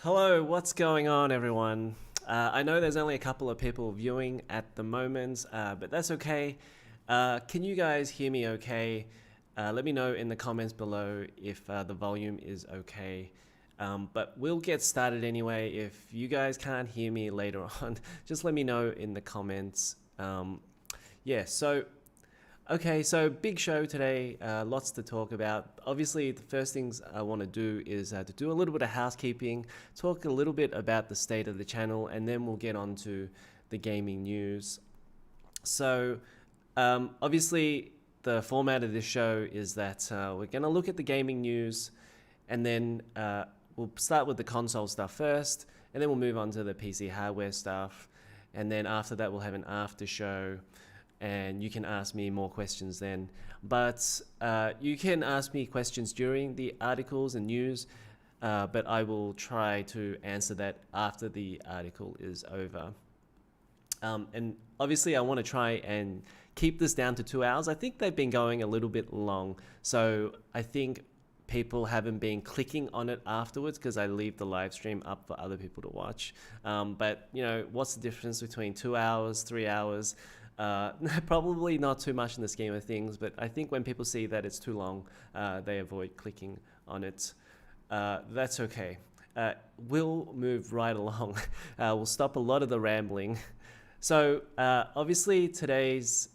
Hello, what's going on, everyone? I know there's only a couple of people viewing at the moment, but that's okay. Can you guys hear me okay? Let me know in the comments below if the volume is okay. But we'll get started anyway. If you guys can't hear me later on, just let me know in the comments. Yeah, so okay, so big show today, lots to talk about. Obviously, the first things I want to do is to do a little bit of housekeeping, talk a little bit about the state of the channel, and then we'll get on to the gaming news. So, obviously, the format of this show is that we're going to look at the gaming news, and then we'll start with the console stuff first, and then we'll move on to the PC hardware stuff, and then after that, we'll have an after show. And you can ask me more questions then. But you can ask me questions during the articles and news, but I will try to answer that after the article is over. And obviously I want to try and keep this down to 2 hours. I think they've been going a little bit long, so I think people haven't been clicking on it afterwards because I leave the live stream up for other people to watch. But you know, what's the difference between 2 hours, 3 hours? Probably not too much in the scheme of things, but I think when people see that it's too long, they avoid clicking on it. That's okay. We'll move right along. We'll stop a lot of the rambling. So obviously today's...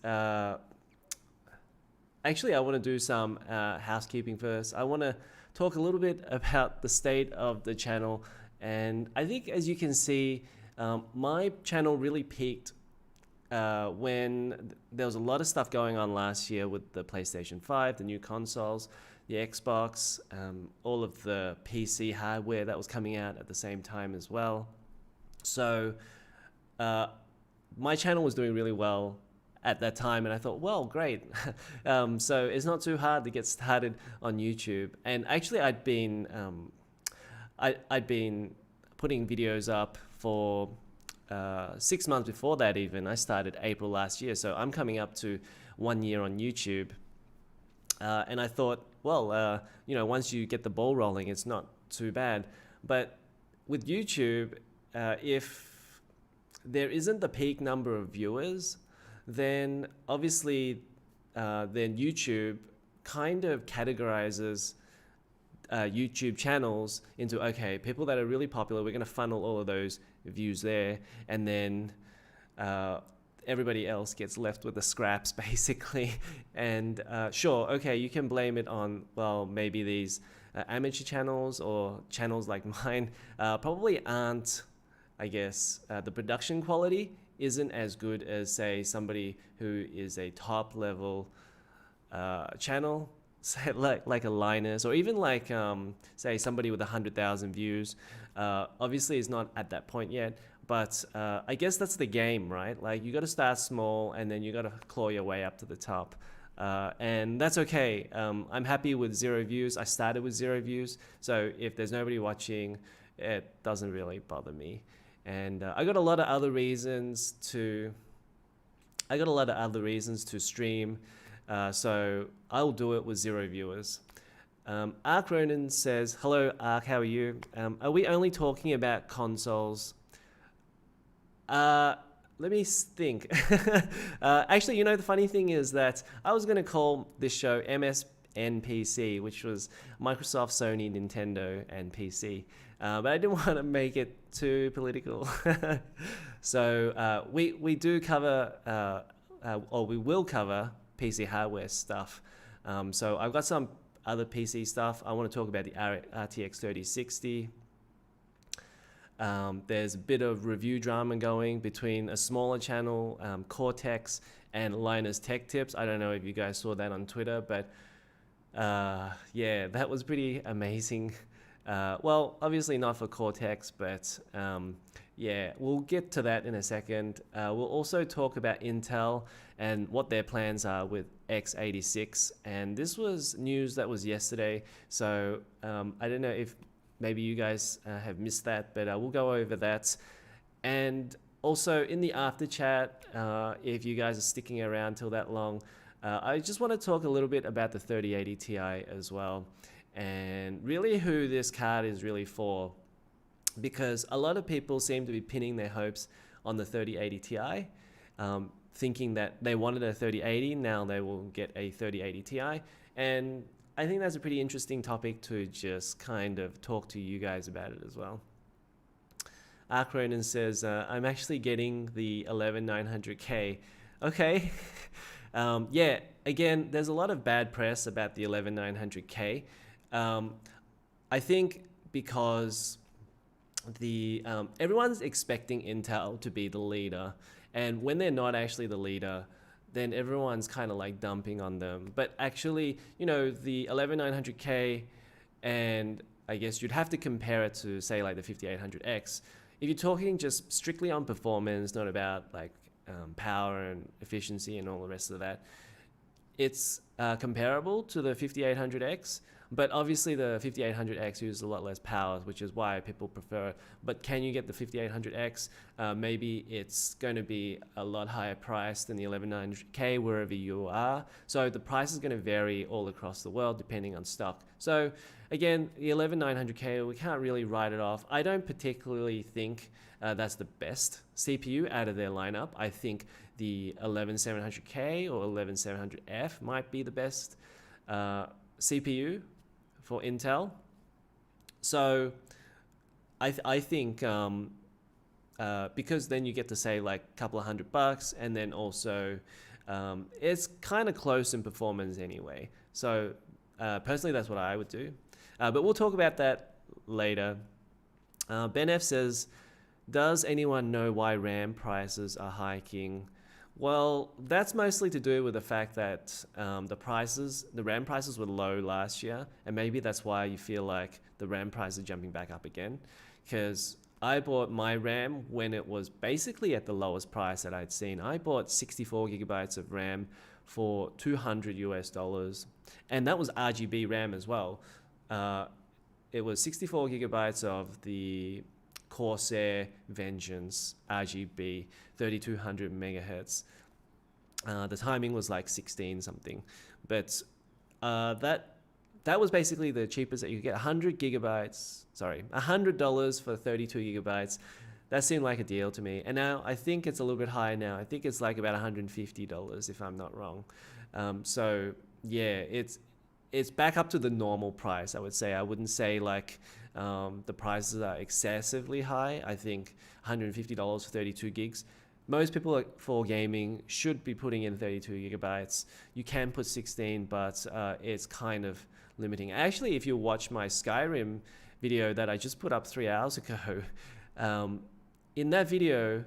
Actually, I want to do some housekeeping first. I want to talk a little bit about the state of the channel. And I think, as you can see, my channel really peaked when there was a lot of stuff going on last year with the PlayStation 5, the new consoles, the Xbox, all of the PC hardware that was coming out at the same time as well. So my channel was doing really well at that time, and I thought, well, great. So it's not too hard to get started on YouTube. And actually, I'd been putting videos up for 6 months before that. Even I started April last year, so I'm coming up to 1 year on YouTube. And I thought, well, you know, once you get the ball rolling, it's not too bad. But with YouTube, if there isn't the peak number of viewers, then obviously then YouTube kind of categorizes YouTube channels into, okay, people that are really popular, we're going to funnel all of those views there, and then everybody else gets left with the scraps, basically. And sure, okay, you can blame it on, well, maybe these amateur channels or channels like mine probably aren't, I guess, the production quality isn't as good as, say, somebody who is a top level channel, say like a Linus, or even like say somebody with 100,000 views. Obviously it's not at that point yet, but I guess that's the game, right? Like, you got to start small and then you got to claw your way up to the top. And that's okay. I'm happy with 0 views. I started with 0 views, so if there's nobody watching, it doesn't really bother me. And I got a lot of other reasons to stream, so I'll do it with 0 viewers. Ark Ronan says, hello Ark, how are you? Are we only talking about consoles? Let me think. Actually, you know, the funny thing is that I was going to call this show MSNPC, which was Microsoft, Sony, Nintendo, and PC. But I didn't want to make it too political. So we do cover, or we will cover PC hardware stuff. So I've got some other PC stuff. I want to talk about the RTX 3060. There's a bit of review drama going between a smaller channel, Cortex, and Linus Tech Tips. I don't know if you guys saw that on Twitter, but yeah, that was pretty amazing. Well, obviously not for Cortex, but yeah, we'll get to that in a second. We'll also talk about Intel and what their plans are with x86. And this was news that was yesterday, so I don't know if maybe you guys have missed that, but we'll go over that. And also in the after chat, if you guys are sticking around till that long, I just want to talk a little bit about the 3080 Ti as well, and really who this card is really for. because a lot of people seem to be pinning their hopes on the 3080 Ti, thinking that they wanted a 3080, now they will get a 3080 Ti. And I think that's a pretty interesting topic to just kind of talk to you guys about it as well. Ronan says, I'm actually getting the 11900K. Okay. Yeah, again, there's a lot of bad press about the 11900K. I think because everyone's expecting Intel to be the leader, and when they're not actually the leader, then everyone's kind of like dumping on them. But actually, you know, the 11900K, and I guess you'd have to compare it to, say, like the 5800X. If you're talking just strictly on performance, not about like power and efficiency and all the rest of that, it's comparable to the 5800X, but obviously the 5800X uses a lot less power, which is why people prefer it. But can you get the 5800X? Maybe it's going to be a lot higher price than the 11900K wherever you are. So the price is going to vary all across the world depending on stock. So again, the 11900K, we can't really write it off. I don't particularly think that's the best CPU out of their lineup. I think the 11700K or 11700F might be the best CPU for Intel. So I think because then you get to say like a couple of $100, and then also it's kind of close in performance anyway. So personally, that's what I would do. But we'll talk about that later. Ben F says, does anyone know why RAM prices are hiking? Well, that's mostly to do with the fact that the RAM prices were low last year, and maybe that's why you feel like the RAM price is jumping back up again. Because I bought my RAM when it was basically at the lowest price that I'd seen. I bought 64 gigabytes of RAM for $200 US, and that was RGB RAM as well. It was 64 gigabytes of the Corsair Vengeance RGB 3200 megahertz. The timing was like 16 something, but that was basically the cheapest that you could get. $100 for 32 gigabytes. That seemed like a deal to me. And now I think it's a little bit higher now. I think it's like about $150 if I'm not wrong. So yeah, it's back up to the normal price, I would say. I wouldn't say like the prices are excessively high. I think $150 for 32 gigs. Most people for gaming should be putting in 32 gigabytes. You can put 16, but it's kind of limiting. Actually, if you watch my Skyrim video that I just put up 3 hours ago, in that video,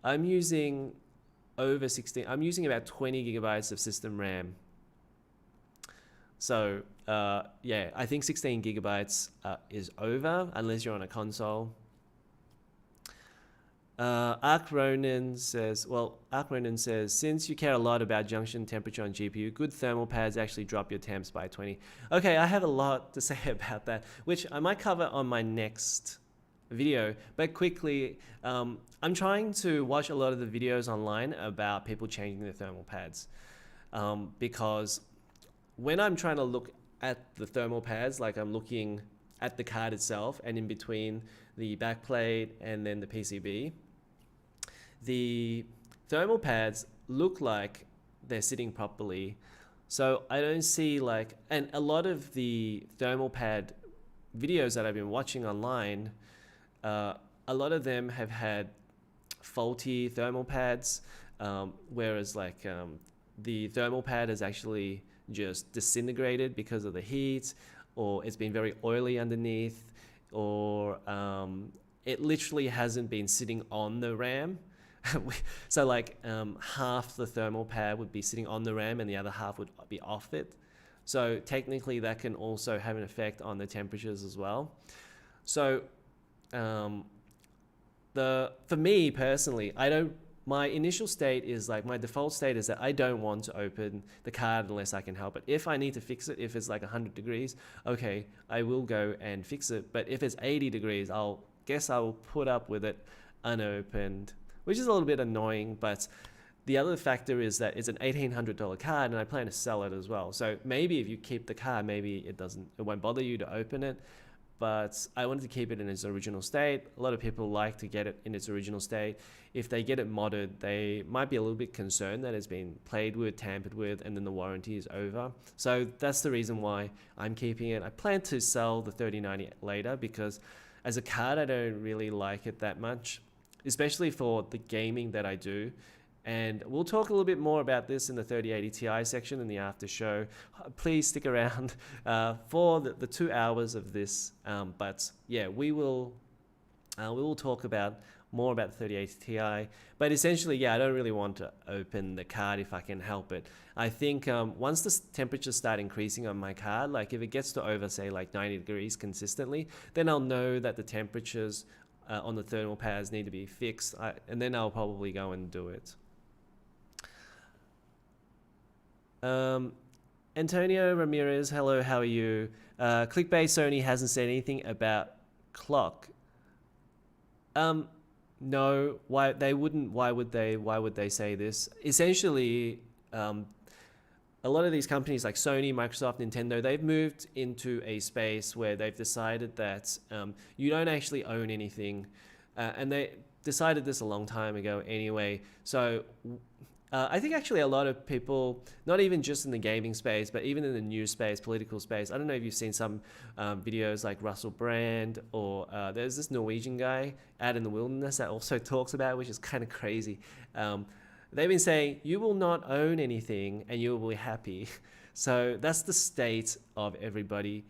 I'm using over 16. I'm using about 20 gigabytes of system RAM. So yeah, I think 16 gigabytes is over unless you're on a console. Ronan says, since you care a lot about junction temperature on GPU, good thermal pads actually drop your temps by 20. Okay, I have a lot to say about that, which I might cover on my next video. But quickly, I'm trying to watch a lot of the videos online about people changing their thermal pads, because when I'm trying to look at the thermal pads, like I'm looking at the card itself and in between the backplate and then the PCB, the thermal pads look like they're sitting properly. So I don't see like, and a lot of the thermal pad videos that I've been watching online, a lot of them have had faulty thermal pads, whereas like the thermal pad is actually just disintegrated because of the heat, or it's been very oily underneath, or it literally hasn't been sitting on the RAM. So like half the thermal pad would be sitting on the RAM and the other half would be off it. So technically that can also have an effect on the temperatures as well. So for me personally, my initial state is like, my default state is that I don't want to open the card unless I can help it. If I need to fix it, if it's like 100 degrees, okay, I will go and fix it. But if it's 80 degrees, I'll put up with it unopened, which is a little bit annoying. But the other factor is that it's an $1,800 card and I plan to sell it as well. So maybe if you keep the card, maybe it won't bother you to open it. but I wanted to keep it in its original state. A lot of people like to get it in its original state. If they get it modded, they might be a little bit concerned that it's been played with, tampered with, and then the warranty is over. So that's the reason why I'm keeping it. I plan to sell the 3090 later because as a card, I don't really like it that much, especially for the gaming that I do. And we'll talk a little bit more about this in the 3080 Ti section in the after show. Please stick around for the 2 hours of this. But yeah, we will talk about more about the 3080 Ti. But essentially, yeah, I don't really want to open the card if I can help it. I think once the temperatures start increasing on my card, like if it gets to over, say, like 90 degrees consistently, then I'll know that the temperatures on the thermal pads need to be fixed. And then I'll probably go and do it. Antonio Ramirez, hello, how are you? Clickbait Sony hasn't said anything about clock. No, why they wouldn't? Why would they say this? Essentially, a lot of these companies like Sony, Microsoft, Nintendo, they've moved into a space where they've decided that you don't actually own anything, and they decided this a long time ago anyway. So I think actually a lot of people, not even just in the gaming space, but even in the news space, political space, I don't know if you've seen some videos like Russell Brand, or there's this Norwegian guy out in the wilderness that also talks about it, which is kind of crazy. They've been saying, you will not own anything and you will be happy. So that's the state of everybody.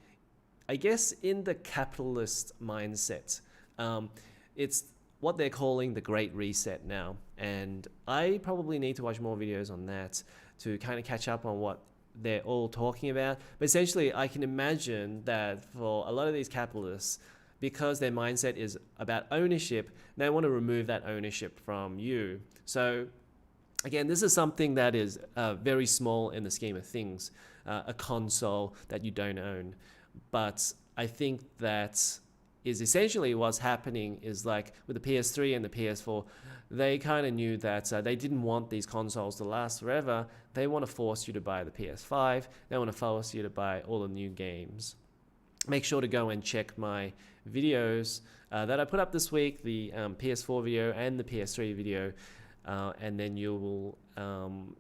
I guess in the capitalist mindset, it's what they're calling the Great Reset now. And I probably need to watch more videos on that to kind of catch up on what they're all talking about. But essentially, I can imagine that for a lot of these capitalists, because their mindset is about ownership, they want to remove that ownership from you. So again, this is something that is very small in the scheme of things, a console that you don't own. But I think that is essentially what's happening is like with the PS3 and the PS4, they kind of knew that they didn't want these consoles to last forever. They want to force you to buy the PS5. They want to force you to buy all the new games. Make sure to go and check my videos that I put up this week, the PS4 video and the PS3 video, and then you will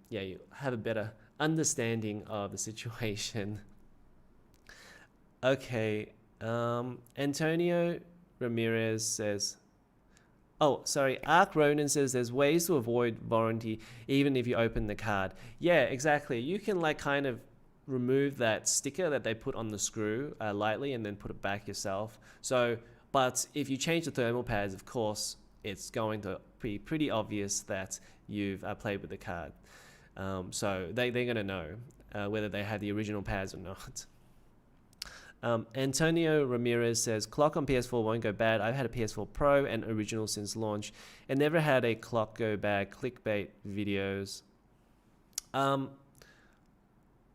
you have a better understanding of the situation. Okay. Antonio Ramirez says, oh, sorry, Ark Ronan says there's ways to avoid warranty even if you open the card. Yeah, exactly. You can like kind of remove that sticker that they put on the screw lightly and then put it back yourself. So, but if you change the thermal pads, of course, it's going to be pretty obvious that you've played with the card. So they're going to know whether they have the original pads or not. Antonio Ramirez says, clock on PS4 won't go bad. I've had a PS4 Pro and original since launch and never had a clock go bad. Clickbait videos.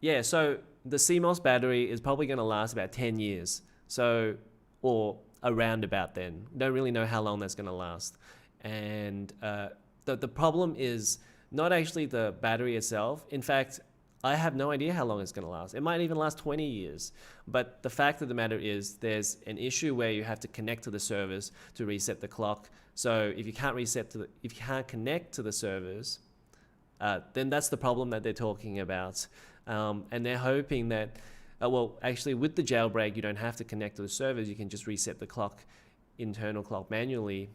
Yeah, so the CMOS battery is probably going to last about 10 years. So, or around about then. Don't really know how long that's going to last. And the problem is not actually the battery itself. In fact, I have no idea how long it's going to last. It might even last 20 years. But the fact of the matter is there's an issue where you have to connect to the servers to reset the clock. So if you can't if you can't connect to the servers, then that's the problem that they're talking about. And they're hoping that, well, actually with the jailbreak, you don't have to connect to the servers. You can just reset the clock, internal clock manually.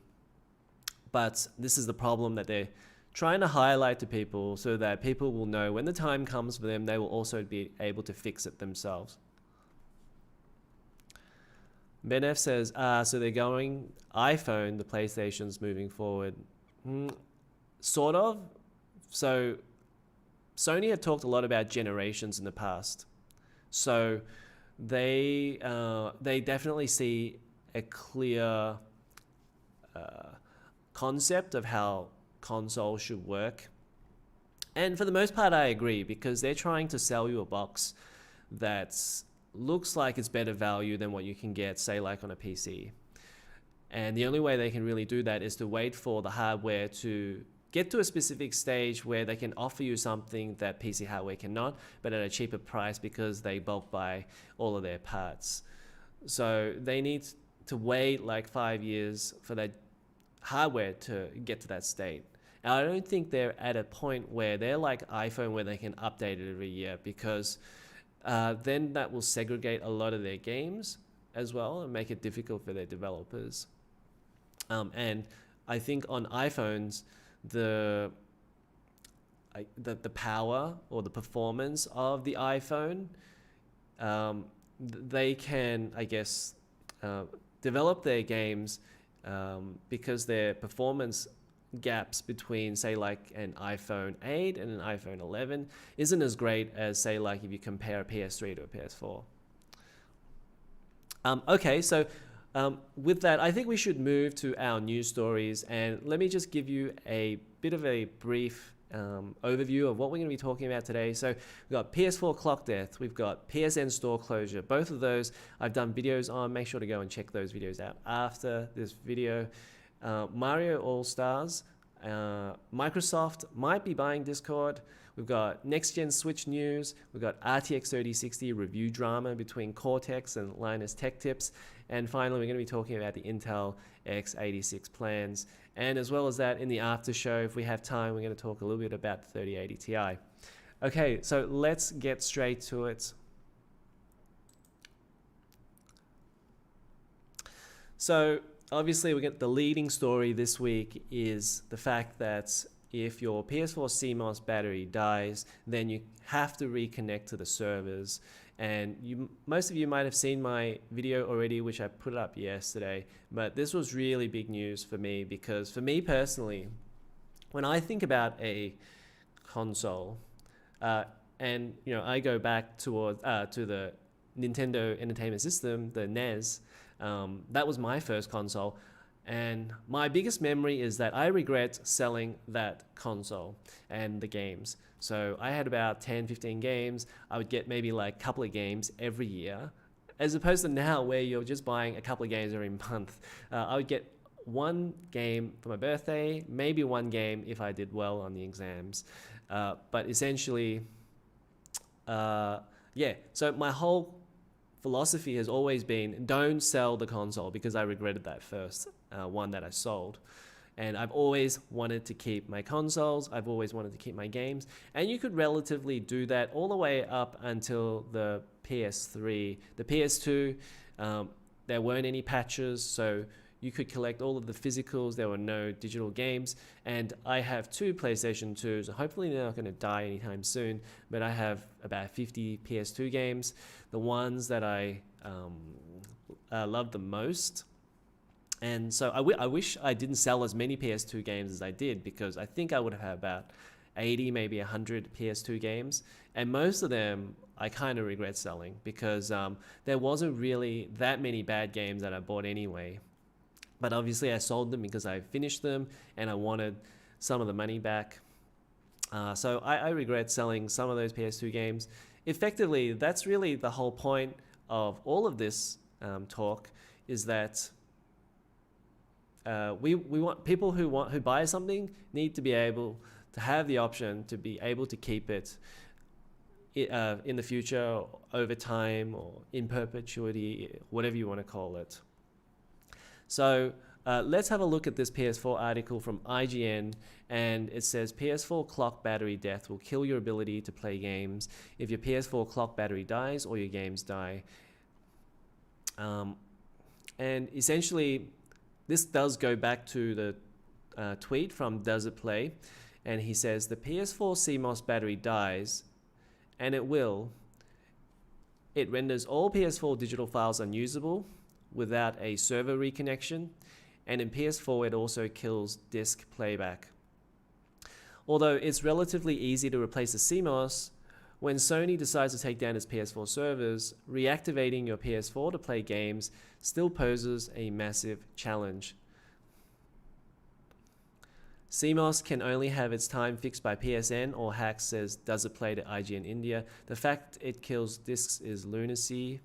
But this is the problem that they're trying to highlight to people so that people will know when the time comes for them, they will also be able to fix it themselves. Ben F says, so they're going iPhone, the PlayStation's moving forward. Sort of. So Sony have talked a lot about generations in the past. So they definitely see a clear concept of how consoles should work. And for the most part, I agree, because they're trying to sell you a box that looks like it's better value than what you can get, say, like on a PC. And the only way they can really do that is to wait for the hardware to get to a specific stage where they can offer you something that PC hardware cannot, but at a cheaper price because they bulk buy all of their parts. So they need to wait like 5 years for that hardware to get to that state. And I don't think they're at a point where they're like iPhone where they can update it every year, because then that will segregate a lot of their games as well and make it difficult for their developers. And I think on iPhones, the power or the performance of the iPhone, they can, I guess, develop their games because their performance gaps between, say, like an iPhone 8 and an iPhone 11 isn't as great as, say, like if you compare a PS3 to a PS4. Okay, so with that, I think we should move to our news stories, and let me just give you a bit of a brief overview of what we're going to be talking about today. So we've got PS4 clock death, we've got PSN store closure. Both of those I've done videos on. Make sure to go and check those videos out after this video. Mario All-Stars, Microsoft might be buying Discord. We've got next-gen Switch news. We've got RTX 3060 review drama between Cortex and Linus Tech Tips. And finally, we're going to be talking about the Intel x86 plans. And as well as that, in the after show, if we have time, we're going to talk a little bit about the 3080 Ti. Okay, so let's get straight to it. So obviously, we get the leading story this week is the fact that if your PS4 CMOS battery dies, then you have to reconnect to the servers. And most of you might have seen my video already, which I put up yesterday. But this was really big news for me, because for me personally, when I think about a console, and I go back to the Nintendo Entertainment System, the NES. That was my first console, and my biggest memory is that I regret selling that console and the games. So I had about 10-15 games. I would get maybe like a couple of games every year, as opposed to now where you're just buying a couple of games every month. I would get one game for my birthday, maybe one game if I did well on the exams. But essentially, so my whole philosophy has always been don't sell the console, because I regretted that first one that I sold. And I've always wanted to keep my consoles. I've always wanted to keep my games. And you could relatively do that all the way up until the PS3. The PS2, there weren't any patches, so you could collect all of the physicals. There were no digital games. And I have 2 PlayStation 2s. Hopefully they're not going to die anytime soon. But I have about 50 PS2 games. The ones that I love the most. And so I wish I didn't sell as many PS2 games as I did, because I think I would have had about 80, maybe 100 PS2 games. And most of them I kind of regret selling, because there wasn't really that many bad games that I bought anyway. But obviously I sold them because I finished them and I wanted some of the money back. So I regret selling some of those PS2 games. Effectively, that's really the whole point of all of this talk, is that we want people who buy something need to be able to have the option to be able to keep it in the future, over time, or in perpetuity, whatever you want to call it. So let's have a look at this PS4 article from IGN, and it says PS4 clock battery death will kill your ability to play games if your PS4 clock battery dies or your games die. And essentially, this does go back to the tweet from Does It Play, and he says the PS4 CMOS battery dies, and it will. It renders all PS4 digital files unusable without a server reconnection, and in PS4 it also kills disk playback. Although it's relatively easy to replace the CMOS, when Sony decides to take down its PS4 servers, reactivating your PS4 to play games still poses a massive challenge. CMOS can only have its time fixed by PSN or hacks, says Does It Play to IGN India. The fact it kills disks is lunacy.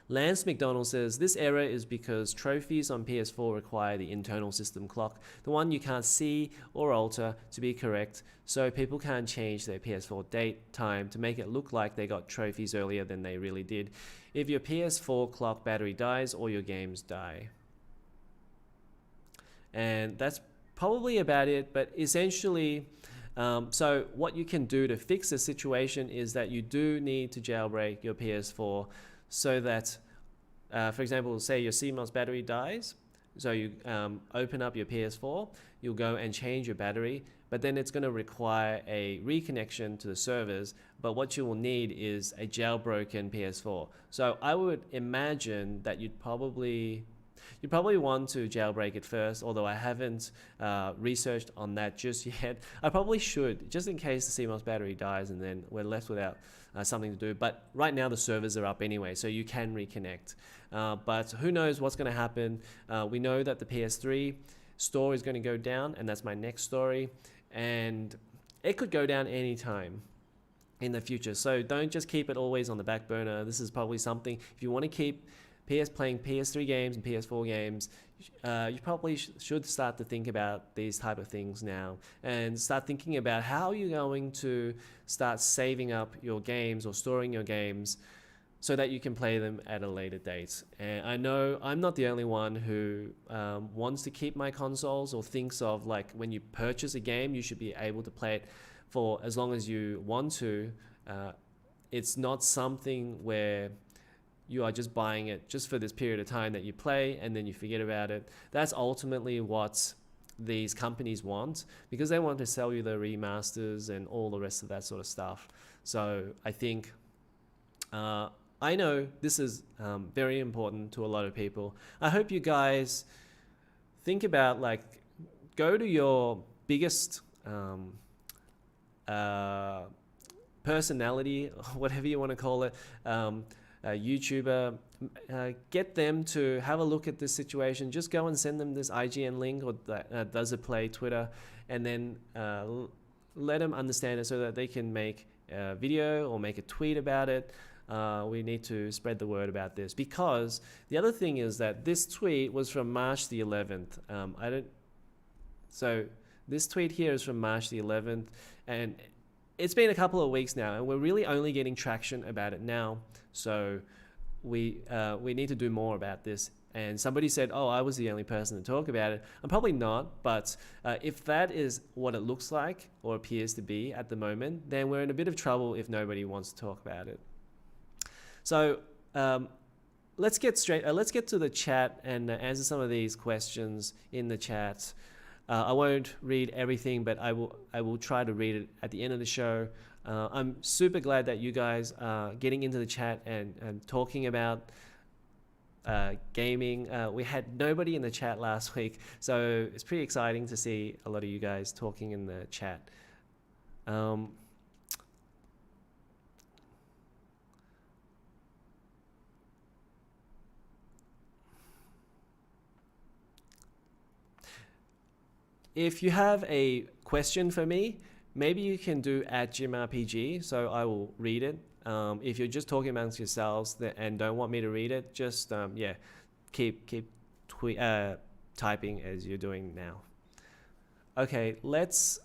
Lance McDonald says, this error is because trophies on PS4 require the internal system clock, the one you can't see or alter, to be correct, so people can't change their PS4 date time to make it look like they got trophies earlier than they really did. If your PS4 clock battery dies, all your games die. And that's probably about it, but essentially, so what you can do to fix the situation is that you do need to jailbreak your PS4 so that, for example, say your CMOS battery dies, so you open up your PS4, you'll go and change your battery, but then it's going to require a reconnection to the servers, but what you will need is a jailbroken PS4. So I would imagine that you'd probably want to jailbreak it first, although I haven't researched on that just yet. I probably should, just in case the CMOS battery dies and then we're left without something to do. But right now the servers are up anyway, so you can reconnect. But who knows what's going to happen. We know that the PS3 store is going to go down, and that's my next story. And it could go down anytime in the future. So don't just keep it always on the back burner. This is probably something, if you want to keep playing PS3 games and PS4 games, you probably should start to think about these type of things now, and start thinking about how you're going to start saving up your games or storing your games so that you can play them at a later date. And I know I'm not the only one who wants to keep my consoles, or thinks of, like, when you purchase a game, you should be able to play it for as long as you want to. It's not something where you are just buying it just for this period of time that you play and then you forget about it. That's ultimately what these companies want, because they want to sell you the remasters and all the rest of that sort of stuff. So I think, I know this is very important to a lot of people. I hope you guys think about, like, go to your biggest personality, whatever you want to call it, YouTuber, get them to have a look at this situation. Just go and send them this IGN link, or Does It Play Twitter, and then let them understand it so that they can make a video or make a tweet about it. We need to spread the word about this, because the other thing is that this tweet was from March the 11th. So this tweet here is from March the 11th, and it's been a couple of weeks now, and we're really only getting traction about it now. So we need to do more about this. And somebody said, oh, I was the only person to talk about it. I'm probably not, but if that is what it looks like or appears to be at the moment, then we're in a bit of trouble if nobody wants to talk about it. So let's get to the chat and answer some of these questions in the chat. I won't read everything, but I will try to read it at the end of the show. I'm super glad that you guys are getting into the chat and talking about gaming. We had nobody in the chat last week, so it's pretty exciting to see a lot of you guys talking in the chat. If you have a question for me, maybe you can do @JimRPG, so I will read it. If you're just talking amongst yourselves and don't want me to read it, just keep typing as you're doing now. Okay, let's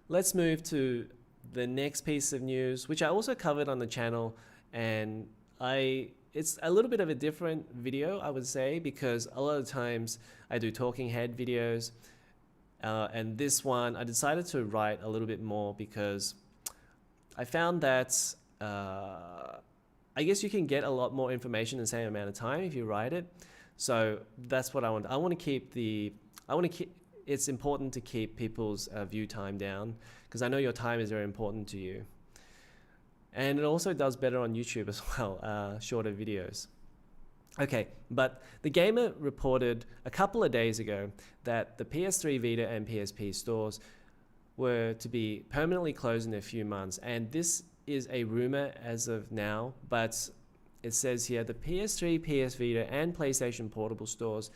move to the next piece of news, which I also covered on the channel, and it's a little bit of a different video, I would say, because a lot of times I do talking head videos, and this one I decided to write a little bit more because I found that I guess you can get a lot more information in the same amount of time if you write it. So that's what I want. It's important to keep people's view time down, because I know your time is very important to you. And it also does better on YouTube as well, shorter videos. Okay, but The Gamer reported a couple of days ago that the PS3 Vita and PSP stores were to be permanently closed in a few months. And this is a rumor as of now, but it says here the PS3, PS Vita, and PlayStation Portable stores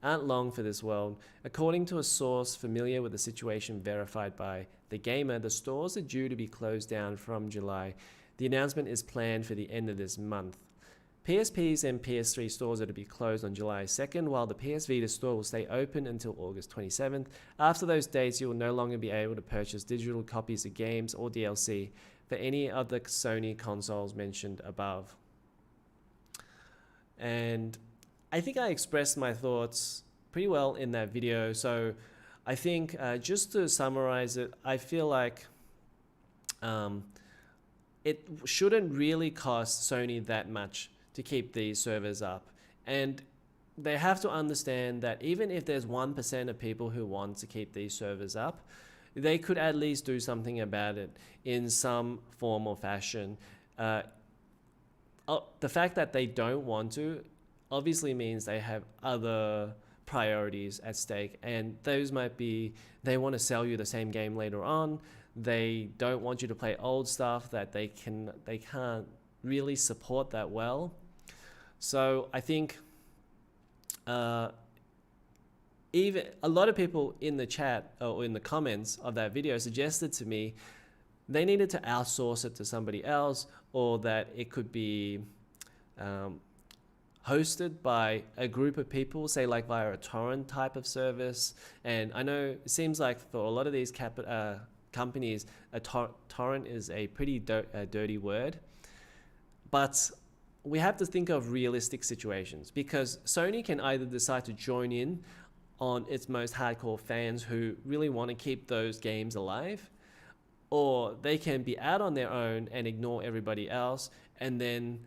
aren't long for this world. According to a source familiar with the situation verified by The Gamer, the stores are due to be closed down from July. The announcement is planned for the end of this month. PSP's and PS3 stores are to be closed on July 2nd, while the PS Vita store will stay open until August 27th. After those dates, you will no longer be able to purchase digital copies of games or DLC for any of the Sony consoles mentioned above. And I think I expressed my thoughts pretty well in that video. So I think just to summarize it, I feel like it shouldn't really cost Sony that much to keep these servers up. And they have to understand that even if there's 1% of people who want to keep these servers up, they could at least do something about it in some form or fashion. The fact that they don't want to obviously means they have other priorities at stake, and those might be they want to sell you the same game later on. They don't want you to play old stuff that they can't really support that well. So I think even a lot of people in the chat or in the comments of that video suggested to me they needed to outsource it to somebody else, or that it could be hosted by a group of people, say like via a torrent type of service. And I know it seems like for a lot of these companies, a torrent is a pretty dirty word. But we have to think of realistic situations, because Sony can either decide to join in on its most hardcore fans who really want to keep those games alive, or they can be out on their own and ignore everybody else, and then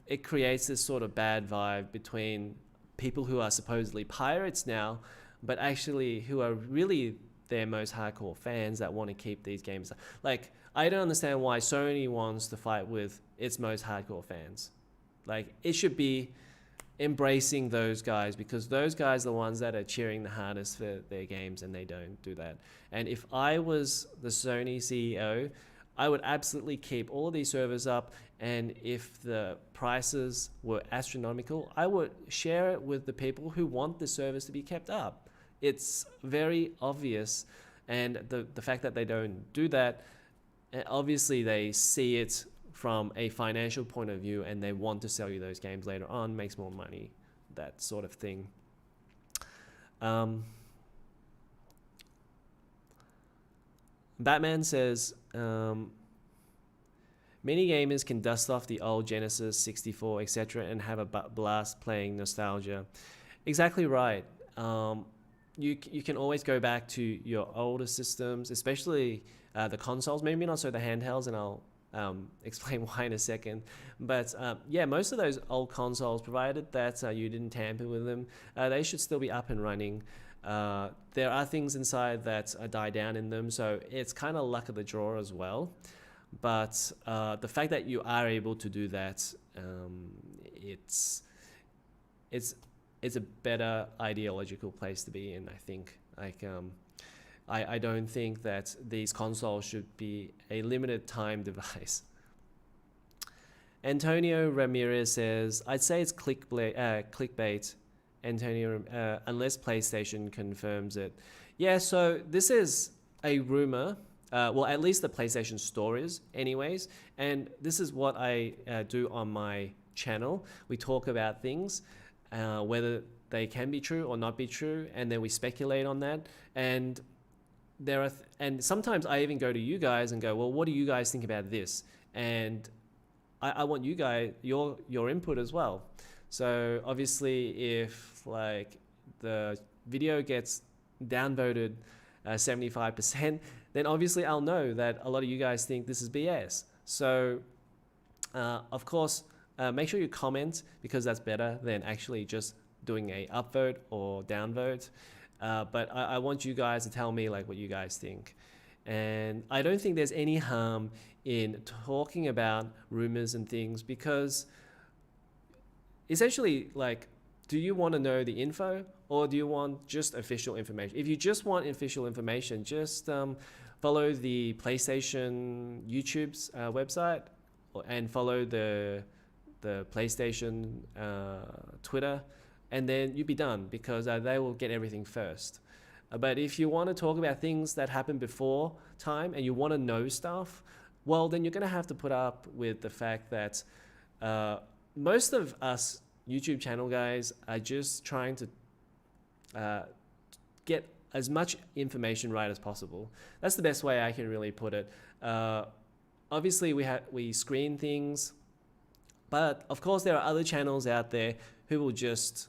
it creates this sort of bad vibe between people who are supposedly pirates now, but actually who are really their most hardcore fans that want to keep these games. Like, I don't understand why Sony wants to fight with its most hardcore fans. Like, it should be embracing those guys, because those guys are the ones that are cheering the hardest for their games, and they don't do that. And if I was the Sony CEO, I would absolutely keep all of these servers up, and if the prices were astronomical, I would share it with the people who want the servers to be kept up. It's very obvious, and the fact that they don't do that, obviously they see it from a financial point of view, and they want to sell you those games later on, makes more money, that sort of thing. Batman says, many gamers can dust off the old Genesis, 64, etc. and have a blast playing nostalgia. Exactly right. You can always go back to your older systems, especially the consoles, maybe not so the handhelds, and I'll explain why in a second. But yeah, most of those old consoles, provided that you didn't tamper with them, they should still be up and running. There are things inside that die down in them, so it's kind of luck of the draw as well. But the fact that you are able to do that, it's a better ideological place to be in, I think. Like, I don't think that these consoles should be a limited time device. Antonio Ramirez says, I'd say it's clickbait, Antonio, unless PlayStation confirms it. Yeah, so this is a rumor. Well, at least the PlayStation Store is anyways. And this is what I do on my channel. We talk about things, whether they can be true or not be true, and then we speculate on that. And there are and sometimes I even go to you guys and go, well, what do you guys think about this? And I want you guys, your input as well. So obviously, if like the video gets downvoted 75%, then obviously I'll know that a lot of you guys think this is BS. So of course, make sure you comment, because that's better than actually just doing a upvote or downvote. But I want you guys to tell me like what you guys think. And I don't think there's any harm in talking about rumors and things, because essentially, like, do you want to know the info, or do you want just official information? If you just want official information, just follow the PlayStation YouTube's website, and follow the PlayStation Twitter, and then you'd be done, because they will get everything first. But if you want to talk about things that happened before time and you want to know stuff, well, then you're going to have to put up with the fact that most of us YouTube channel guys are just trying to get as much information right as possible. That's the best way I can really put it. Obviously, we screen things, but of course there are other channels out there who will just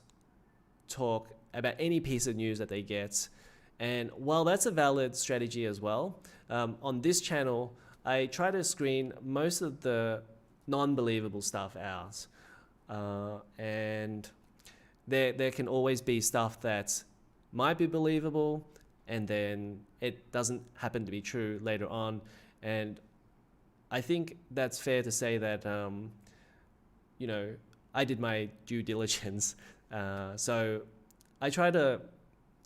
talk about any piece of news that they get. And while that's a valid strategy as well, on this channel, I try to screen most of the non-believable stuff out. And there can always be stuff that might be believable and then it doesn't happen to be true later on. And I think that's fair to say that, you know, I did my due diligence. So I try to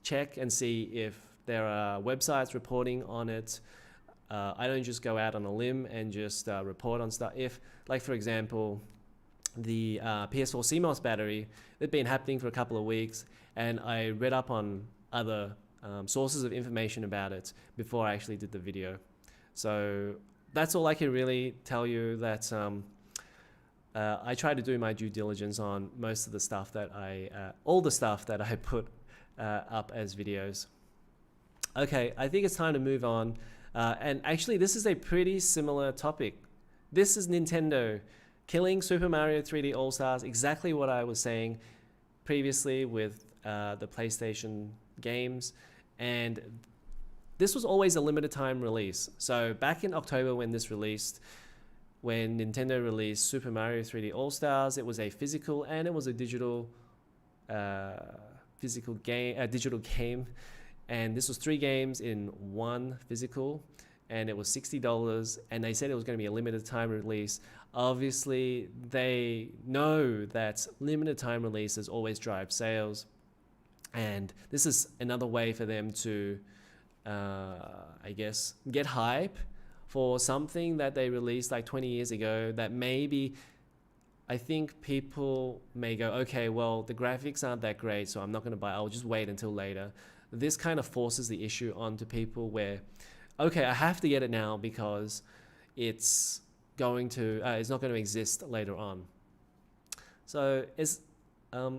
check and see if there are websites reporting on it. I don't just go out on a limb and just report on stuff. If, like for example, the PS4 CMOS battery, it'd been happening for a couple of weeks, and I read up on other sources of information about it before I actually did the video. So that's all I can really tell you, that I try to do my due diligence on most of the stuff that all the stuff that I put up as videos. Okay, I think it's time to move on. And actually, this is a pretty similar topic. This is Nintendo killing Super Mario 3D All-Stars, exactly what I was saying previously with the PlayStation games. And this was always a limited time release. So back in October when this released, when Nintendo released Super Mario 3D All-Stars, it was a physical and it was a digital digital game. And this was 3 games in one physical, and it was $60, and they said it was going to be a limited time release. Obviously, they know that limited time releases always drive sales, and this is another way for them to, I guess, get hype for something that they released like 20 years ago that maybe, I think people may go, okay, well, the graphics aren't that great, so I'm not going to buy it. I'll just wait until later. This kind of forces the issue onto people where, okay, I have to get it now because it's not going to exist later on. So it's, I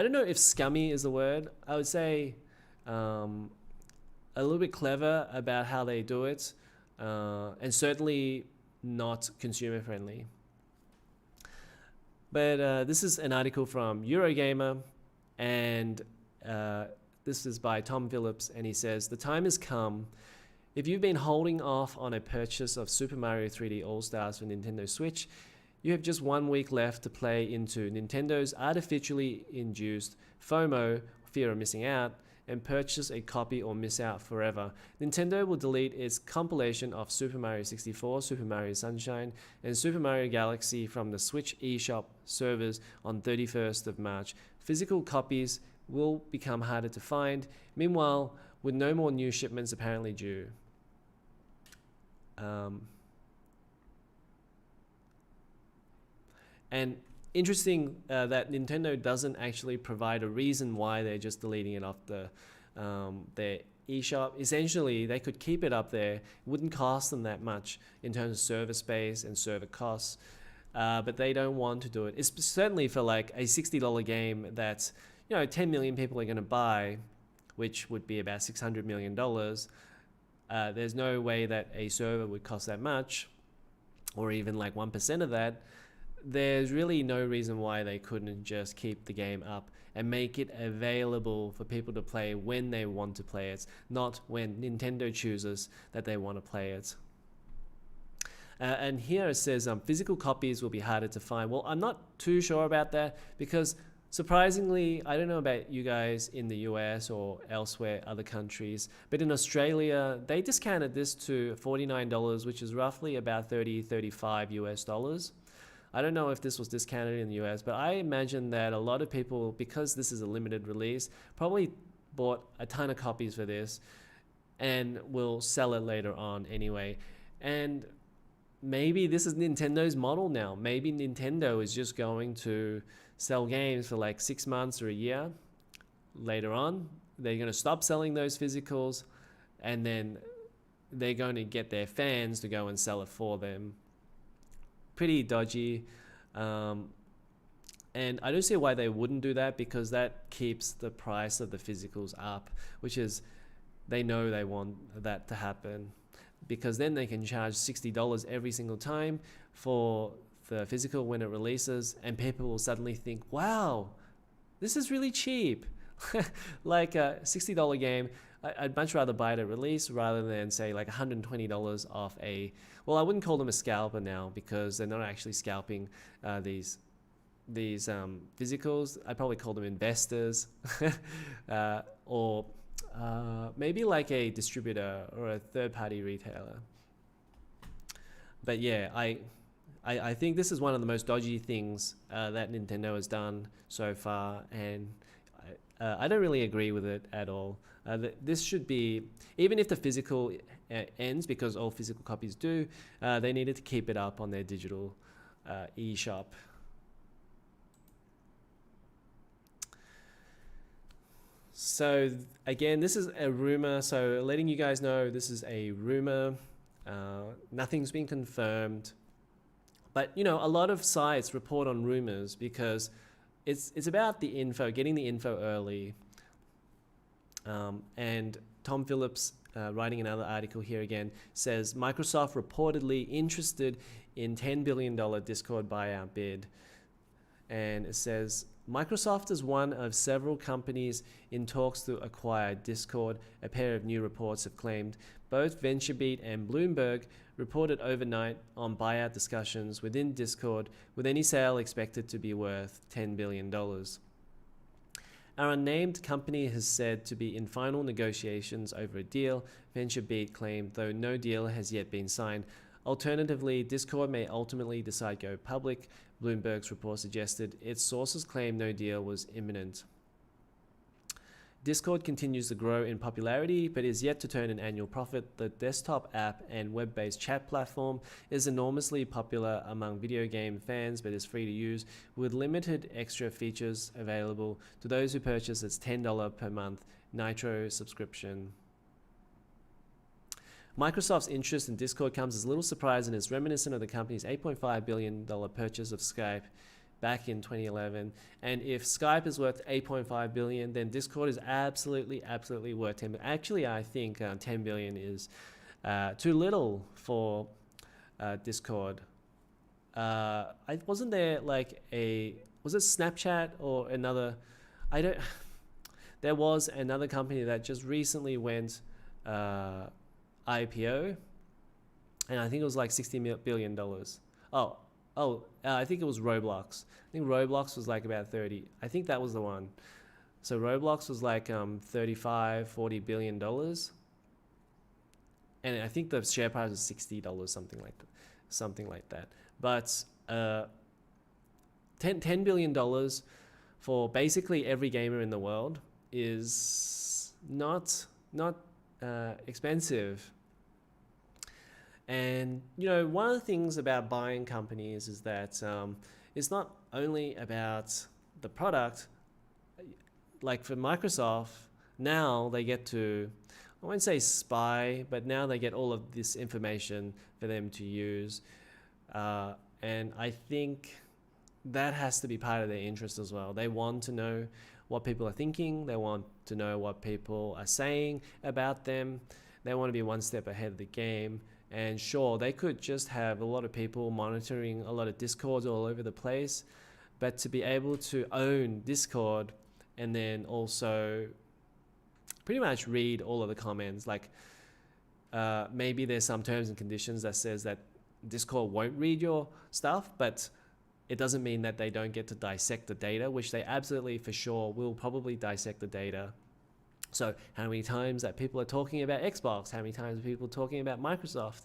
don't know if scummy is the word. I would say a little bit clever about how they do it, and certainly not consumer friendly. But this is an article from Eurogamer, and this is by Tom Phillips, and he says, "The time has come. If you've been holding off on a purchase of Super Mario 3D All-Stars for Nintendo Switch, you have just 1 week left to play into Nintendo's artificially induced FOMO, fear of missing out, and purchase a copy or miss out forever. Nintendo will delete its compilation of Super Mario 64, Super Mario Sunshine, and Super Mario Galaxy from the Switch eShop servers on 31st of March. Physical copies will become harder to find. Meanwhile, with no more new shipments apparently due." And interesting that Nintendo doesn't actually provide a reason why they're just deleting it off their eShop. Essentially, they could keep it up there. It wouldn't cost them that much in terms of server space and server costs, but they don't want to do it. It's certainly for like a $60 game that, 10 million people are going to buy, which would be about $600 million. There's no way that a server would cost that much, or even like 1% of that. There's really no reason why they couldn't just keep the game up and make it available for people to play when they want to play it, not when Nintendo chooses that they want to play it. And here it says physical copies will be harder to find. Well, I'm not too sure about that, because surprisingly, I don't know about you guys in the US or elsewhere, other countries, but in Australia, they discounted this to $49, which is roughly about $35 US. I don't know if this was discounted in the US, but I imagine that a lot of people, because this is a limited release, probably bought a ton of copies for this and will sell it later on anyway. And maybe this is Nintendo's model now. Maybe Nintendo is just going to sell games for like 6 months or a year. Later on, they're going to stop selling those physicals, and then they're going to get their fans to go and sell it for them. Pretty dodgy. And I don't see why they wouldn't do that, because that keeps the price of the physicals up, which is, they know they want that to happen, because then they can charge $60 every single time for the physical when it releases, and people will suddenly think, wow, this is really cheap. Like a $60 game, I'd much rather buy it at release rather than say like $120 off a, well, I wouldn't call them a scalper now, because they're not actually scalping these physicals. I'd probably call them investors, or maybe like a distributor or a third-party retailer. But yeah, I think this is one of the most dodgy things that Nintendo has done so far, and I don't really agree with it at all. This should be, even if the physical ends, because all physical copies do, they needed to keep it up on their digital eShop. So again, this is a rumor, so letting you guys know this is a rumor. Nothing's been confirmed. But you know, a lot of sites report on rumors because it's about the info, getting the info early. And Tom Phillips, writing another article here again, says Microsoft reportedly interested in $10 billion Discord buyout bid. And it says, Microsoft is one of several companies in talks to acquire Discord, a pair of new reports have claimed. Both VentureBeat and Bloomberg reported overnight on buyout discussions within Discord, with any sale expected to be worth $10 billion. Our unnamed company has said to be in final negotiations over a deal, VentureBeat claimed, though no deal has yet been signed. Alternatively, Discord may ultimately decide to go public. Bloomberg's report suggested its sources claimed no deal was imminent. Discord continues to grow in popularity, but is yet to turn an annual profit. The desktop app and web-based chat platform is enormously popular among video game fans, but is free to use, with limited extra features available to those who purchase its $10 per month Nitro subscription. Microsoft's interest in Discord comes as little surprise and is reminiscent of the company's $8.5 billion purchase of Skype back in 2011. And if Skype is worth $8.5 billion, then Discord is absolutely worth $10 billion. Actually, I think $10 billion is too little for Discord. Wasn't there like was it Snapchat or another? There was another company that just recently went IPO, and I think it was like $60 billion. I think it was Roblox. I think Roblox was like about 30. I think that was the one. So Roblox was like $35-40 billion, and I think the share price was $60, something like that. But $10 billion for basically every gamer in the world is not expensive. And you know, one of the things about buying companies is that it's not only about the product. Like for Microsoft, now they get to, I won't say spy, but now they get all of this information for them to use. And I think that has to be part of their interest as well. They want to know what people are thinking. They want to know what people are saying about them. They want to be one step ahead of the game. And sure, they could just have a lot of people monitoring a lot of Discords all over the place, but to be able to own Discord and then also pretty much read all of the comments, like maybe there's some terms and conditions that says that Discord won't read your stuff, but it doesn't mean that they don't get to dissect the data, which they absolutely for sure will probably dissect the data. So how many times that people are talking about Xbox, how many times are people talking about Microsoft,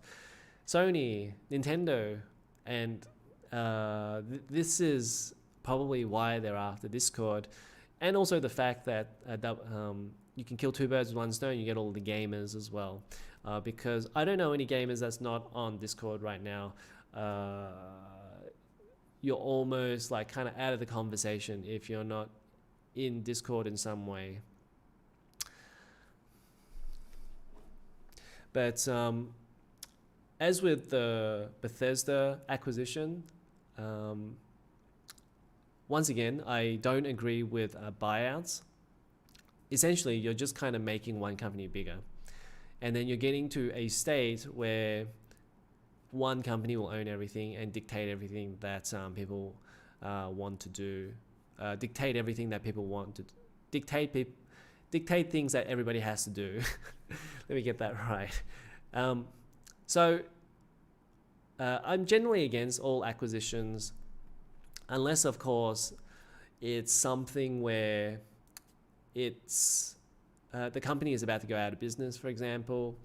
Sony, Nintendo, and this is probably why they're after Discord. And also the fact that you can kill two birds with one stone, you get all the gamers as well. Because I don't know any gamers that's not on Discord right now. You're almost like kind of out of the conversation if you're not in Discord in some way. But as with the Bethesda acquisition, one once again, I don't agree with buyouts. Essentially, you're just kind of making one company bigger. And then you're getting to a state where one company will own everything and dictate everything that people want to do. Dictate everything that people want to dictate things that everybody has to do. Let me get that right. I'm generally against all acquisitions, unless of course it's something where it's the company is about to go out of business, for example.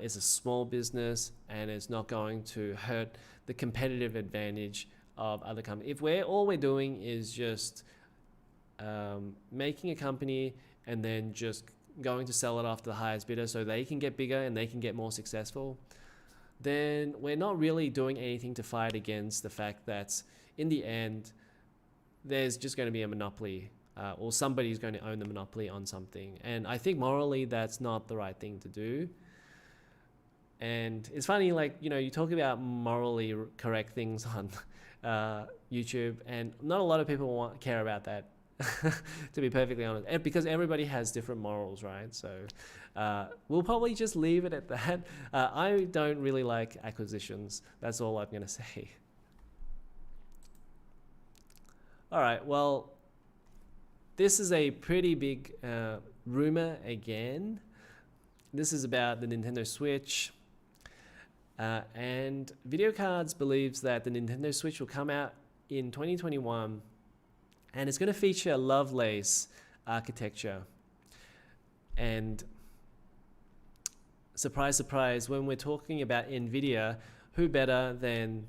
It's a small business and it's not going to hurt the competitive advantage of other companies. If all we're doing is just making a company and then just going to sell it off to the highest bidder so they can get bigger and they can get more successful, then we're not really doing anything to fight against the fact that in the end, there's just going to be a monopoly or somebody's going to own the monopoly on something. And I think morally, that's not the right thing to do. And it's funny, like, you talk about morally correct things on YouTube, and not a lot of people care about that, to be perfectly honest, because everybody has different morals, right? So we'll probably just leave it at that. I don't really like acquisitions. That's all I'm going to say. All right, well, this is a pretty big rumor again. This is about the Nintendo Switch. And Video Cards believes that the Nintendo Switch will come out in 2021 and it's going to feature Lovelace architecture. And surprise, surprise, when we're talking about NVIDIA, who better than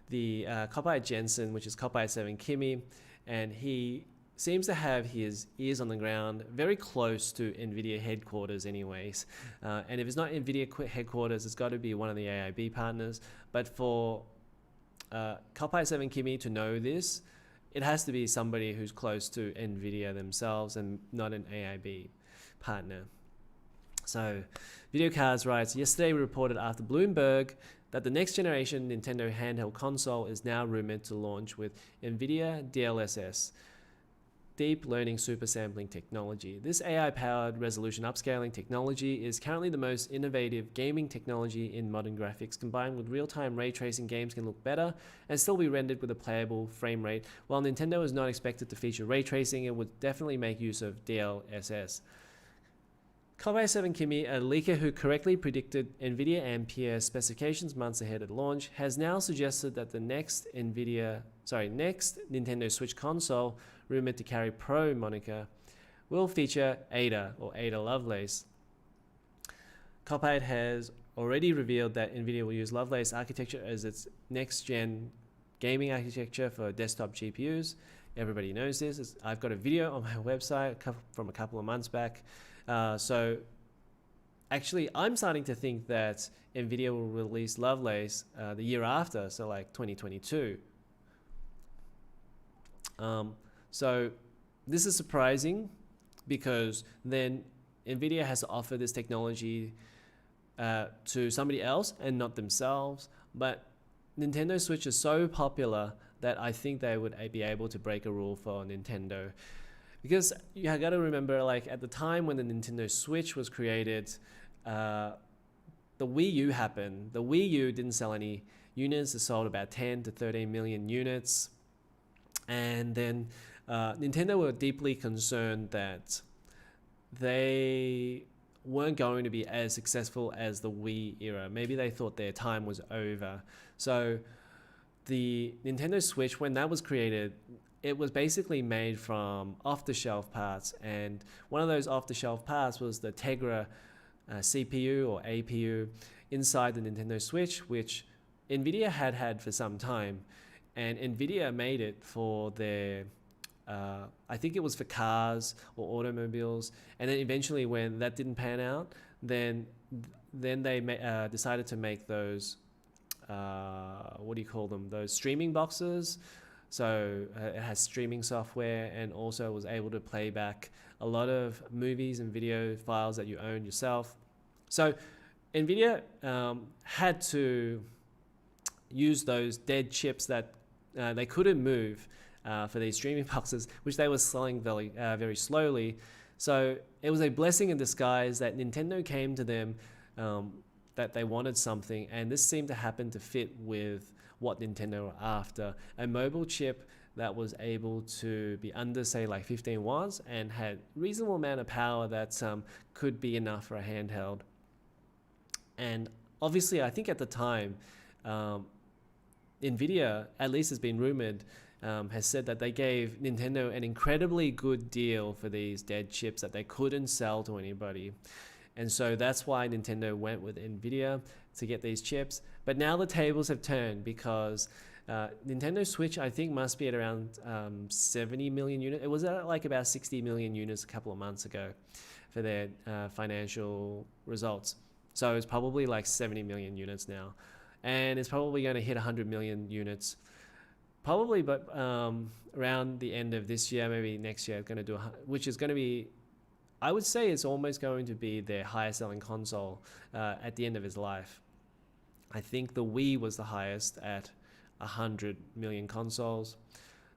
the Copyright Jensen, which is Copyright 7 Kimmy, and he seems to have his ears on the ground very close to NVIDIA headquarters anyways. And if it's not NVIDIA headquarters, it's got to be one of the AIB partners. But for Copyright 7 Kimmy to know this, it has to be somebody who's close to NVIDIA themselves and not an AIB partner. So Video Cards writes, yesterday we reported after Bloomberg that the next generation Nintendo handheld console is now rumored to launch with NVIDIA DLSS, Deep Learning Super Sampling Technology. This AI-powered resolution upscaling technology is currently the most innovative gaming technology in modern graphics. Combined with real-time ray tracing, games can look better and still be rendered with a playable frame rate. While Nintendo is not expected to feature ray tracing, it would definitely make use of DLSS. Copyright 7 Kimmy, a leaker who correctly predicted NVIDIA Ampere specifications months ahead of launch, has now suggested that the next Nintendo Switch console, rumored to carry Pro moniker, will feature Ada or Ada Lovelace. Copyright has already revealed that NVIDIA will use Lovelace architecture as its next-gen gaming architecture for desktop GPUs. Everybody knows this. I've got a video on my website from a couple of months back. So actually, I'm starting to think that NVIDIA will release Lovelace the year after, so like 2022. So this is surprising because then NVIDIA has to offer this technology to somebody else and not themselves. But Nintendo Switch is so popular that I think they would be able to break a rule for Nintendo. Because you got to remember, like at the time when the Nintendo Switch was created, the Wii U happened. The Wii U didn't sell any units. It sold about 10 to 13 million units. And then Nintendo were deeply concerned that they weren't going to be as successful as the Wii era. Maybe they thought their time was over. So the Nintendo Switch, when that was created, it was basically made from off-the-shelf parts, and one of those off-the-shelf parts was the Tegra CPU or APU inside the Nintendo Switch, which NVIDIA had for some time, and NVIDIA made it for their, I think it was for cars or automobiles, and then eventually when that didn't pan out, then they decided to make those, what do you call them, those streaming boxes. So it has streaming software and also was able to play back a lot of movies and video files that you own yourself. So NVIDIA had to use those dead chips that they couldn't move for these streaming boxes, which they were selling very slowly. So it was a blessing in disguise that Nintendo came to them that they wanted something, and this seemed to happen to fit with what Nintendo were after. A mobile chip that was able to be under, say, like 15 watts and had reasonable amount of power that could be enough for a handheld. And obviously, I think at the time, Nvidia, at least has been rumored, has said that they gave Nintendo an incredibly good deal for these dead chips that they couldn't sell to anybody. And so that's why Nintendo went with Nvidia to get these chips. But now the tables have turned because Nintendo Switch, I think, must be at around 70 million units. It was at like about 60 million units a couple of months ago for their financial results. So it's probably like 70 million units now. And it's probably going to hit 100 million units. Probably, but around the end of this year, maybe next year, going to do, which is going to be, I would say it's almost going to be their highest selling console at the end of its life. I think the Wii was the highest at 100 million consoles,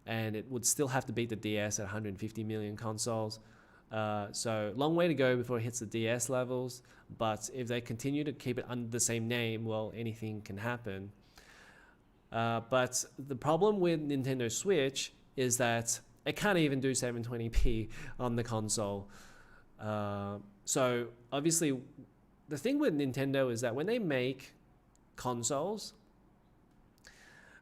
and it would still have to beat the DS at 150 million consoles. So long way to go before it hits the DS levels, but if they continue to keep it under the same name, well, anything can happen. But the problem with Nintendo Switch is that it can't even do 720p on the console. So obviously the thing with Nintendo is that when they make consoles,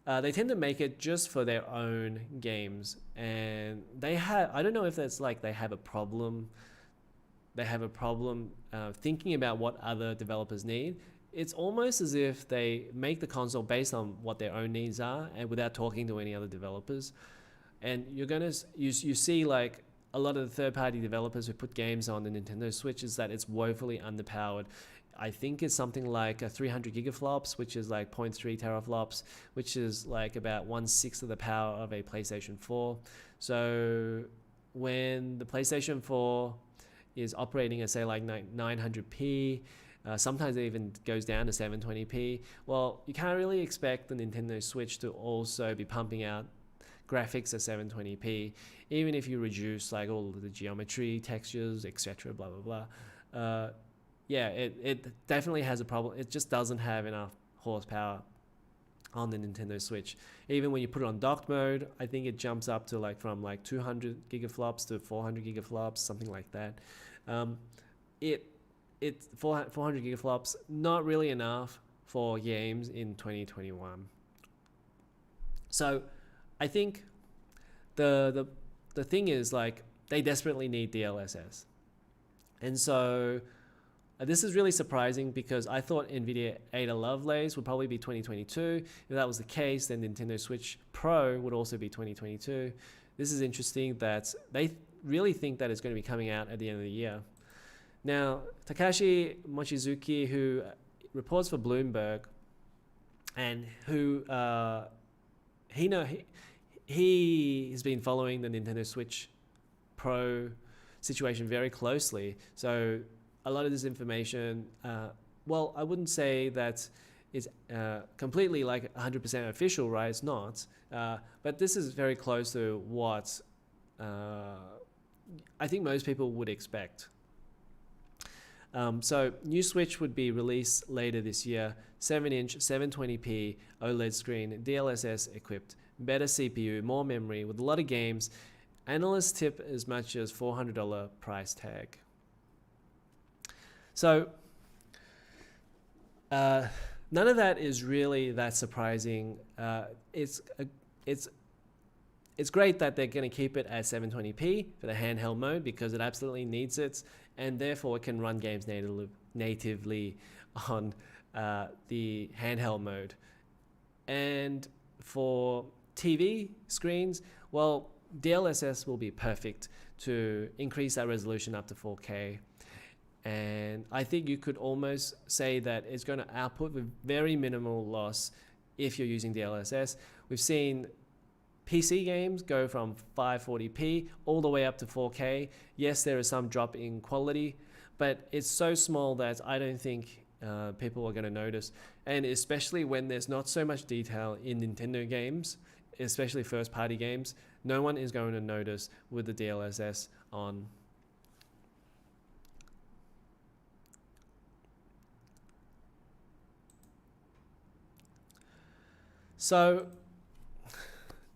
they tend to make it just for their own games, and they have, I don't know if that's like they have a problem thinking about what other developers need. It's almost as if they make the console based on what their own needs are and without talking to any other developers. And you see like a lot of the third-party developers who put games on the Nintendo Switch is that it's woefully underpowered. I think it's something like 300 gigaflops, which is like 0.3 teraflops, which is like about 1/6 of the power of a PlayStation 4. So when the PlayStation 4 is operating at, say, like 900p, sometimes it even goes down to 720p, well, you can't really expect the Nintendo Switch to also be pumping out graphics at 720p, even if you reduce like all of the geometry, textures, etc., blah, blah, blah. Yeah, it definitely has a problem. It just doesn't have enough horsepower on the Nintendo Switch. Even when you put it on docked mode, I think it jumps up to like from like 200 gigaflops to 400 gigaflops, something like that. 400 gigaflops, not really enough for games in 2021. So I think the thing is, like, they desperately need DLSS. And so this is really surprising because I thought NVIDIA Ada Lovelace would probably be 2022. If that was the case, then Nintendo Switch Pro would also be 2022. This is interesting that they really think that it's going to be coming out at the end of the year. Now, Takashi Mochizuki, who reports for Bloomberg, and who he has been following the Nintendo Switch Pro situation very closely. So a lot of this information, well, I wouldn't say that it's completely like 100% official, right? It's not. But this is very close to what I think most people would expect. So new Switch would be released later this year, 7-inch, 720p OLED screen, DLSS equipped, better CPU, more memory, with a lot of games. Analysts tip as much as $400 price tag. So none of that is really that surprising. It's great that they're going to keep it at 720p for the handheld mode because it absolutely needs it, and therefore it can run games natively on the handheld mode. And for TV screens, well, DLSS will be perfect to increase that resolution up to 4K. And I think you could almost say that it's going to output with very minimal loss if you're using DLSS. We've seen PC games go from 540p all the way up to 4K. Yes, there is some drop in quality, but it's so small that I don't think people are going to notice. And especially when there's not so much detail in Nintendo games, especially first party games, no one is going to notice with the DLSS on. So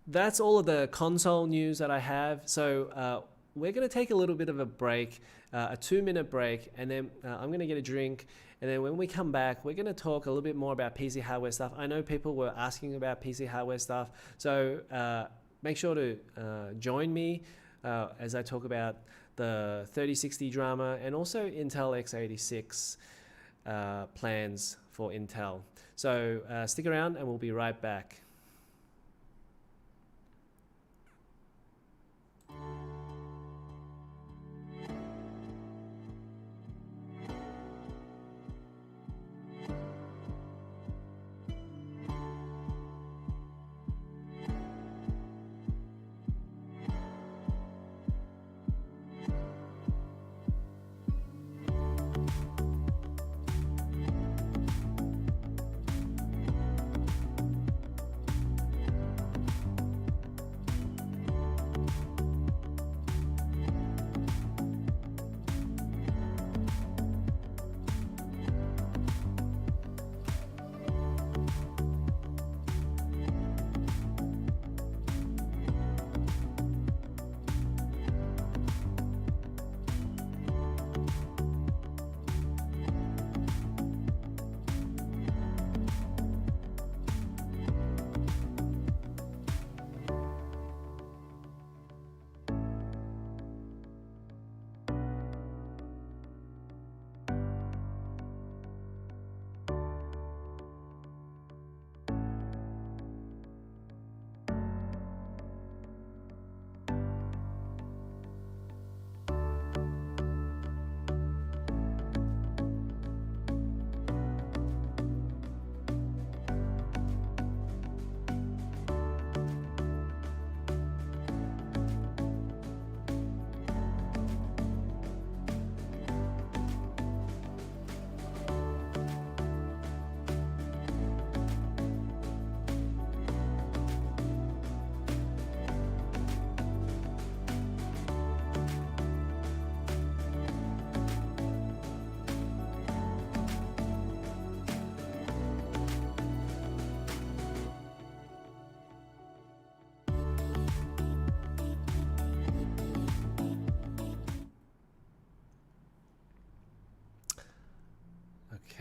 that's all of the console news that I have. So we're going to take a little bit of a break, a 2-minute break, and then I'm going to get a drink. And then when we come back, we're going to talk a little bit more about PC hardware stuff. I know people were asking about PC hardware stuff. So make sure to join me as I talk about the 3060 drama and also Intel x86 plans for Intel. So stick around and we'll be right back.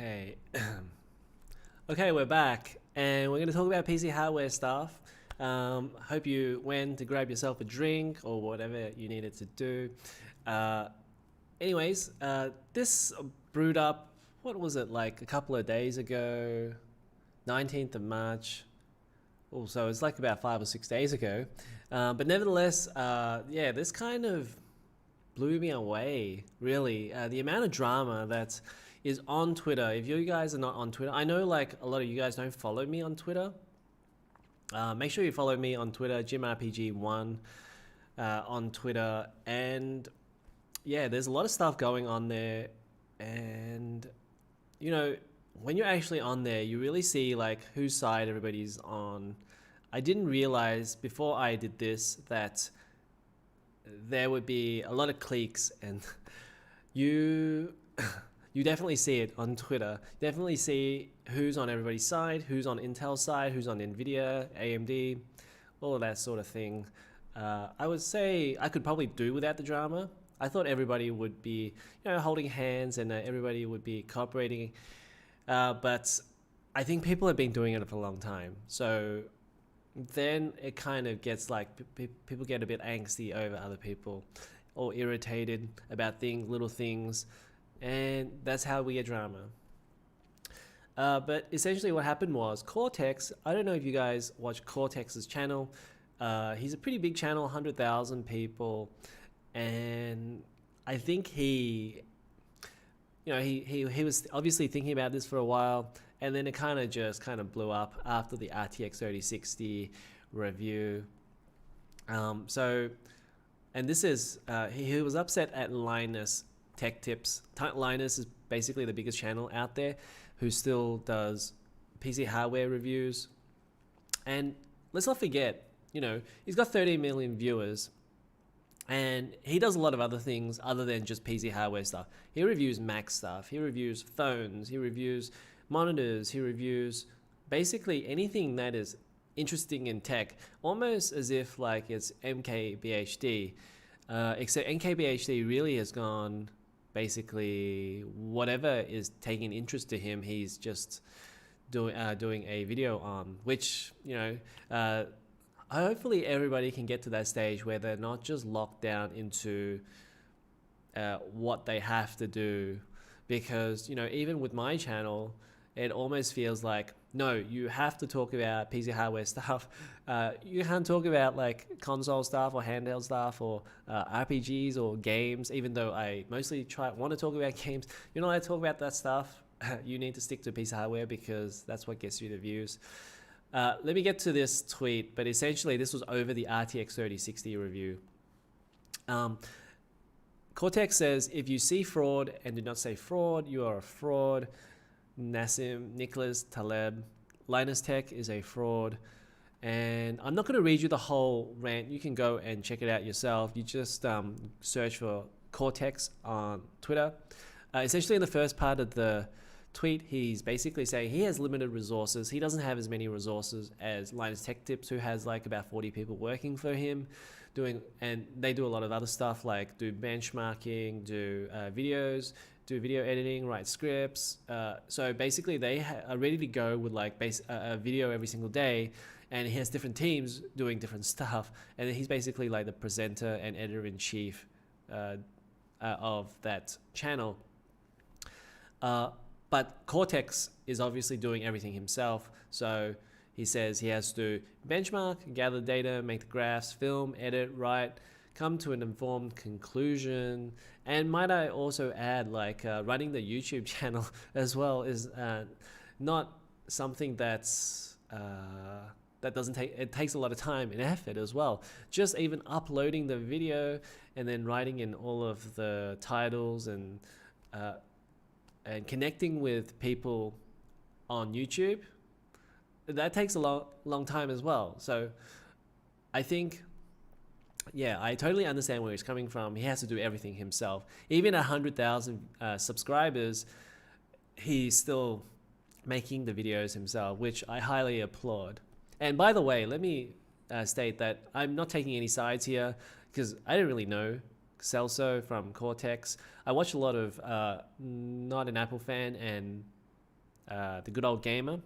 Okay. Okay, we're back, and we're going to talk about PC hardware stuff. Hope you went to grab yourself a drink or whatever you needed to do. Anyways, this brewed up, what was it, like a couple of days ago, 19th of March. Oh, so it's like about 5 or 6 days ago. But nevertheless, yeah, this kind of blew me away, really. The amount of drama that is on Twitter. If you guys are not on Twitter, I know like a lot of you guys don't follow me on Twitter. Make sure you follow me on Twitter, JimRPG1 on Twitter. And yeah, there's a lot of stuff going on there. And, you know, when you're actually on there, you really see like whose side everybody's on. I didn't realize before I did this that there would be a lot of cliques, and you definitely see it on Twitter. Definitely see who's on everybody's side, who's on Intel's side, who's on Nvidia, AMD, all of that sort of thing. I would say I could probably do without the drama. I thought everybody would be, holding hands and everybody would be cooperating. But I think people have been doing it for a long time. So then it kind of gets like people get a bit angsty over other people or irritated about little things. And that's how we get drama. But essentially what happened was Cortex, I don't know if you guys watch Cortex's channel. He's a pretty big channel, 100,000 people. And I think he was obviously thinking about this for a while. And then it kind of blew up after the RTX 3060 review. And this is, he was upset at Linus Tech Tips. Linus is basically the biggest channel out there who still does PC hardware reviews. And let's not forget, he's got 30 million viewers, and he does a lot of other things other than just PC hardware stuff. He reviews Mac stuff, he reviews phones, he reviews monitors, he reviews basically anything that is interesting in tech, almost as if like it's MKBHD, except MKBHD really has gone basically whatever is taking interest to him, he's just doing a video on, which hopefully everybody can get to that stage where they're not just locked down into what they have to do, because even with my channel, it almost feels like, no, you have to talk about PC hardware stuff. You can't talk about like console stuff or handheld stuff or RPGs or games, even though I mostly want to talk about games. You're not allowed to talk about that stuff. You need to stick to PC hardware because that's what gets you the views. Let me get to this tweet, but essentially this was over the RTX 3060 review. Cortex says, if you see fraud and do not say fraud, you are a fraud. Nassim, Nicholas, Taleb, Linus Tech is a fraud. And I'm not going to read you the whole rant. You can go and check it out yourself. You just search for Cortex on Twitter. Essentially in the first part of the tweet, he's basically saying he has limited resources. He doesn't have as many resources as Linus Tech Tips, who has like about 40 people working for him, and they do a lot of other stuff like do benchmarking, do videos, do video editing, write scripts. So basically they are ready to go with like a video every single day, and he has different teams doing different stuff, and he's basically like the presenter and editor-in-chief of that channel. But Cortex is obviously doing everything himself. So he says he has to benchmark, gather data, make the graphs, film, edit, write, come to an informed conclusion. And might I also add, like running the YouTube channel as well is not something that's that doesn't take, it takes a lot of time and effort as well. Just even uploading the video and then writing in all of the titles and connecting with people on YouTube, that takes a long time as well. So I think, yeah, I totally understand where he's coming from. He has to do everything himself. Even 100,000 subscribers, he's still making the videos himself, which I highly applaud. And by the way, let me state that I'm not taking any sides here, because I didn't really know Celso from Cortex. I watch a lot of Not an Apple Fan and The Good Old Gamer,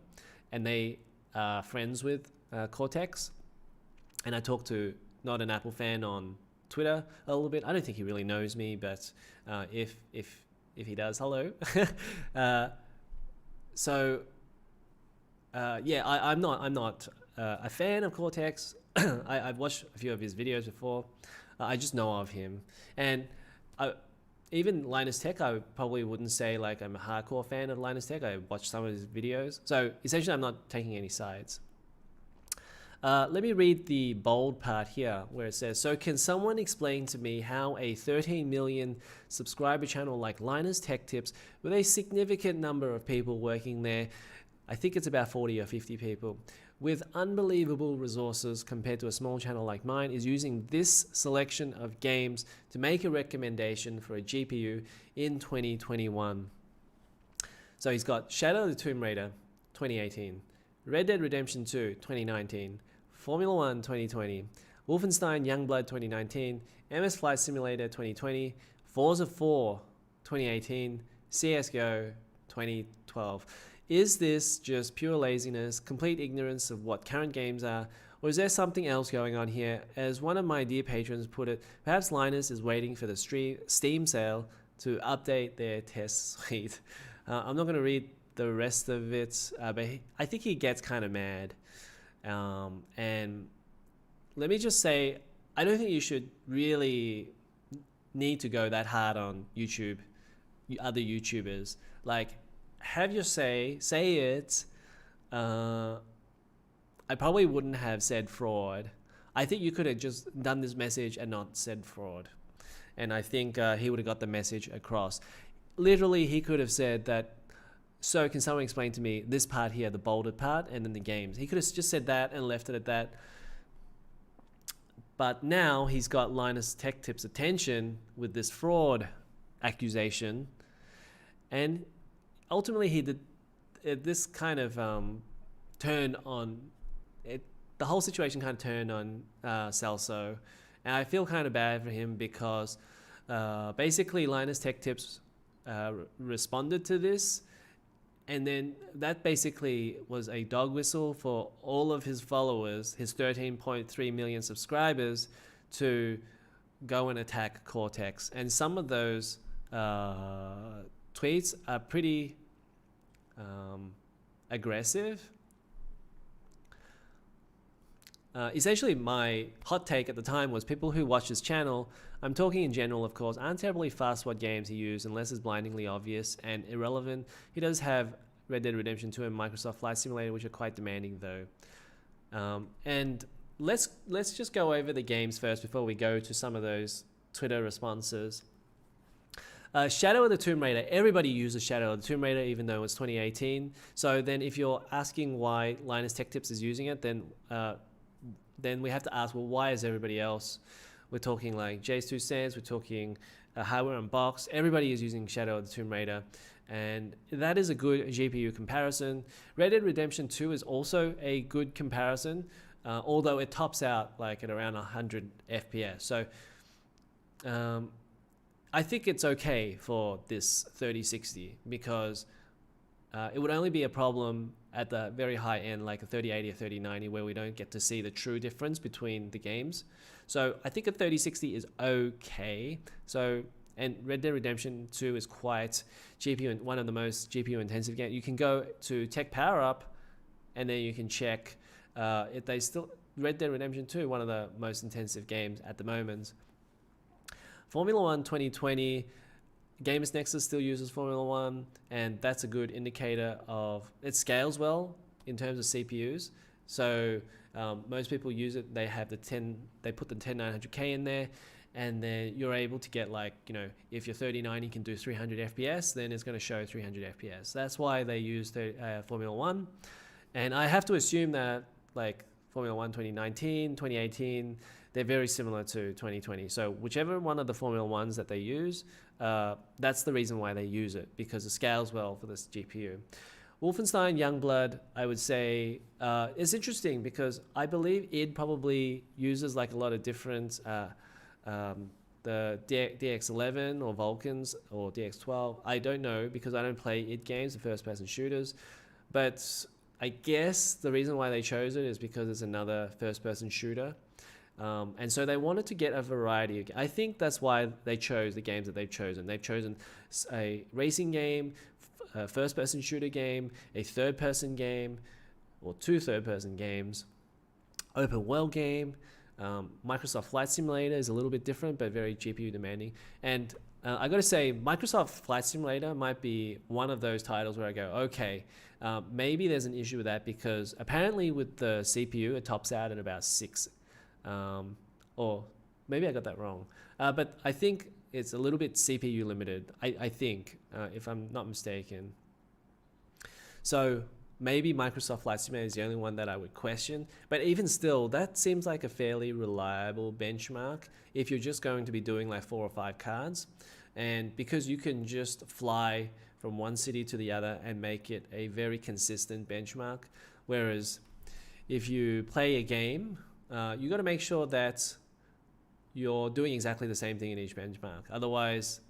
and they are friends with Cortex. And I talk to Not an Apple Fan on Twitter a little bit. I don't think he really knows me, but if he does, hello. Yeah, I'm not a fan of Cortex. I've watched a few of his videos before. I just know of him, and even Linus Tech, I probably wouldn't say like I'm a hardcore fan of Linus Tech. I watched some of his videos, so essentially I'm not taking any sides. Let me read the bold part here where it says, so can someone explain to me how a 13 million subscriber channel like Linus Tech Tips, with a significant number of people working there, I think it's about 40 or 50 people, with unbelievable resources compared to a small channel like mine, is using this selection of games to make a recommendation for a GPU in 2021. So he's got Shadow of the Tomb Raider 2018, Red Dead Redemption 2 2019, Formula 1 2020, Wolfenstein Youngblood 2019, MS Flight Simulator 2020, Forza 4 2018, CSGO 2012. Is this just pure laziness, complete ignorance of what current games are, or is there something else going on here? As one of my dear patrons put it, perhaps Linus is waiting for the Steam sale to update their test suite. I'm not going to read the rest of it, but I think he gets kind of mad. And let me just say, I don't think you should really need to go that hard on YouTube, other YouTubers. Like, have your say it. I probably wouldn't have said fraud. I think you could have just done this message and not said fraud. And I think he would have got the message across. Literally, he could have said that, so can someone explain to me this part here, the bolded part, and then the games. He could have just said that and left it at that. But now he's got Linus Tech Tips' attention with this fraud accusation, and ultimately he did this kind of turned on it. The whole situation kind of turned on Celso, and I feel kind of bad for him because basically Linus Tech Tips responded to this, and then that basically was a dog whistle for all of his followers, his 13.3 million subscribers, to go and attack Cortex. And some of those tweets are pretty aggressive. Essentially, my hot take at the time was people who watch his channel, I'm talking in general of course, aren't terribly fussed what games he uses unless it's blindingly obvious and irrelevant. He does have Red Dead Redemption 2 and Microsoft Flight Simulator, which are quite demanding though. And let's just go over the games first before we go to some of those Twitter responses. Shadow of the Tomb Raider. Everybody uses Shadow of the Tomb Raider, even though it's 2018. So then if you're asking why Linus Tech Tips is using it, then we have to ask, well, why is everybody else? We're talking like Jay's 2 Cents, we're talking Hardware Unboxed. Everybody is using Shadow of the Tomb Raider, and that is a good GPU comparison. Red Dead Redemption 2 is also a good comparison, although it tops out like at around 100 FPS. So I think it's okay for this 3060 because it would only be a problem at the very high end, like a 3080 or 3090, where we don't get to see the true difference between the games. So I think a 3060 is okay. So, and Red Dead Redemption 2 is quite GPU, one of the most GPU intensive games. You can go to Tech Power Up, and then you can check if they still Red Dead Redemption 2, one of the most intensive games at the moment. Formula 1 2020. Gamers Nexus still uses Formula 1, and that's a good indicator of it scales well in terms of CPUs. So most people use it. They have they put the 10900K in there, and then you're able to get, like, you know, if your 3090 can do 300 FPS, then it's going to show 300 FPS. That's why they use Formula 1. And I have to assume that like Formula 1 2019, 2018, they're very similar to 2020. So whichever one of the Formula 1s that they use, that's the reason why they use it, because it scales well for this GPU. Wolfenstein Youngblood, I would say, is interesting because I believe id probably uses like a lot of different, the DX11 or Vulcans or DX12. I don't know because I don't play id games, the first-person shooters. But I guess the reason why they chose it is because it's another first-person shooter. And so they wanted to get a variety of, I think that's why they chose the games that they've chosen. They've chosen a racing game, a first-person shooter game, a third-person game, or 2 third-person games, open world game. Microsoft Flight Simulator is a little bit different, but very GPU demanding. And I got to say, Microsoft Flight Simulator might be one of those titles where I go, okay, maybe there's an issue with that, because apparently with the CPU, it tops out at about 6. Or maybe I got that wrong. But I think it's a little bit CPU limited, I think, if I'm not mistaken. So maybe Microsoft Flight Simulator is the only one that I would question. But even still, that seems like a fairly reliable benchmark if you're just going to be doing like 4 or 5 cards. And because you can just fly from one city to the other and make it a very consistent benchmark. Whereas if you play a game, you got to make sure that you're doing exactly the same thing in each benchmark. Otherwise,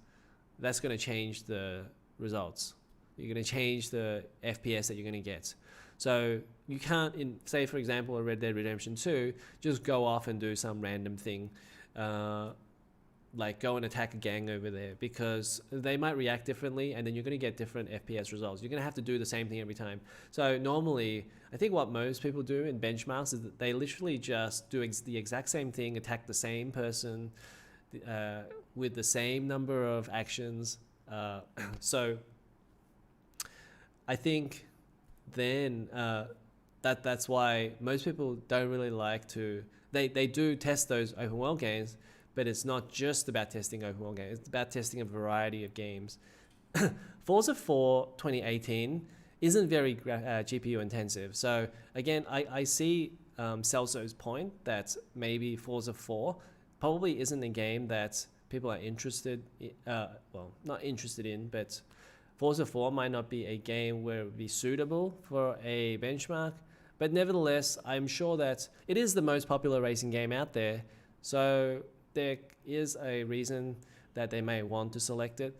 that's going to change the results. You're going to change the FPS that you're going to get. So you can't, say for example, a Red Dead Redemption 2, just go off and do some random thing, like go and attack a gang over there, because they might react differently, and then you're going to get different FPS results. You're going to have to do the same thing every time. So normally, I think what most people do in benchmarks is that they literally just do the exact same thing, attack the same person with the same number of actions. So I think then that's why most people don't really like to, they do test those open world games, but it's not just about testing open world games, it's about testing a variety of games. Forza 4 2018 isn't very GPU intensive. So again, I see Celso's point that maybe Forza 4 probably isn't a game that people are interested in, well, not interested in, but Forza 4 might not be a game where it would be suitable for a benchmark. But nevertheless, I'm sure that it is the most popular racing game out there. So there is a reason that they may want to select it.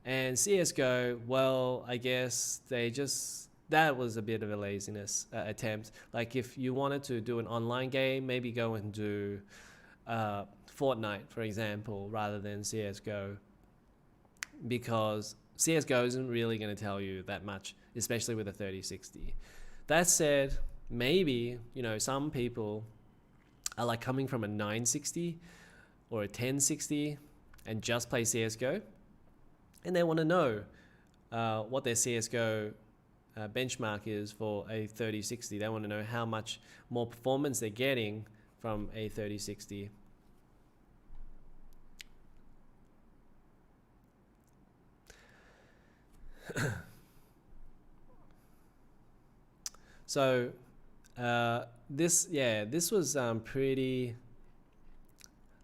And CSGO, well, I guess that was a bit of a laziness attempt. Like if you wanted to do an online game, maybe go and do Fortnite, for example, rather than CSGO. Because CSGO isn't really going to tell you that much, especially with a 3060. That said, maybe, some people are like coming from a 960 or a 1060 and just play CSGO, and they want to know what their CSGO benchmark is for a 3060. They want to know how much more performance they're getting from a 3060. So this was pretty,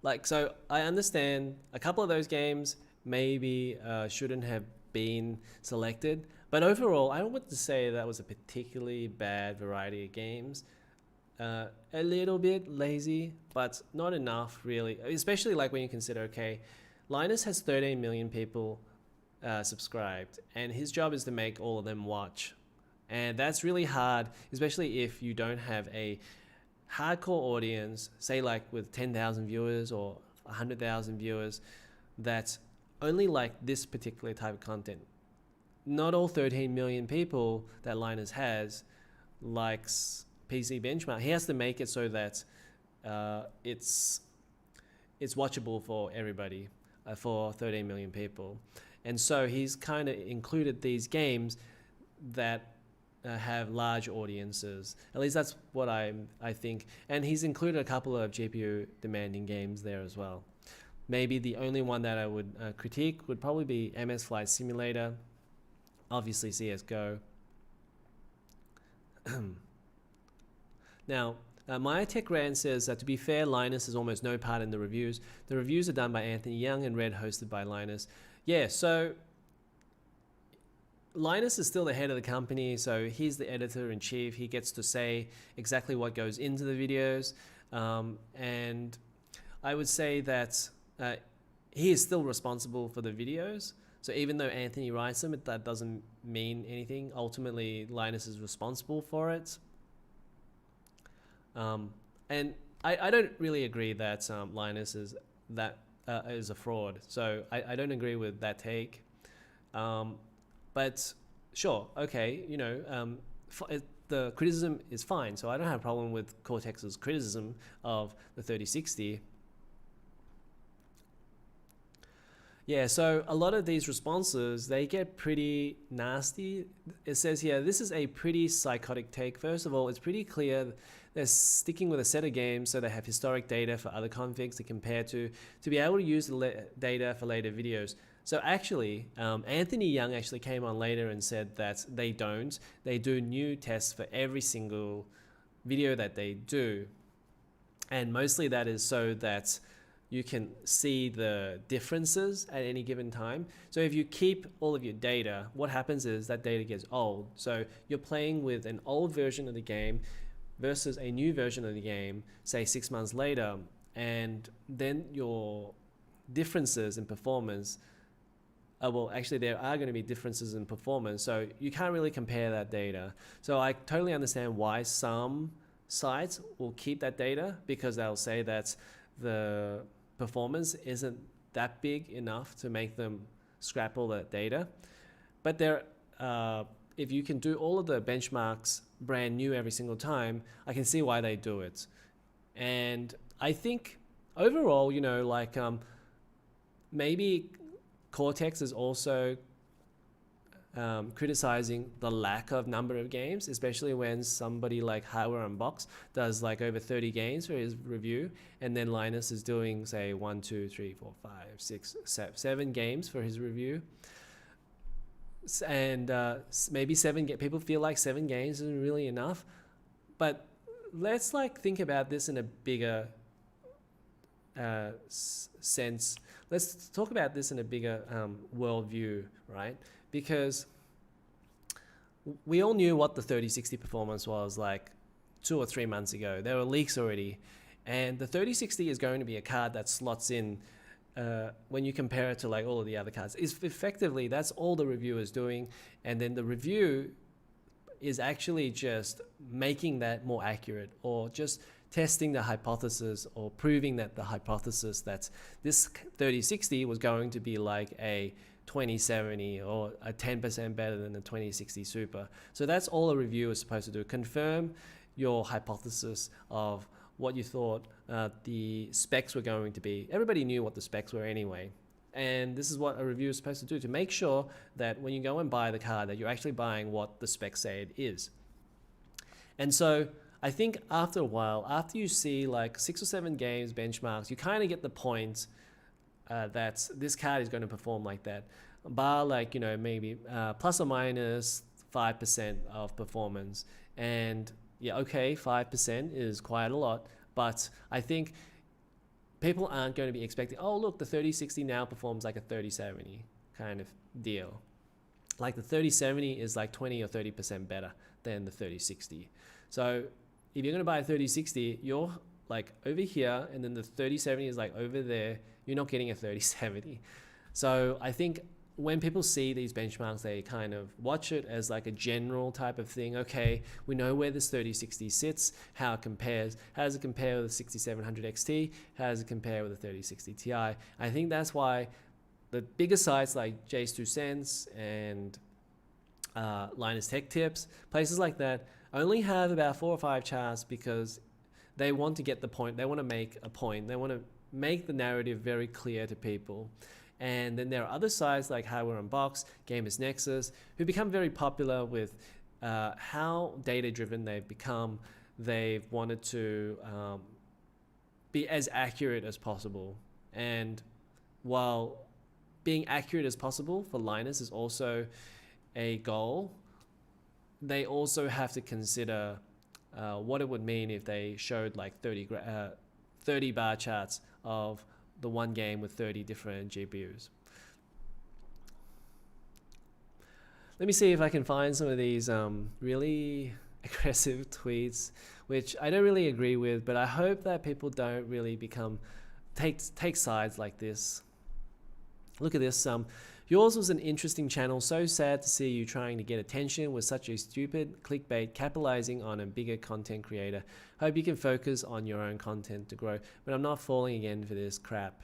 like, so I understand a couple of those games maybe shouldn't have been selected, but overall I don't want to say that was a particularly bad variety of games. A little bit lazy, but not enough really, especially like when you consider, okay, Linus has 13 million people subscribed, and his job is to make all of them watch. And that's really hard, especially if you don't have a hardcore audience, say like with 10,000 viewers or 100,000 viewers, that only like this particular type of content. Not all 13 million people that Linus has likes PC benchmark. He has to make it so that it's watchable for everybody, for 13 million people. And so he's kind of included these games that have large audiences. At least that's what I think. And he's included a couple of GPU demanding games there as well. Maybe the only one that I would critique would probably be MS Flight Simulator, obviously CSGO. Now, Maya Tech Rand says that to be fair, Linus has almost no part in the reviews. The reviews are done by Anthony Young and Red hosted by Linus. Yeah, so Linus is still the head of the company, so he's the editor-in-chief. He gets to say exactly what goes into the videos. And I would say that he is still responsible for the videos. So even though Anthony writes them, that doesn't mean anything. Ultimately, Linus is responsible for it. And I don't really agree that Linus is a fraud. So I don't agree with that take. But sure, okay, the criticism is fine. So I don't have a problem with Cortex's criticism of the 3060. Yeah, so a lot of these responses, they get pretty nasty. It says here, this is a pretty psychotic take. First of all, it's pretty clear they're sticking with a set of games so they have historic data for other configs to compare to be able to use the data for later videos. So actually, Anthony Young actually came on later and said that they don't. They do new tests for every single video that they do. And mostly that is so that you can see the differences at any given time. So if you keep all of your data, what happens is that data gets old. So you're playing with an old version of the game versus a new version of the game, say 6 months later, and then your differences in performance, well, actually there are going to be differences in performance, so you can't really compare that data. So I totally understand why some sites will keep that data, because they'll say that the performance isn't that big enough to make them scrap all that data. But if you can do all of the benchmarks brand new every single time, I can see why they do it. And I think overall, maybe Cortex is also criticizing the lack of number of games, especially when somebody like Hardware Unboxed does like over 30 games for his review, and then Linus is doing say 1, 2, 3, 4, 5, 6, 7 games for his review. And maybe people feel like 7 games isn't really enough, but let's like think about this in a bigger sense. Let's talk about this in a bigger worldview, right? Because we all knew what the 3060 performance was like 2 or 3 months ago. There were leaks already, and the 3060 is going to be a card that slots in when you compare it to like all of the other cards. Is effectively that's all the review is doing, and then the review is actually just making that more accurate, or just testing the hypothesis, or proving that the hypothesis that this 3060 was going to be like a 2070 or a 10% better than the 2060 Super. So that's all a review is supposed to do: confirm your hypothesis of what you thought the specs were going to be. Everybody knew what the specs were anyway. And this is what a review is supposed to do, to make sure that when you go and buy the card, that you're actually buying what the specs say it is. And so I think after a while, after you see like 6 or 7 games benchmarks, you kind of get the point that this card is going to perform like that, bar like, you know, maybe plus or minus 5% of performance. And yeah, okay, 5% is quite a lot, but I think people aren't going to be expecting, oh look, the 3060 now performs like a 3070 kind of deal. Like the 3070 is like 20 or 30% better than the 3060. So if you're going to buy a 3060, you're like over here, and then the 3070 is like over there. You're not getting a 3070. So I think when people see these benchmarks, they kind of watch it as like a general type of thing. Okay, we know where this 3060 sits, how it compares. How does it compare with the 6700 XT? How does it compare with the 3060 Ti? I think that's why the bigger sites like Jay's 2 Cents and Linus Tech Tips, places like that, only have about 4 or 5 charts, because they want to get the point. They want to make a point. They want to make the narrative very clear to people. And then there are other sites like Hardware Unboxed, Gamers Nexus, who become very popular with how data-driven they've become. They've wanted to be as accurate as possible. And while being accurate as possible for Linus is also a goal, they also have to consider what it would mean if they showed like 30 bar charts of the one game with 30 different GPUs. Let me see if I can find some of these really aggressive tweets, which I don't really agree with, but I hope that people don't really take sides like this. Look at this. Yours was an interesting channel. So sad to see you trying to get attention with such a stupid clickbait, capitalizing on a bigger content creator. Hope you can focus on your own content to grow, but I'm not falling again for this crap.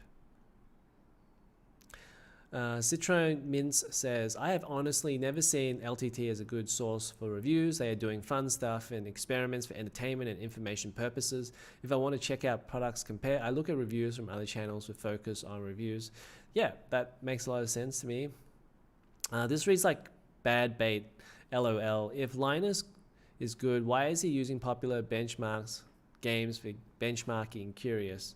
Citron Mince says, I have honestly never seen LTT as a good source for reviews. They are doing fun stuff and experiments for entertainment and information purposes. If I want to check out products compare, I look at reviews from other channels with focus on reviews. Yeah, that makes a lot of sense to me. This reads like bad bait, LOL. If Linus is good, why is he using popular benchmarks games for benchmarking? Curious.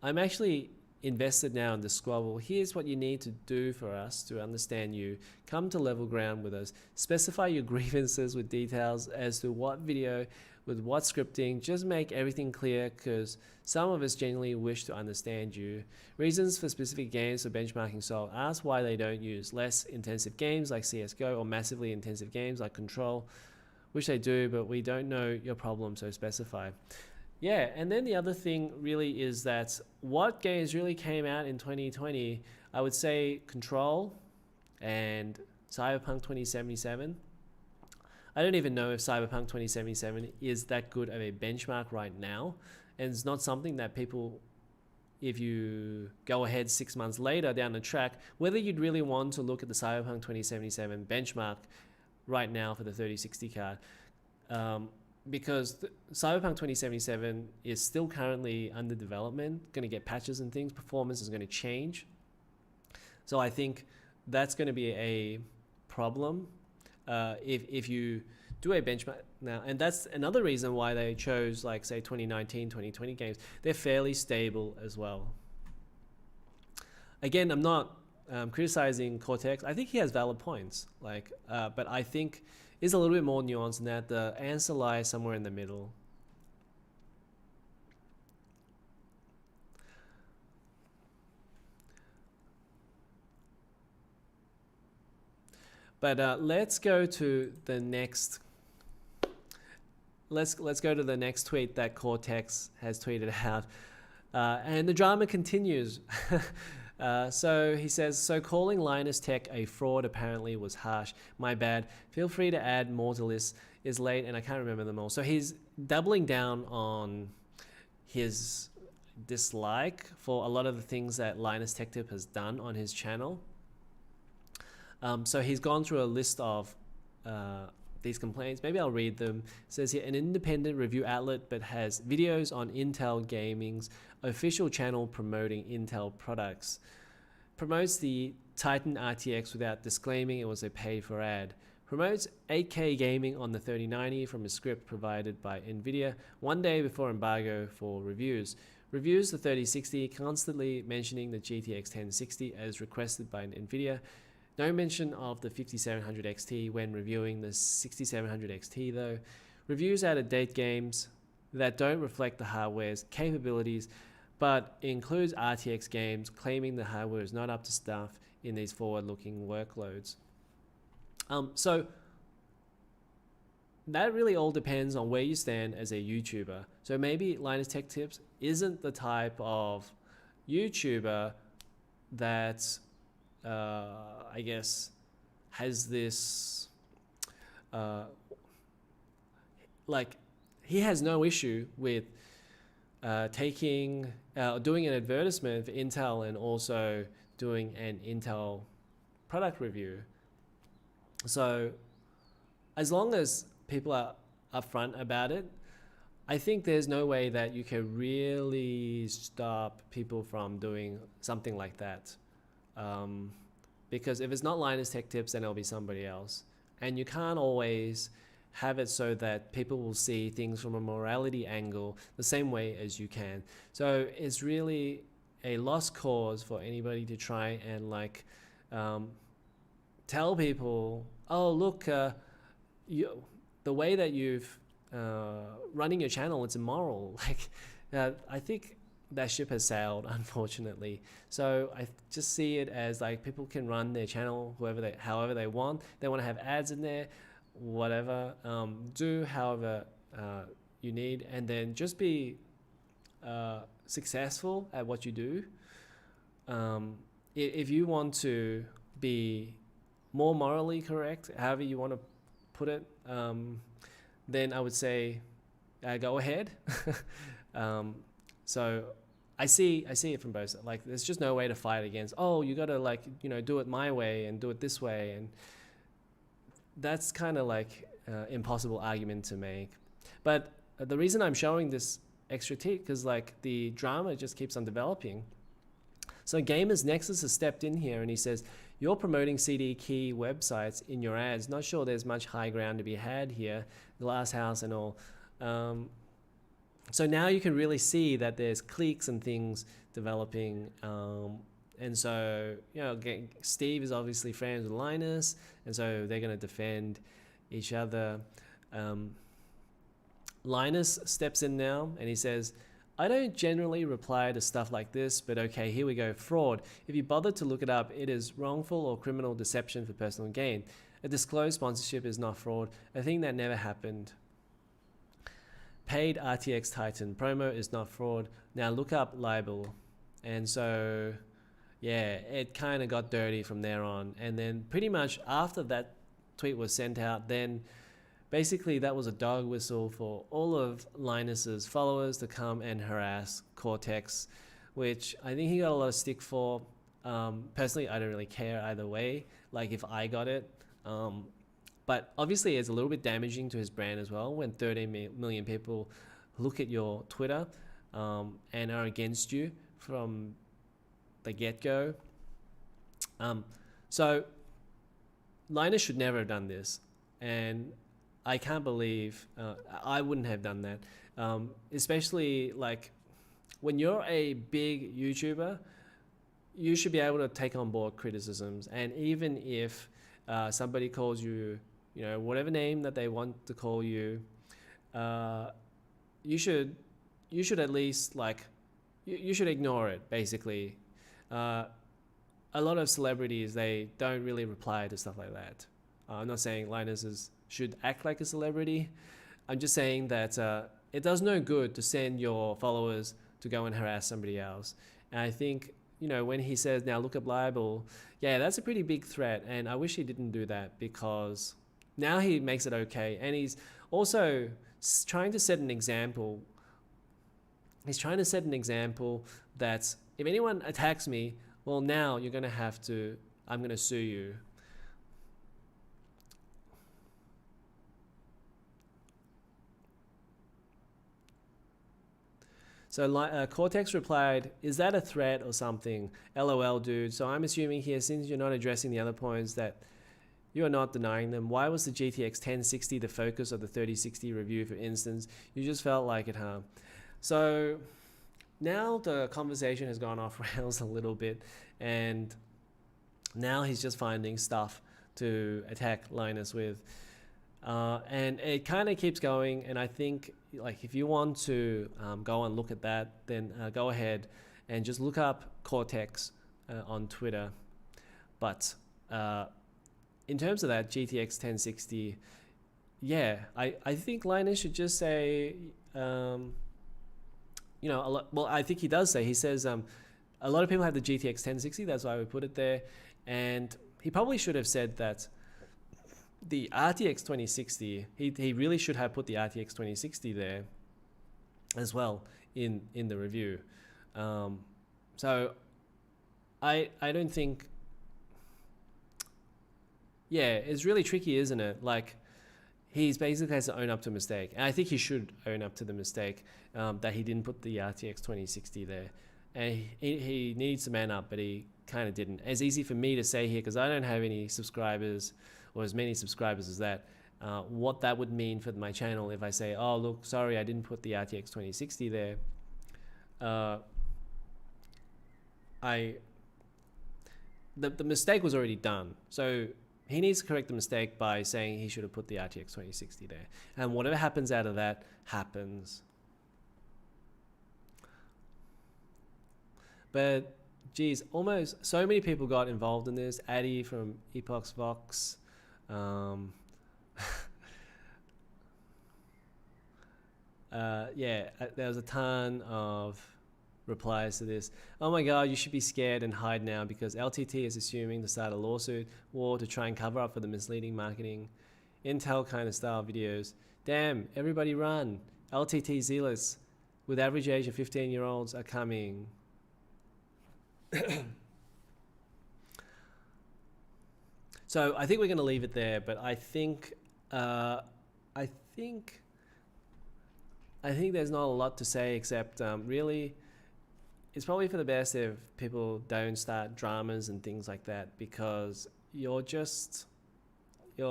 I'm actually invested now in the squabble. Here's what you need to do for us to understand you. Come to level ground with us. Specify your grievances with details as to what video, with what scripting. Just make everything clear, because some of us genuinely wish to understand you. Reasons for specific games for benchmarking. So ask why they don't use less intensive games like CSGO or massively intensive games like Control. Wish they do, but we don't know your problem, so specify. Yeah, and then the other thing really is that what games really came out in 2020, I would say Control and Cyberpunk 2077. I don't even know if Cyberpunk 2077 is that good of a benchmark right now. And it's not something that people, if you go ahead 6 months later down the track, whether you'd really want to look at the Cyberpunk 2077 benchmark right now for the 3060 card. Because Cyberpunk 2077 is still currently under development, going to get patches and things, performance is going to change. So I think that's going to be a problem if you do a benchmark now. And that's another reason why they chose, like, say, 2019, 2020 games. They're fairly stable as well. Again, I'm not criticizing Cortex. I think he has valid points, but I think is a little bit more nuanced than that. The answer lies somewhere in the middle. But let's go to the next. Let's go to the next tweet that Cortex has tweeted out, and the drama continues. So he says, so calling Linus Tech a fraud apparently was harsh. My bad. Feel free to add more to list. Is late and I can't remember them all. So he's doubling down on his dislike for a lot of the things that Linus Tech Tip has done on his channel. So he's gone through a list of these complaints. Maybe I'll read them. It says here, an independent review outlet but has videos on Intel Gaming's official channel promoting Intel products. Promotes the Titan RTX without disclaiming it was a pay-for ad. Promotes 8K gaming on the 3090 from a script provided by Nvidia one day before embargo for reviews. Reviews the 3060, constantly mentioning the GTX 1060 as requested by Nvidia. No mention of the 5700 XT when reviewing the 6700 XT though. Reviews out of date games that don't reflect the hardware's capabilities but includes RTX games, claiming the hardware is not up to snuff in these forward-looking workloads. So that really all depends on where you stand as a YouTuber. So maybe Linus Tech Tips isn't the type of YouTuber that I guess has this like he has no issue with doing an advertisement for Intel and also doing an Intel product review. So as long as people are upfront about it, I think there's no way that you can really stop people from doing something like that. Because if it's not Linus Tech Tips, then it'll be somebody else. And you can't always have it so that people will see things from a morality angle the same way as you can. So it's really a lost cause for anybody to try and like tell people, oh look, the way that you've running your channel, it's immoral. Like I think that ship has sailed, unfortunately. So I just see it as like people can run their channel however they want. They want to have ads in there, whatever. Do however you need, and then just be successful at what you do. If you want to be more morally correct, however you want to put it, then I would say go ahead. So I see it from both sides. Like there's just no way to fight against, oh, you got to like, do it my way and do it this way. And that's kind of like impossible argument to make. But the reason I'm showing this extra tick because like the drama just keeps on developing. So Gamers Nexus has stepped in here and he says, you're promoting CD key websites in your ads. Not sure there's much high ground to be had here. Glass House and all. So now you can really see that there's cliques and things developing. And so, Steve is obviously friends with Linus. And so they're going to defend each other. Linus steps in now and he says, I don't generally reply to stuff like this, but okay, here we go. Fraud. If you bother to look it up, it is wrongful or criminal deception for personal gain. A disclosed sponsorship is not fraud. A thing that never happened. Paid RTX Titan promo is not fraud. Now look up libel. And so, yeah, it kind of got dirty from there on. And then pretty much after that tweet was sent out, then basically that was a dog whistle for all of Linus's followers to come and harass Cortex, which I think he got a lot of stick for. Personally, I don't really care either way, like if I got it. But obviously it's a little bit damaging to his brand as well when 13 million people look at your Twitter and are against you from the get-go. So Linus should never have done this. And I can't believe I wouldn't have done that. Especially like when you're a big YouTuber, you should be able to take on board criticisms. And even if somebody calls you, whatever name that they want to call you, you should at least like, you should ignore it basically. A lot of celebrities, they don't really reply to stuff like that. I'm not saying Linus should act like a celebrity. I'm just saying that it does no good to send your followers to go and harass somebody else. And I think, you know, when he says, now look up libel, yeah, that's a pretty big threat. And I wish he didn't do that, because now he makes it okay. And he's also trying to set an example. He's trying to set an example that if anyone attacks me, well, now you're going to have to, I'm going to sue you. So Cortex replied, is that a threat or something? LOL, dude. So I'm assuming here, since you're not addressing the other points, that you are not denying them. Why was the GTX 1060 the focus of the 3060 review, for instance? You just felt like it, huh? So now the conversation has gone off rails a little bit, and now he's just finding stuff to attack Linus with. And it kind of keeps going, and I think, like, if you want to go and look at that, then go ahead and just look up Cortex on Twitter. But in terms of that GTX 1060, yeah, I think Linus should just say, you know, well, I think he does say, he says a lot of people have the GTX 1060, that's why we put it there, and he probably should have said that the RTX 2060, he really should have put the RTX 2060 there as well in the review. So I don't think, yeah, it's really tricky, isn't it? Like, he's basically has to own up to a mistake, and I think he should own up to the mistake that he didn't put the RTX 2060 there, and he needs to man up, but he kind of didn't. It's easy for me to say here because I don't have any subscribers, or as many subscribers as that, what that would mean for my channel if I say, oh, look, sorry, I didn't put the RTX 2060 there. The mistake was already done. So he needs to correct the mistake by saying he should have put the RTX 2060 there. And whatever happens out of that, happens. But, geez, almost so many people got involved in this. Addy from Epox Vox. Yeah, there was a ton of replies to this. Oh my god, you should be scared and hide now because LTT is assuming to start a lawsuit war to try and cover up for the misleading marketing, Intel kind of style videos. Damn, everybody run. LTT zealots with average age of 15-year-olds are coming. So I think we're going to leave it there, but I think there's not a lot to say except really it's probably for the best if people don't start dramas and things like that, because you're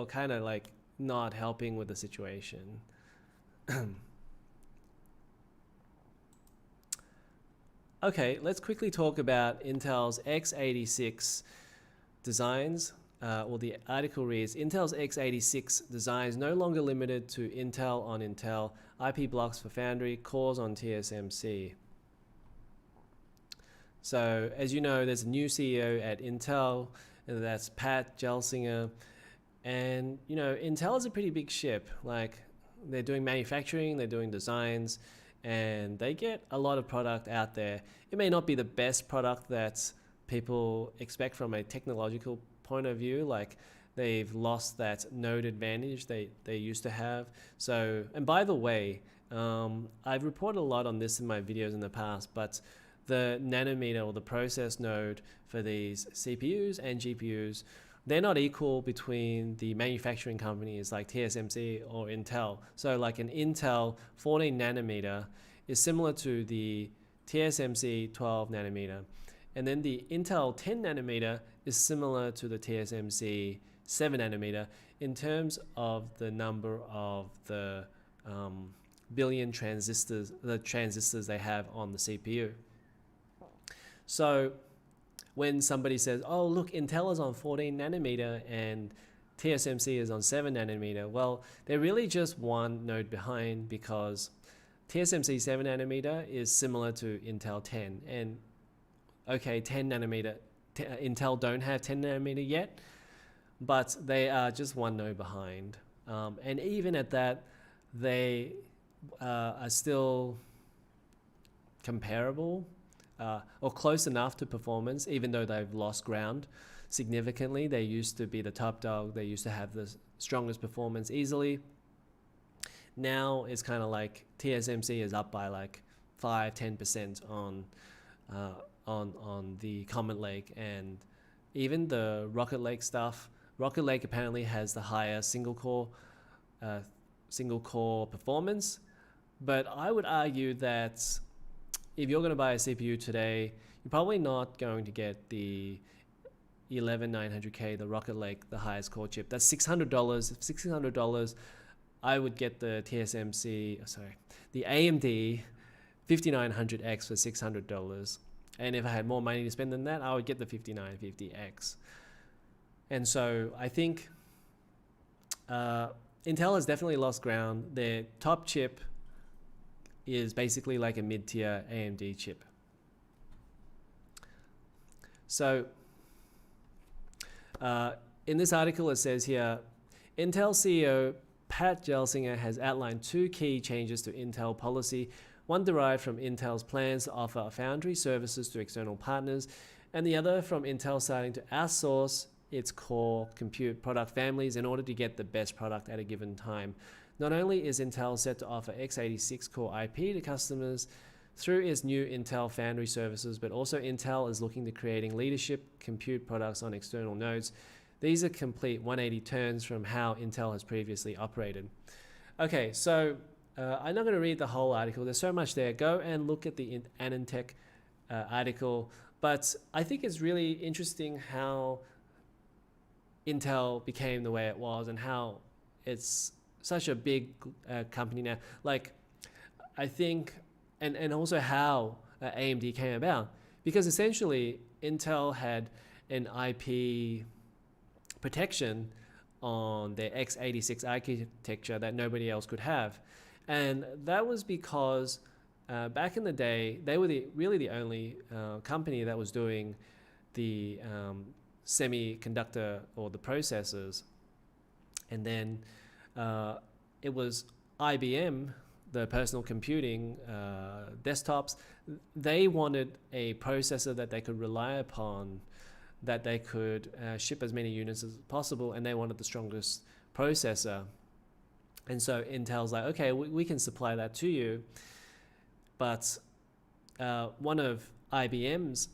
kind of like not helping with the situation. Okay, let's quickly talk about Intel's x86 designs. Well, the article reads, Intel's x86 designs no longer limited to Intel on Intel, IP blocks for Foundry, cores on TSMC. So, as you know, there's a new CEO at Intel, and that's Pat Gelsinger. And, you know, Intel is a pretty big ship. Like, they're doing manufacturing, they're doing designs, and they get a lot of product out there. It may not be the best product that people expect from a technological point of view, like they've lost that node advantage they used to have. So, and by the way, I've reported a lot on this in my videos in the past, but the nanometer or the process node for these CPUs and GPUs, they're not equal between the manufacturing companies like TSMC or Intel. So like an Intel 14 nanometer is similar to the TSMC 12 nanometer. And then the Intel 10 nanometer is similar to the TSMC 7 nanometer in terms of the number of the billion transistors, the transistors they have on the CPU. So when somebody says, oh, look, Intel is on 14 nanometer and TSMC is on 7 nanometer, well, they're really just one node behind, because TSMC 7 nanometer is similar to Intel 10. And okay, 10 nanometer, Intel don't have 10 nanometer yet, but they are just one node behind. And even at that, they are still comparable or close enough to performance, even though they've lost ground significantly. They used to be the top dog. They used to have the strongest performance easily. Now it's kind of like TSMC is up by like 5-10% on the Comet Lake, and even the Rocket Lake stuff. Rocket Lake apparently has the higher single core performance, but I would argue that if you're going to buy a CPU today, you're probably not going to get the 11900K, the Rocket Lake, the highest core chip. That's $600. $600. I would get the the AMD 5900X for $600. And if I had more money to spend than that, I would get the 5950X. And so I think Intel has definitely lost ground. Their top chip is basically like a mid-tier AMD chip. So in this article, it says here, Intel CEO Pat Gelsinger has outlined 2 key changes to Intel policy, one derived from Intel's plans to offer foundry services to external partners, and the other from Intel starting to outsource its core compute product families in order to get the best product at a given time. Not only is Intel set to offer x86 core IP to customers through its new Intel Foundry services, but also Intel is looking to creating leadership compute products on external nodes. These are complete 180 turns from how Intel has previously operated. Okay, so I'm not going to read the whole article. There's so much there. Go and look at the Anantech article. But I think it's really interesting how Intel became the way it was and how it's such a big company now. Like, I think, and also how AMD came about. Because essentially, Intel had an IP protection on their x86 architecture that nobody else could have. And that was because back in the day, they were really the only company that was doing the semiconductor or the processors. And then it was IBM, the personal computing desktops. They wanted a processor that they could rely upon, that they could ship as many units as possible, and they wanted the strongest processor. And so Intel's like, okay, we can supply that to you. But one of IBM's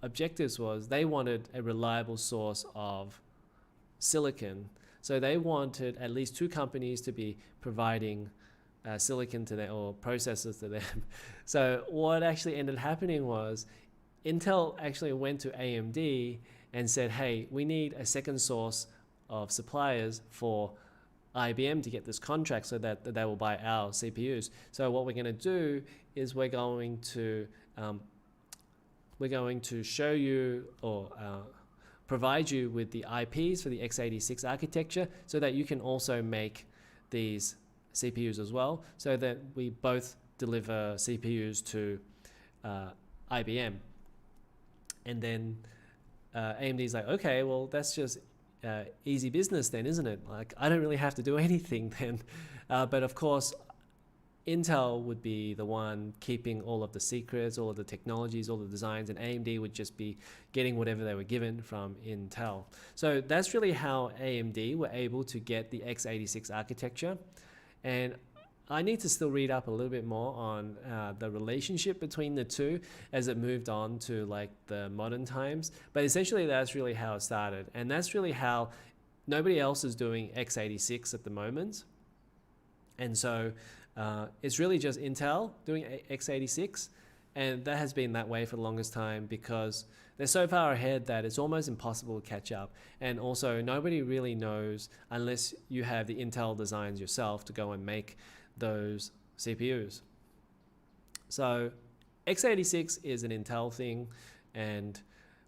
objectives was they wanted a reliable source of silicon. So they wanted at least 2 companies to be providing silicon to them, or processors to them. So what actually ended happening was Intel actually went to AMD and said, hey, we need a second source of suppliers for IBM to get this contract so that they will buy our CPUs. So what we're going to do is we're going to show you or provide you with the IPs for the x86 architecture so that you can also make these CPUs as well, so that we both deliver CPUs to IBM. And then AMD's like, okay, well, that's just easy business then, isn't it? Like, I don't really have to do anything then. But of course, Intel would be the one keeping all of the secrets, all of the technologies, all the designs, and AMD would just be getting whatever they were given from Intel. So that's really how AMD were able to get the x86 architecture. And I need to still read up a little bit more on the relationship between the two as it moved on to like the modern times. But essentially that's really how it started. And that's really how nobody else is doing x86 at the moment. And so it's really just Intel doing x86. And that has been that way for the longest time because they're so far ahead that it's almost impossible to catch up. And also nobody really knows unless you have the Intel designs yourself to go and make those CPUs. So x86 is an Intel thing, and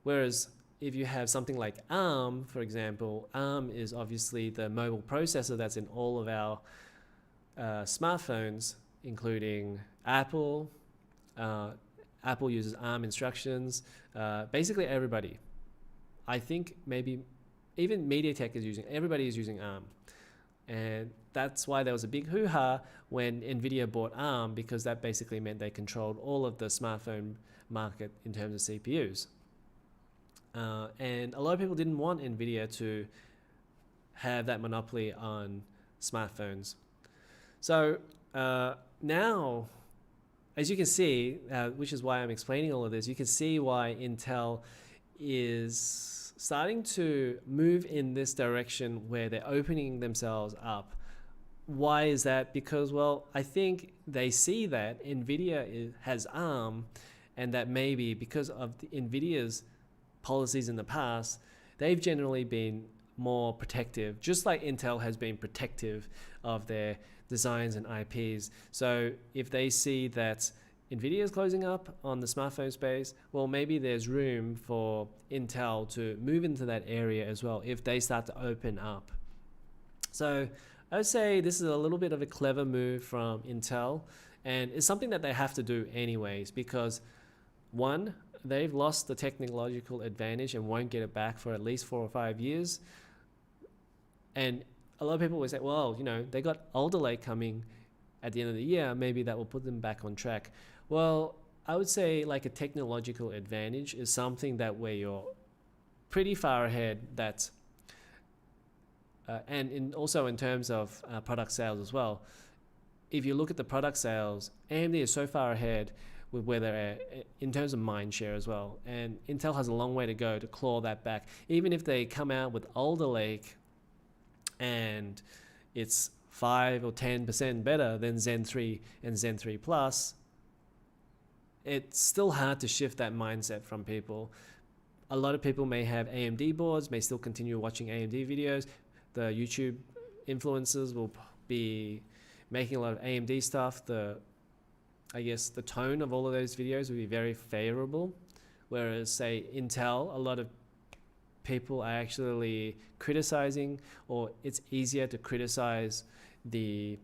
whereas if you have something like ARM, for example, ARM is obviously the mobile processor that's in all of our smartphones, including Apple. Apple uses ARM instructions. Basically everybody. I think maybe even MediaTek is using, everybody is using ARM. And that's why there was a big hoo-ha when NVIDIA bought ARM, because that basically meant they controlled all of the smartphone market in terms of CPUs. And a lot of people didn't want NVIDIA to have that monopoly on smartphones. So now, as you can see, which is why I'm explaining all of this, you can see why Intel is starting to move in this direction where they're opening themselves up. Why is that? Because, well, I think they see that NVIDIA has ARM, and that maybe because of NVIDIA's policies in the past, they've generally been more protective, just like Intel has been protective of their designs and IPs. So if they see that NVIDIA is closing up on the smartphone space, well, maybe there's room for Intel to move into that area as well if they start to open up. So I would say this is a little bit of a clever move from Intel, and it's something that they have to do anyways, because one, they've lost the technological advantage and won't get it back for at least 4 or 5 years. And a lot of people will say, well, you know, they got Alder Lake coming at the end of the year, maybe that will put them back on track. Well, I would say like a technological advantage is something that where you're pretty far ahead, that and also in terms of product sales as well. If you look at the product sales, AMD is so far ahead with where they're at in terms of mind share as well. And Intel has a long way to go to claw that back. Even if they come out with Alder Lake and it's 5 or 10% better than Zen 3 and Zen 3 Plus, it's still hard to shift that mindset from people. A lot of people may have AMD boards, may still continue watching AMD videos. The YouTube influencers will be making a lot of AMD stuff. I guess the tone of all of those videos will be very favorable. Whereas, say, Intel, a lot of people are actually criticizing, or it's easier to criticize the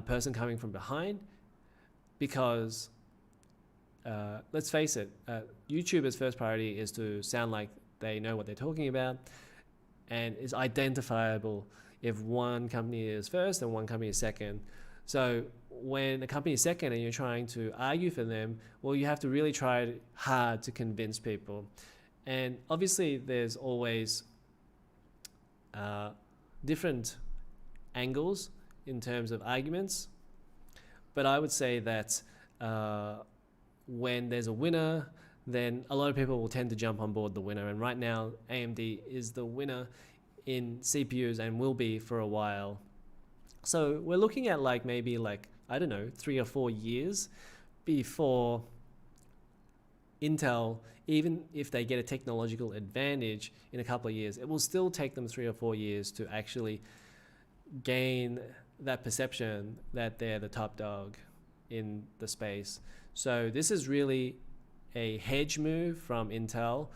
person coming from behind, because let's face it, YouTubers' first priority is to sound like they know what they're talking about and is identifiable if one company is first and one company is second. So when a company is second and you're trying to argue for them, well, you have to really try hard to convince people. And obviously there's always different angles in terms of arguments, but I would say that when there's a winner, then a lot of people will tend to jump on board the winner. And right now, AMD is the winner in CPUs and will be for a while. So we're looking at like maybe like, I don't know, 3 or 4 years before Intel, even if they get a technological advantage in a couple of years, it will still take them 3 or 4 years to actually gain that perception that they're the top dog in the space. So this is really a hedge move from Intel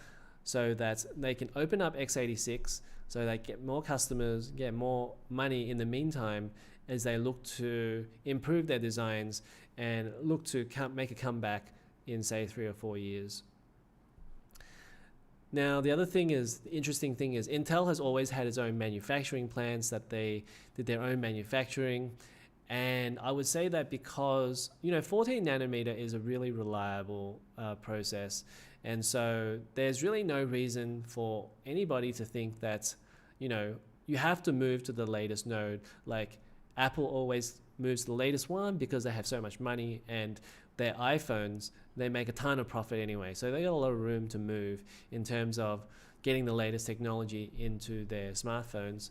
so that they can open up x86 so they get more customers, get more money in the meantime as they look to improve their designs and look to make a comeback in, say, 3 or 4 years. Now, the other thing is, the interesting thing is, Intel has always had its own manufacturing plants, that they did their own manufacturing. And I would say that because, 14 nanometer is a really reliable process. And so there's really no reason for anybody to think that, you have to move to the latest node. Like Apple always moves to the latest one because they have so much money, and their iPhones, they make a ton of profit anyway. So they got a lot of room to move in terms of getting the latest technology into their smartphones.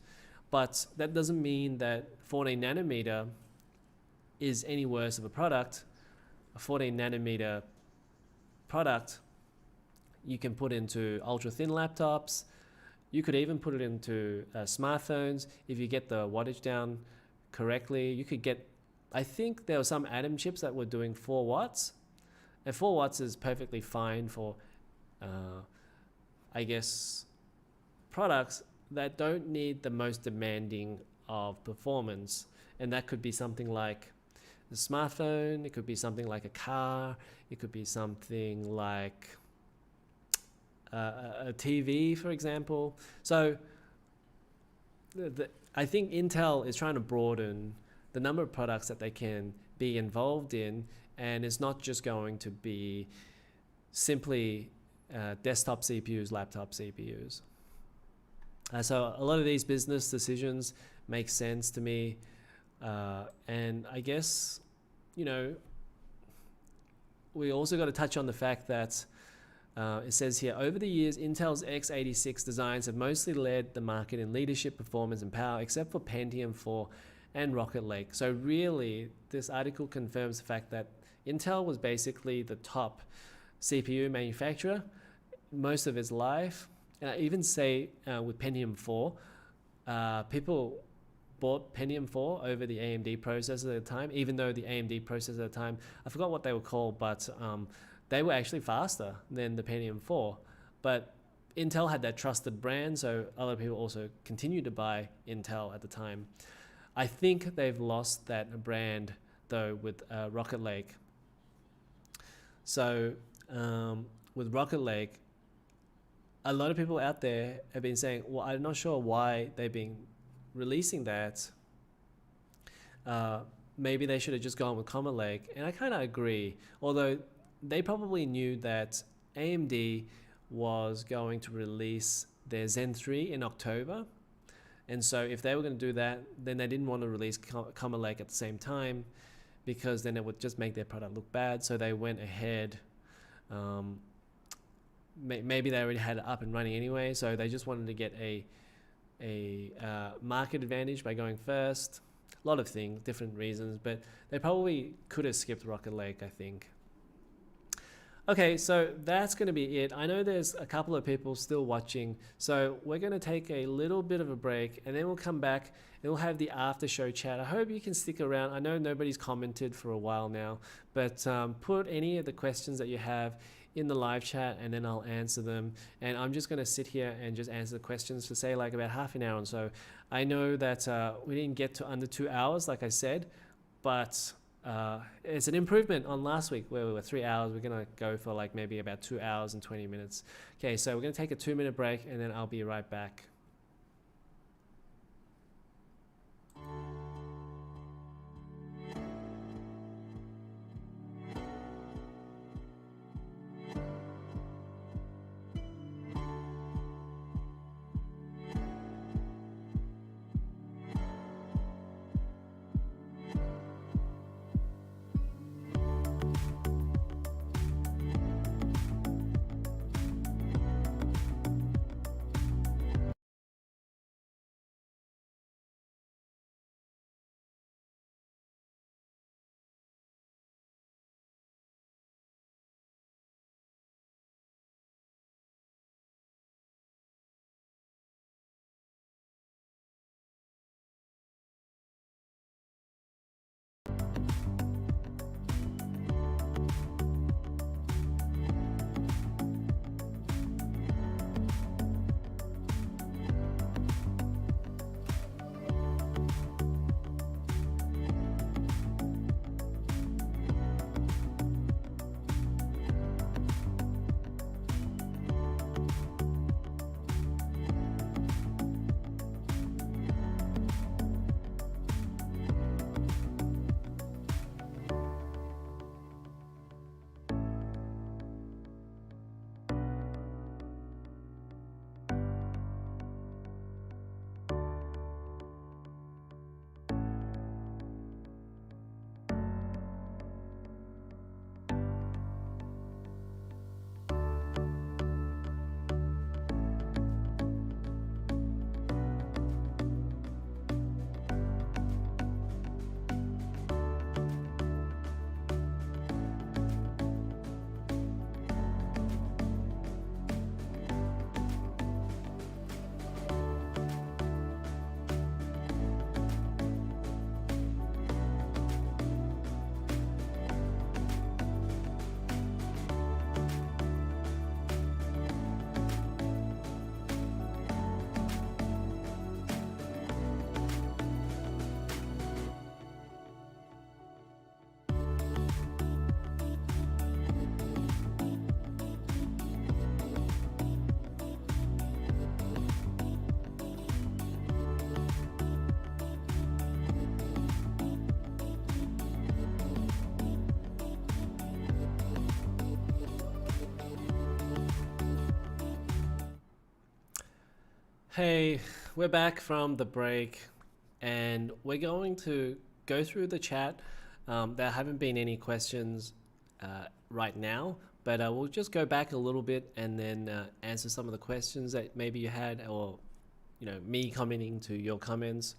But that doesn't mean that 14 nanometer is any worse of a product. A 14 nanometer product you can put into ultra thin laptops. You could even put it into smartphones if you get the wattage down correctly. You could get, I think there were some Atom chips that were doing 4 watts. And 4 watts is perfectly fine for, I guess, products that don't need the most demanding of performance. And that could be something like a smartphone, it could be something like a car, it could be something like a TV, for example. So I think Intel is trying to broaden the number of products that they can be involved in, and it's not just going to be simply desktop CPUs, laptop CPUs. So a lot of these business decisions make sense to me, and I guess, you know, we also got to touch on the fact that it says here, over the years, Intel's x86 designs have mostly led the market in leadership, performance, and power, except for Pentium 4 and Rocket Lake. So really, this article confirms the fact that Intel was basically the top CPU manufacturer most of its life. And I even say with Pentium 4, people bought Pentium 4 over the AMD processors at the time, even though the AMD processors at the time, I forgot what they were called, but they were actually faster than the Pentium 4. But Intel had that trusted brand, so other people also continued to buy Intel at the time. I think they've lost that brand, though, with Rocket Lake. So with Rocket Lake, a lot of people out there have been saying, well, I'm not sure why they've been releasing that. Maybe they should have just gone with Comet Lake. And I kind of agree, although they probably knew that AMD was going to release their Zen 3 in October. And so if they were going to do that, then they didn't want to release Comet Lake at the same time, because then it would just make their product look bad. So they went ahead. Maybe they already had it up and running anyway, so they just wanted to get a market advantage by going first. A lot of things, different reasons, but they probably could have skipped Rocket Lake, I think. Okay, so that's going to be it. I know there's a couple of people still watching, so we're going to take a little bit of a break, and then we'll come back and we'll have the after show chat. I hope you can stick around. I know nobody's commented for a while now, but put any of the questions that you have in the live chat, and then I'll answer them. And I'm just going to sit here and just answer the questions for, say, like about half an hour or so. I know that we didn't get to under 2 hours, like I said, but it's an improvement on last week where we were 3 hours. We're going to go for like maybe about 2 hours and 20 minutes. Okay, so we're going to take a 2-minute break, and then I'll be right back. Hey, we're back from the break and we're going to go through the chat. There haven't been any questions right now, but we'll just go back a little bit and then answer some of the questions that maybe you had, or me commenting to your comments.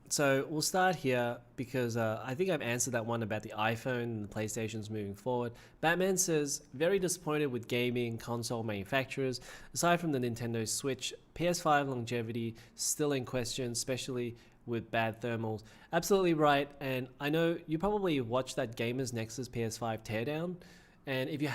So we'll start here because I think I've answered that one about the iPhone and the PlayStations moving forward. Batman says, very disappointed with gaming console manufacturers. Aside from the Nintendo Switch, PS5 longevity still in question, especially with bad thermals. Absolutely right. And I know you probably watched that Gamers Nexus PS5 teardown. And if you,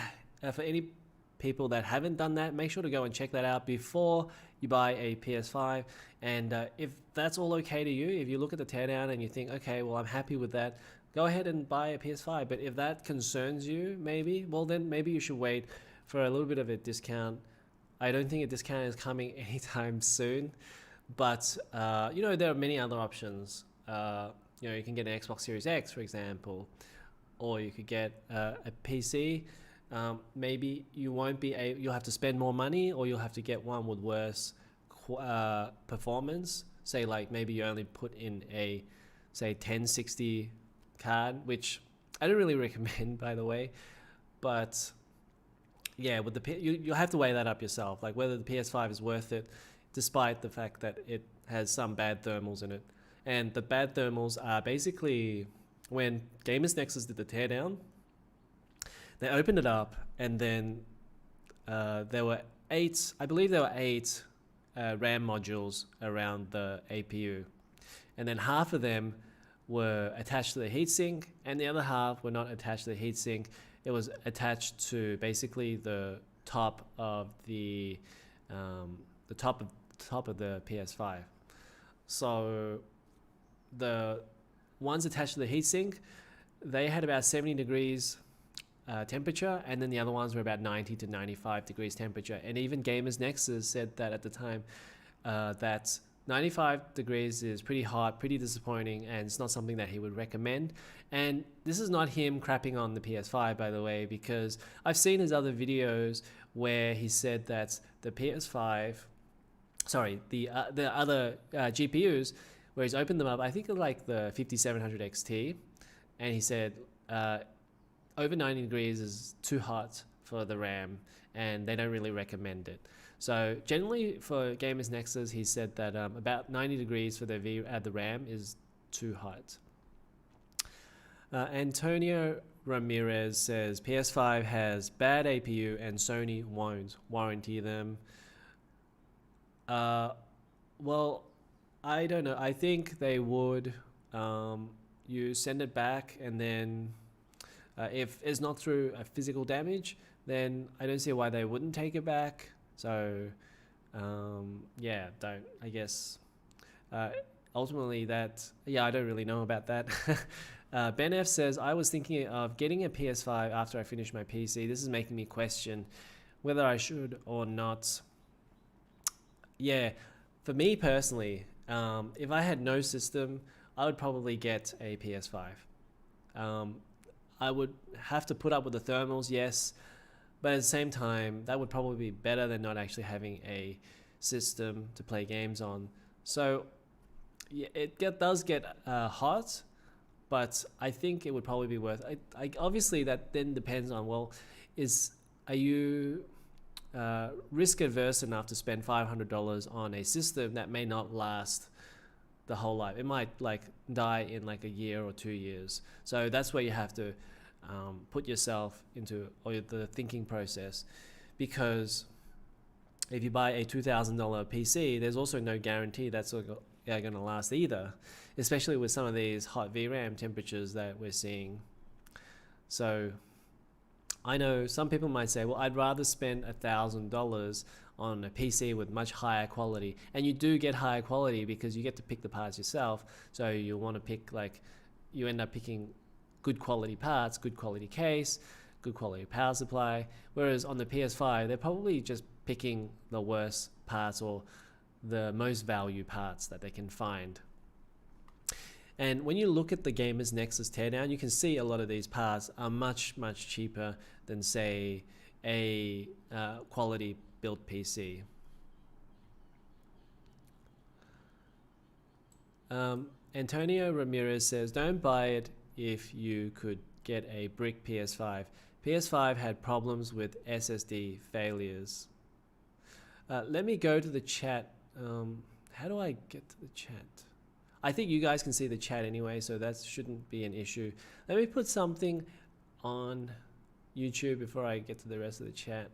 for any people that haven't done that, make sure to go and check that out before you buy a PS5. And if that's all okay to you, if you look at the teardown and you think, okay, well, I'm happy with that, go ahead and buy a PS5. But if that concerns you, maybe, well, then maybe you should wait for a little bit of a discount. I don't think a discount is coming anytime soon, but there are many other options. You can get an Xbox Series X, for example, or you could get a PC. Maybe you won't be you'll have to spend more money, or you'll have to get one with worse performance. Say like maybe you only put in a 1060 card, which I don't really recommend, by the way. But yeah, with you'll have to weigh that up yourself, like whether the PS5 is worth it, despite the fact that it has some bad thermals in it. And the bad thermals are basically when Gamers Nexus did the teardown. They opened it up, and then there were eight RAM modules around the APU, and then half of them were attached to the heatsink, and the other half were not attached to the heatsink. It was attached to basically the top of the top of the PS5. So the ones attached to the heatsink, they had about 70 degrees temperature, and then the other ones were about 90 to 95 degrees temperature. And even Gamers Nexus said that at the time that 95 degrees is pretty hot, pretty disappointing, and it's not something that he would recommend. And this is not him crapping on the PS5, by the way, because I've seen his other videos where he said that the PS5, the other GPUs, where he's opened them up, I think like the 5700 XT, and he said over 90 degrees is too hot for the RAM, and they don't really recommend it. So generally for Gamers Nexus, he said that about 90 degrees for the RAM is too hot. Antonio Ramirez says PS5 has bad APU and Sony won't warranty them. Well, I don't know. I think they would. You send it back, and then if it's not through a physical damage, then I don't see why they wouldn't take it back. So yeah, don't, I guess. Ultimately I don't really know about that. Ben F says, I was thinking of getting a PS5 after I finish my PC. This is making me question whether I should or not. Yeah, for me personally, if I had no system, I would probably get a PS5. I would have to put up with the thermals, yes, but at the same time, that would probably be better than not actually having a system to play games on. So yeah, it does get hot, but I think it would probably be worth it. Obviously, that then depends on, well, are you risk averse enough to spend $500 on a system that may not last the whole life? It might like die in like a year or 2 years. So that's where you have to put yourself into, or the thinking process, because if you buy a $2,000 PC, there's also no guarantee that's going to last either, especially with some of these hot VRAM temperatures that we're seeing. So I know some people might say, well, I'd rather spend $1,000 on a PC with much higher quality. And you do get higher quality because you get to pick the parts yourself. So you want to pick, you end up picking good quality parts, good quality case, good quality power supply. Whereas on the PS5, they're probably just picking the worst parts or the most value parts that they can find. And when you look at the Gamers Nexus teardown, you can see a lot of these parts are much, much cheaper than, say, a quality built PC. Antonio Ramirez says, don't buy it if you could get a brick PS5. PS5 had problems with SSD failures. Let me go to the chat. How do I get to the chat? I think you guys can see the chat anyway, so that shouldn't be an issue. Let me put something on YouTube before I get to the rest of the chat.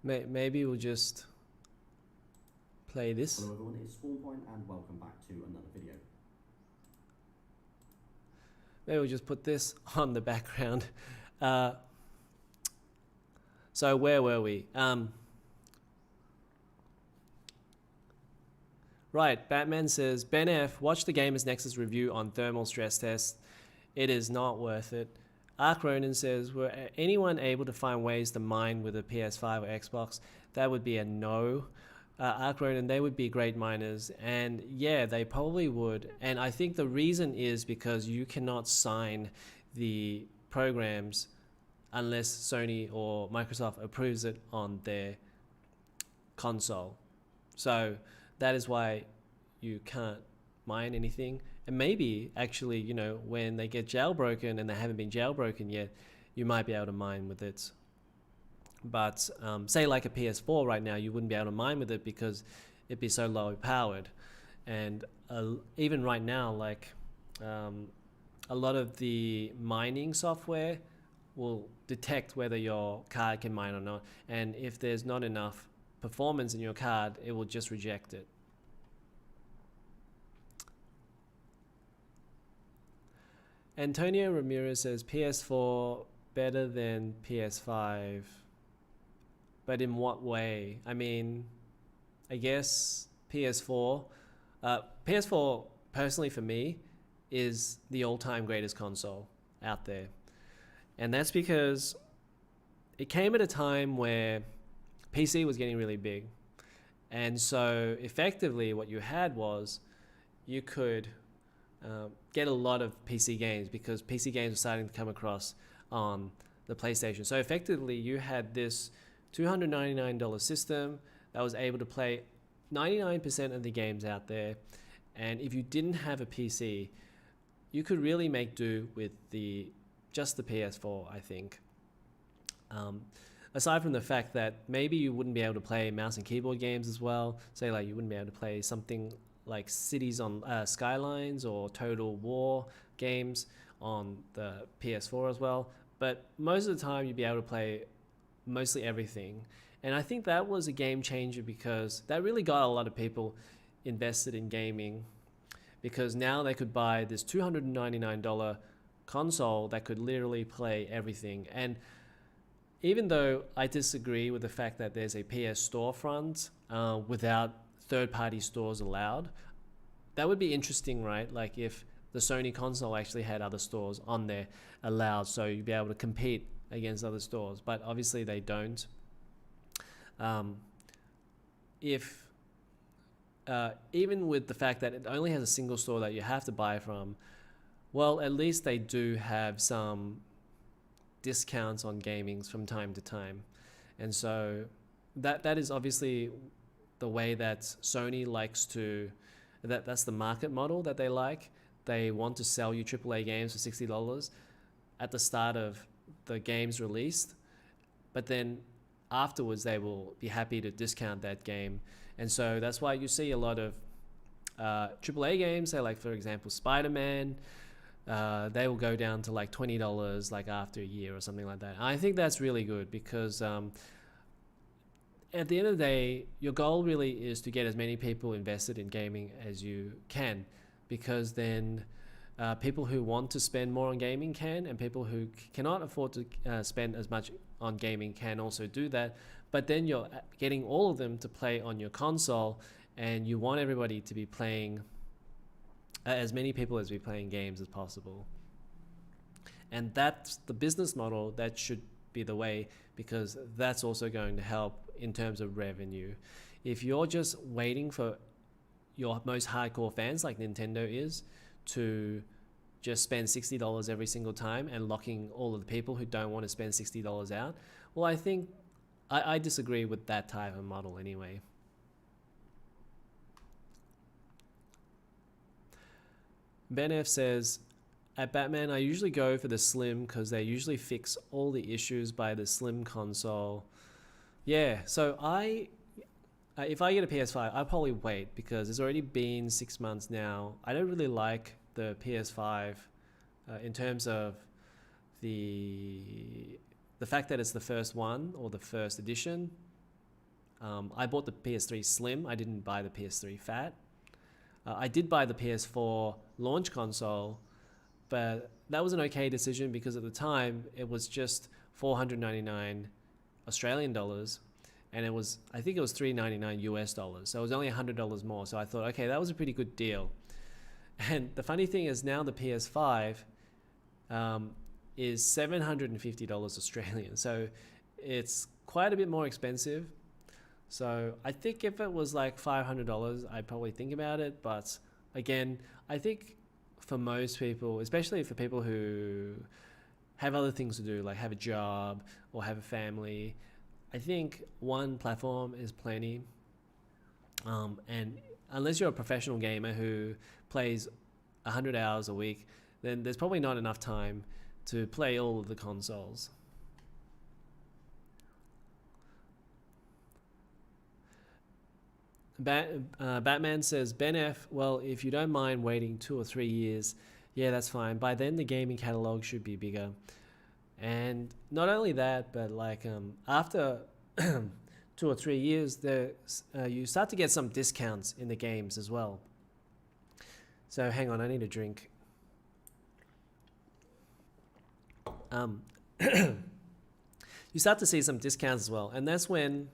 Maybe we'll just play this. Hello everyone, it's Spawnpoint and welcome back to another video. Maybe we'll just put this on the background. So where were we? Right, Batman says, Ben F, watch the Gamers Nexus review on thermal stress test. It is not worth it. Ark Ronan says, were anyone able to find ways to mine with a PS5 or Xbox? That would be a no. Ark Ronan, they would be great miners, and yeah, they probably would. And I think the reason is because you cannot sign the programs unless Sony or Microsoft approves it on their console. So that is why you can't mine anything. And maybe actually, you know, when they get jailbroken and they haven't been jailbroken yet, you might be able to mine with it. But say like a PS4 right now, you wouldn't be able to mine with it because it'd be so low powered. And even right now, like a lot of the mining software will detect whether your card can mine or not. And if there's not enough performance in your card, it will just reject it. Antonio Ramirez says PS4 better than PS5. But in what way? I mean, I guess PS4 personally for me is the all-time greatest console out there. And that's because it came at a time where PC was getting really big. And so effectively what you had was you could get a lot of PC games because PC games were starting to come across on the PlayStation. So effectively you had this $299 system that was able to play 99% of the games out there. And if you didn't have a PC, you could really make do with just the PS4, I think. Aside from the fact that maybe you wouldn't be able to play mouse and keyboard games as well. Say like you wouldn't be able to play something like Cities on Skylines or Total War games on the PS4 as well. But most of the time you'd be able to play mostly everything. And I think that was a game changer because that really got a lot of people invested in gaming, because now they could buy this $299 console that could literally play everything. And even though I disagree with the fact that there's a PS storefront without third-party stores allowed, that would be interesting, right? Like if the Sony console actually had other stores on there allowed, so you'd be able to compete against other stores, but obviously they don't. Even with the fact that it only has a single store that you have to buy from, well, at least they do have some discounts on gamings from time to time. And so that is obviously the way that Sony likes to, that's the market model that they like. They want to sell you AAA games for $60 at the start of the game's released, but then afterwards they will be happy to discount that game. And so that's why you see a lot of AAA games, say like for example Spider-Man, they will go down to like $20 like after a year or something like that. And I think that's really good because at the end of the day, your goal really is to get as many people invested in gaming as you can, because then people who want to spend more on gaming can, and people who cannot afford to spend as much on gaming can also do that. But then you're getting all of them to play on your console, and you want everybody to be playing, as many people as be playing games as possible. And that's the business model that should be the way, because that's also going to help in terms of revenue. If you're just waiting for your most hardcore fans like Nintendo is to just spend $60 every single time and locking all of the people who don't want to spend $60 out. Well, I think I disagree with that type of model anyway. Ben F says, at Batman, I usually go for the Slim because they usually fix all the issues by the Slim console. Yeah, so if I get a PS5, I'll probably wait because it's already been 6 months now. I don't really like the PS5 in terms of the fact that it's the first one or the first edition. I bought the PS3 Slim. I didn't buy the PS3 Fat. I did buy the PS4 launch console, but that was an okay decision because at the time it was just $499 Australian dollars, and I think it was $399 US dollars. So it was only $100 more. So I thought, okay, that was a pretty good deal. And the funny thing is now the PS5 is $750 Australian. So it's quite a bit more expensive. So I think if it was like $500, I'd probably think about it. But again, I think for most people, especially for people who have other things to do, like have a job or have a family, I think one platform is plenty. And unless you're a professional gamer who plays 100 hours a week, then there's probably not enough time to play all of the consoles. Batman says, Ben F, well, if you don't mind waiting 2 or 3 years, yeah, that's fine. By then, the gaming catalog should be bigger. And not only that, but like after 2 or 3 years, you start to get some discounts in the games as well. So hang on, I need a drink. You start to see some discounts as well, and that's when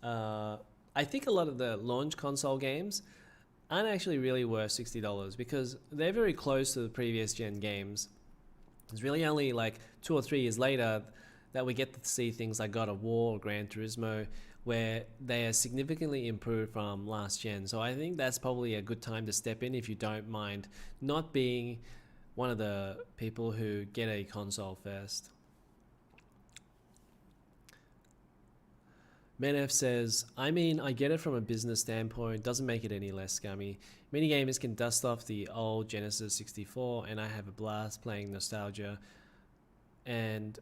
I think a lot of the launch console games aren't actually really worth $60 because they're very close to the previous gen games. It's really only like 2 or 3 years later that we get to see things like God of War or Gran Turismo where they are significantly improved from last gen. So I think that's probably a good time to step in if you don't mind not being one of the people who get a console first. Menef says, I mean, I get it from a business standpoint, doesn't make it any less scummy. Many gamers can dust off the old Genesis 64 and I have a blast playing nostalgia. And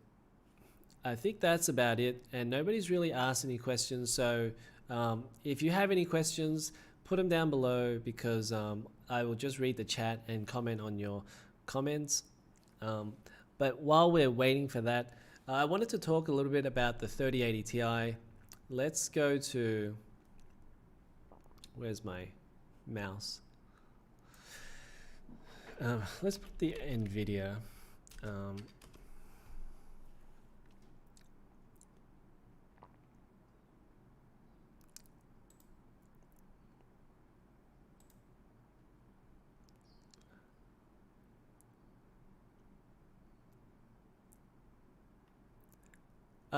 I think that's about it. And nobody's really asked any questions. So if you have any questions, put them down below because I will just read the chat and comment on your comments. But while we're waiting for that, I wanted to talk a little bit about the 3080 Ti. Let's go to, where's my mouse? Let's put the NVIDIA.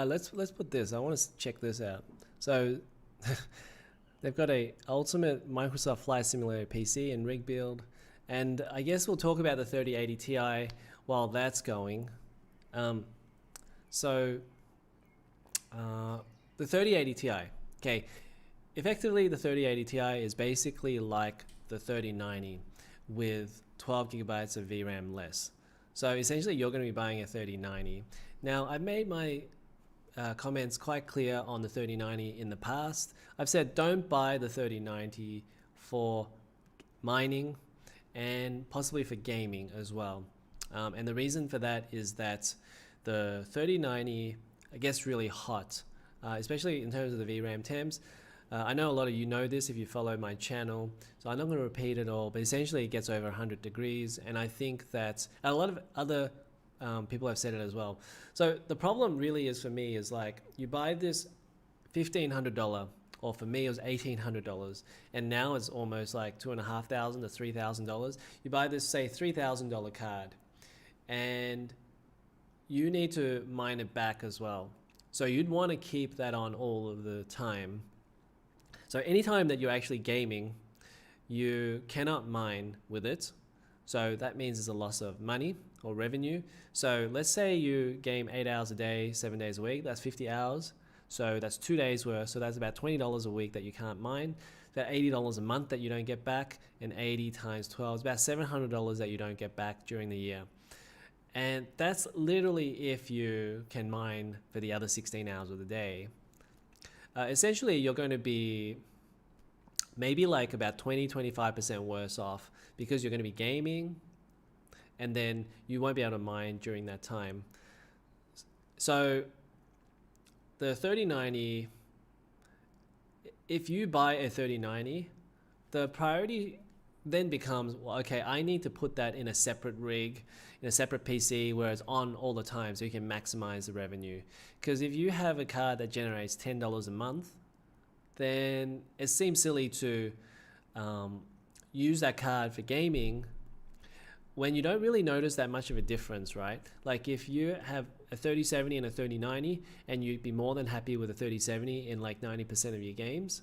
Let's put this. I want to check this out. So they've got a ultimate Microsoft Flight Simulator PC and rig build, and I guess we'll talk about the 3080 Ti while that's going. The 3080 Ti. Okay, effectively the 3080 Ti is basically like the 3090 with 12 gigabytes of VRAM less. So essentially you're going to be buying a 3090. Now I've made my comments quite clear on the 3090 in the past. I've said don't buy the 3090 for mining and possibly for gaming as well. And the reason for that is that the 3090 gets really hot, especially in terms of the VRAM temps. I know a lot of you know this if you follow my channel, so I'm not going to repeat it all, but essentially it gets over 100 degrees, and I think that a lot of other people have said it as well. So the problem really is for me is like you buy this $1,500, or for me it was $1,800, and now it's almost like $2,500 to $3,000. You buy this say $3,000 card, and you need to mine it back as well. So you'd want to keep that on all of the time. So anytime that you're actually gaming, you cannot mine with it. So that means there's a loss of money or revenue. So let's say you game 8 hours a day, 7 days a week, that's 50 hours. So that's 2 days worth. So that's about $20 a week that you can't mine. About $80 a month that you don't get back, and 80 times 12 is about $700 that you don't get back during the year. And that's literally if you can mine for the other 16 hours of the day. Essentially, you're going to be maybe like about 20-25% worse off because you're going to be gaming and then you won't be able to mine during that time. So the 3090, if you buy a 3090, the priority then becomes, well, okay, I need to put that in a separate rig, in a separate PC where it's on all the time so you can maximize the revenue. Because if you have a card that generates $10 a month, then it seems silly to use that card for gaming when you don't really notice that much of a difference, right? Like if you have a 3070 and a 3090 and you'd be more than happy with a 3070 in like 90% of your games,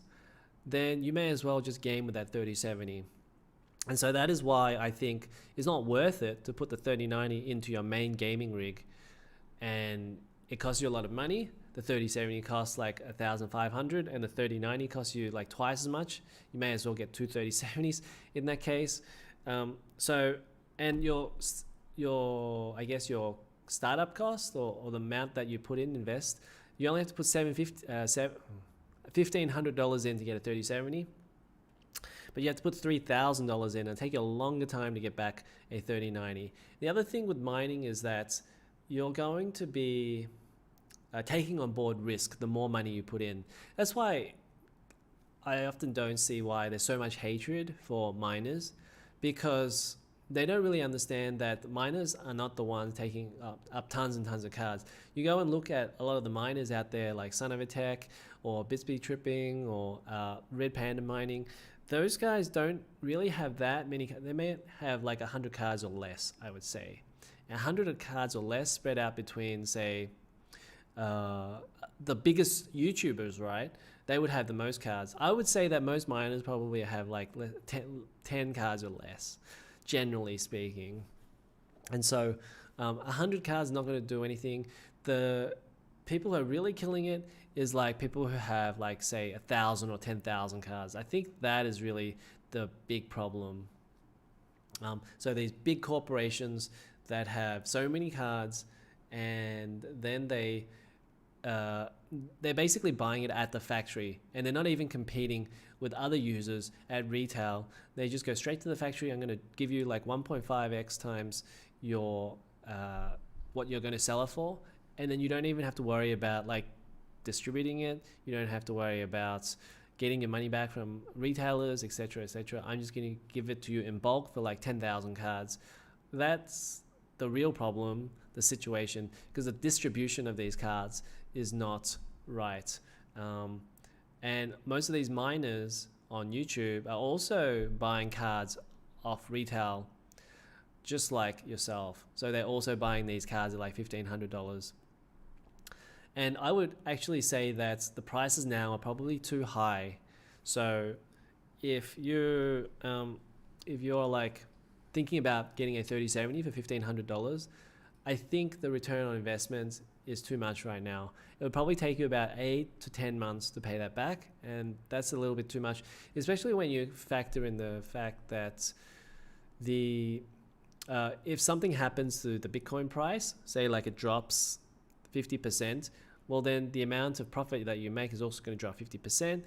then you may as well just game with that 3070. And so that is why I think it's not worth it to put the 3090 into your main gaming rig, and it costs you a lot of money. The 3070 costs like $1,500 and the 3090 costs you like twice as much. You may as well get two 3070s in that case. And your I guess your startup cost or the amount that you invest, you only have to put $1,500 in to get a 3070. But you have to put $3,000 in and take you a longer time to get back a 3090. The other thing with mining is that you're going to be taking on board risk the more money you put in. That's why I often don't see why there's so much hatred for miners, because they don't really understand that miners are not the ones taking up tons and tons of cards. You go and look at a lot of the miners out there like Son of a Tech or Bitsby Tripping or Red Panda Mining. Those guys don't really have that many. They may have like 100 cards or less, I would say. 100 cards or less spread out between, say, the biggest YouTubers, right? They would have the most cards. I would say that most miners probably have like 10 cards or less, generally speaking. And so 100 cards is not going to do anything. The people who are really killing it is like people who have like, say, 1,000 or 10,000 cards. I think that is really the big problem. So these big corporations that have so many cards, and then they're basically buying it at the factory, and they're not even competing with other users at retail. They just go straight to the factory. I'm going to give you like 1.5x times your what you're going to sell it for, and then you don't even have to worry about like distributing it. You don't have to worry about getting your money back from retailers, etc., etc. I'm just going to give it to you in bulk for like 10,000 cards. That's the real problem, the situation, because the distribution of these cards is not right. And most of these miners on YouTube are also buying cards off retail, just like yourself. So they're also buying these cards at like $1,500. And I would actually say that the prices now are probably too high. So if you're like thinking about getting a 3070 for $1,500, I think the return on investment is too much right now. It would probably take you about 8 to 10 months to pay that back, and that's a little bit too much, especially when you factor in the fact that if something happens to the Bitcoin price, say like it drops 50%, well then the amount of profit that you make is also going to drop 50%.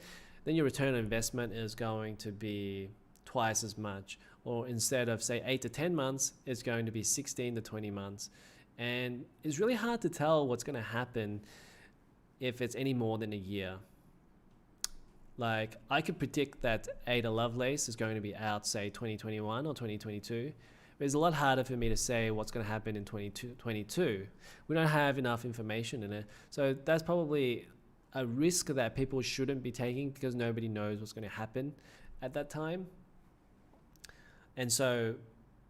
Then your return on investment is going to be twice as much, or instead of say 8 to 10 months, it's going to be 16 to 20 months. And it's really hard to tell what's going to happen if it's any more than a year. Like I could predict that Ada Lovelace is going to be out, say 2021 or 2022. But it's a lot harder for me to say what's going to happen in 2022. We don't have enough information in it. So that's probably a risk that people shouldn't be taking, because nobody knows what's going to happen at that time. And so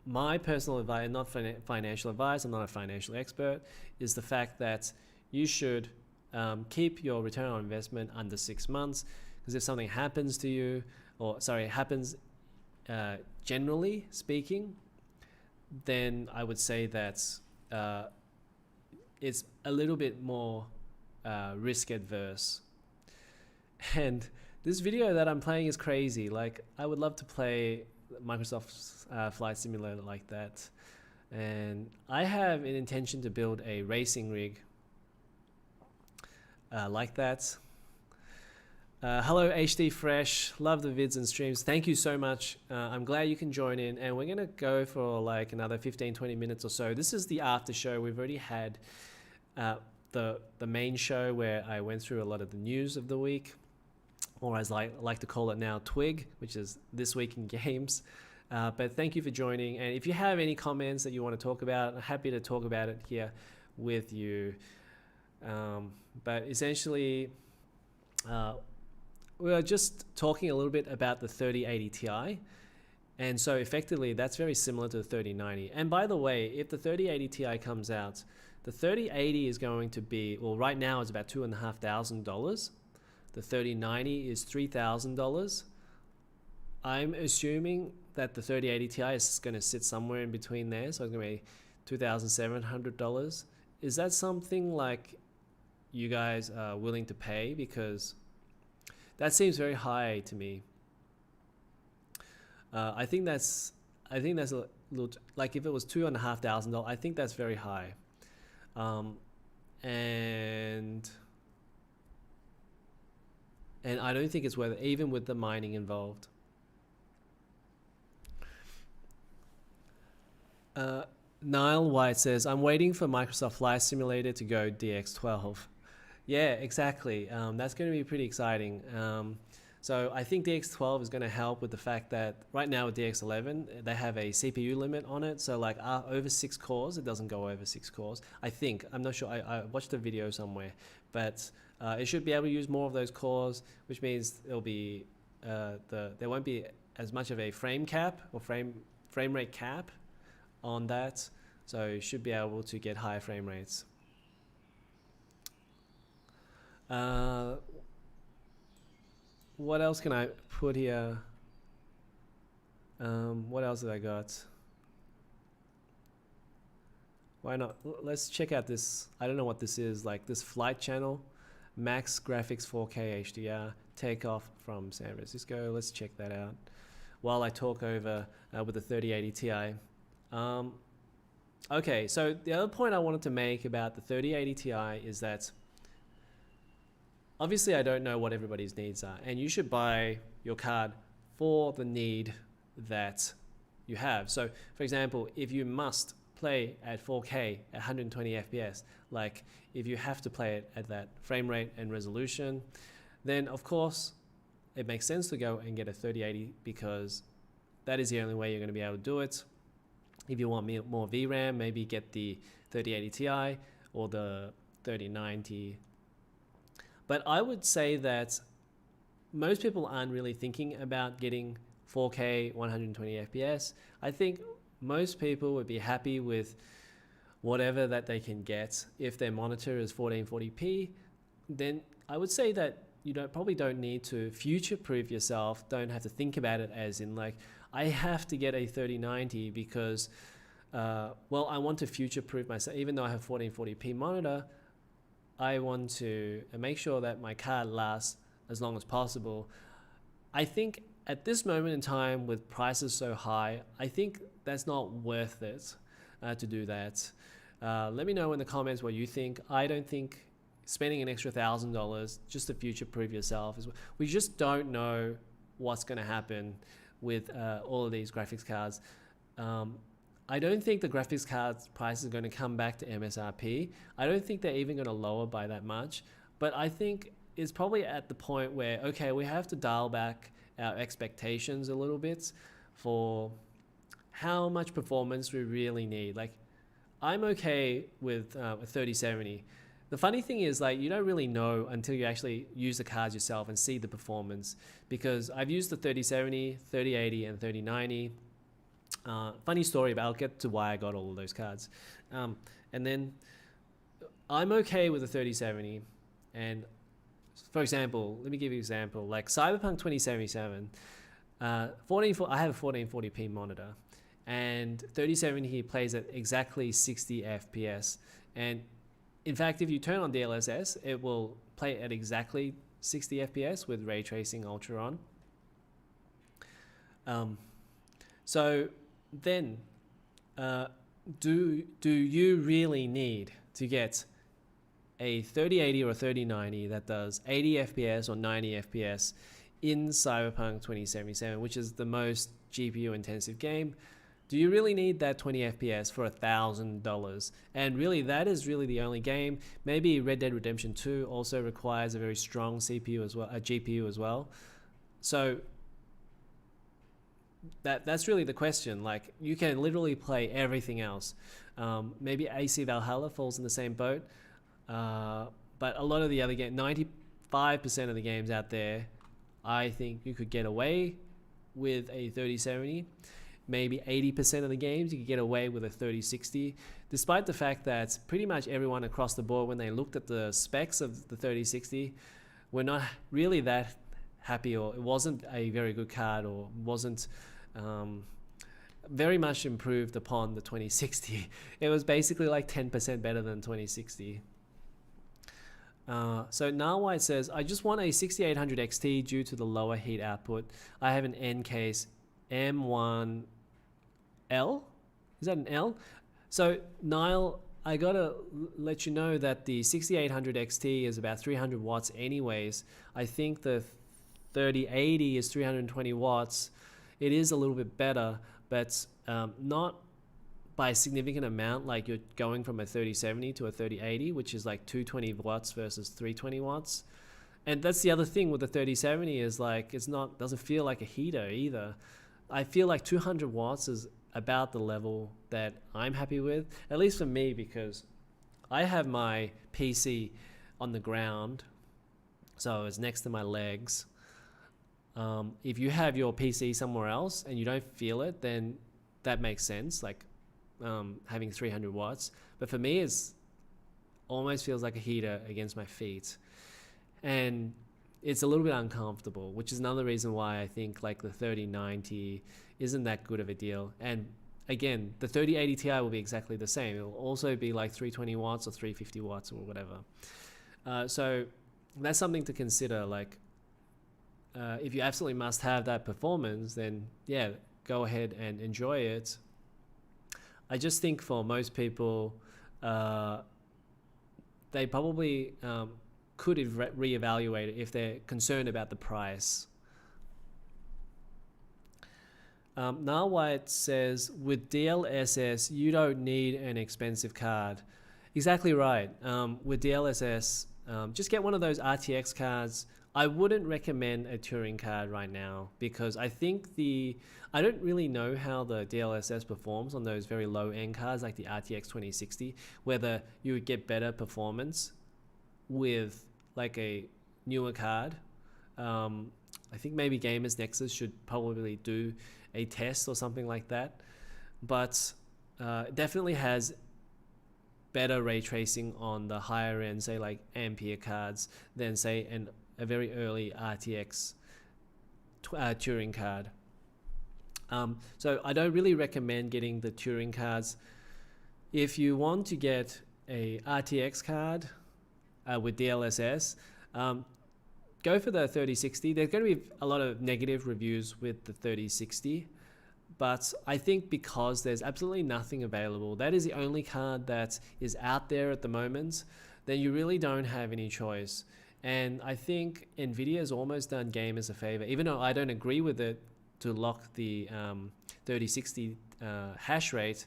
my personal advice, not financial advice, I'm not a financial expert, is the fact that you should keep your return on investment under 6 months, because if something happens to you, happens generally speaking, then I would say that it's a little bit more risk adverse. And this video that I'm playing is crazy. Like, I would love to play Microsoft's Flight Simulator like that. And I have an intention to build a racing rig like that. Hello HD Fresh, love the vids and streams. Thank you so much. I'm glad you can join in, and we're gonna go for like another 15-20 minutes or so. This is the after show. We've already had the main show where I went through a lot of the news of the week, or as I like to call it now, Twig, which is This Week in Games. But thank you for joining, and if you have any comments that you want to talk about, I'm happy to talk about it here with you. But essentially, we are just talking a little bit about the 3080 Ti, and so effectively that's very similar to the 3090. And by the way, if the 3080 Ti comes out, the 3080 is going to be, well, right now it's about $2,500. The 3090 is $3,000. I'm assuming that the 3080 Ti is going to sit somewhere in between there, so it's going to be $2,700. Is that something like you guys are willing to pay? Because that seems very high to me. I think that's a little, like if it was $2,500, I think that's very high. And I don't think it's worth it, even with the mining involved. Niall White says, I'm waiting for Microsoft Flight Simulator to go DX12. Yeah, exactly. That's going to be pretty exciting. So I think DX12 is going to help with the fact that right now with DX11, they have a CPU limit on it. So like over 6 cores, it doesn't go over 6 cores. I think, I'm not sure, I watched a video somewhere, but it should be able to use more of those cores, which means it'll be, there won't be as much of a frame cap or frame rate cap on that. So you should be able to get higher frame rates. What else can I put here? What else have I got? Why not? Let's check out this. I don't know what this is, like this flight channel, max graphics 4K HDR, takeoff from San Francisco. Let's check that out while I talk over with the 3080 Ti. Okay, so the other point I wanted to make about the 3080 Ti is that obviously I don't know what everybody's needs are, and you should buy your card for the need that you have. So for example, if you must play at 4K at 120 FPS, like if you have to play it at that frame rate and resolution, then of course it makes sense to go and get a 3080 because that is the only way you're going to be able to do it. If you want more VRAM, maybe get the 3080 Ti or the 3090. But I would say that most people aren't really thinking about getting 4K 120 FPS. I think most people would be happy with whatever that they can get. If their monitor is 1440p, then I would say that you probably don't need to future-proof yourself. Don't have to think about it as in like, I have to get a 3090 because, well, I want to future-proof myself. Even though I have 1440p monitor, I want to make sure that my card lasts as long as possible. I think at this moment in time with prices so high, I think that's not worth it to do that. Let me know in the comments what you think. I don't think spending an extra $1,000 just to future-proof yourself is. We just don't know what's going to happen with all of these graphics cards. I don't think the graphics cards price is going to come back to MSRP. I don't think they're even going to lower by that much. But I think it's probably at the point where, okay, we have to dial back our expectations a little bit for how much performance we really need. Like, I'm okay with a 3070. The funny thing is, like, you don't really know until you actually use the cards yourself and see the performance, because I've used the 3070, 3080, and 3090. Funny story, but I'll get to why I got all of those cards. And then I'm okay with the 3070. And for example, let me give you an example. Like Cyberpunk 2077, I have a 1440p monitor, and 3070 plays at exactly 60 FPS. And in fact, if you turn on DLSS, it will play at exactly 60 FPS with ray tracing ultra on. So then, do you really need to get a 3080 or a 3090 that does 80 FPS or 90 FPS in Cyberpunk 2077, which is the most GPU intensive game? Do you really need that 20 FPS for $1,000? And really, that is really the only game. Maybe Red Dead Redemption 2 also requires a very strong CPU as well, a GPU as well. So that's really the question. Like, you can literally play everything else. Maybe AC Valhalla falls in the same boat. But a lot of the other games, 95% of the games out there, I think you could get away with a 3070. Maybe 80% of the games you could get away with a 3060, despite the fact that pretty much everyone across the board, when they looked at the specs of the 3060, were not really that happy, or it wasn't a very good card, or wasn't very much improved upon the 2060. It was basically like 10% better than 2060. So Narwhite says, I just want a 6800 XT due to the lower heat output. I have an N case M1L. Is that an L? So Nile, I gotta let you know that the 6800 XT is about 300 watts anyways. I think the 3080 is 320 watts. It is a little bit better, but not by a significant amount. Like, you're going from a 3070 to a 3080, which is like 220 watts versus 320 watts. And that's the other thing with the 3070 is, like, doesn't feel like a heater either. I feel like 200 watts is about the level that I'm happy with, at least for me, because I have my PC on the ground, so it's next to my legs. If you have your PC somewhere else and you don't feel it, then that makes sense, like having 300 watts. But for me, it's almost feels like a heater against my feet, and it's a little bit uncomfortable, which is another reason why I think like the 3090 isn't that good of a deal. And again, the 3080 Ti will be exactly the same. It will also be like 320 watts or 350 watts or whatever. So that's something to consider. Like, if you absolutely must have that performance, then yeah, go ahead and enjoy it. I just think for most people, they probably could reevaluate it if they're concerned about the price. Narwhite says, with DLSS, you don't need an expensive card. Exactly right. With DLSS, just get one of those RTX cards. I wouldn't recommend a Turing card right now, because I think I don't really know how the DLSS performs on those very low end cards like the RTX 2060, whether you would get better performance with like a newer card. I think maybe Gamers Nexus should probably do a test or something like that, but it definitely has better ray tracing on the higher end, say like Ampere cards, than say a very early RTX Turing card. So I don't really recommend getting the Turing cards. If you want to get a RTX card with DLSS, go for the 3060. There's going to be a lot of negative reviews with the 3060, but I think because there's absolutely nothing available, that is the only card that is out there at the moment, then you really don't have any choice. And I think Nvidia has almost done gamers a favor, even though I don't agree with it to lock the 3060 hash rate.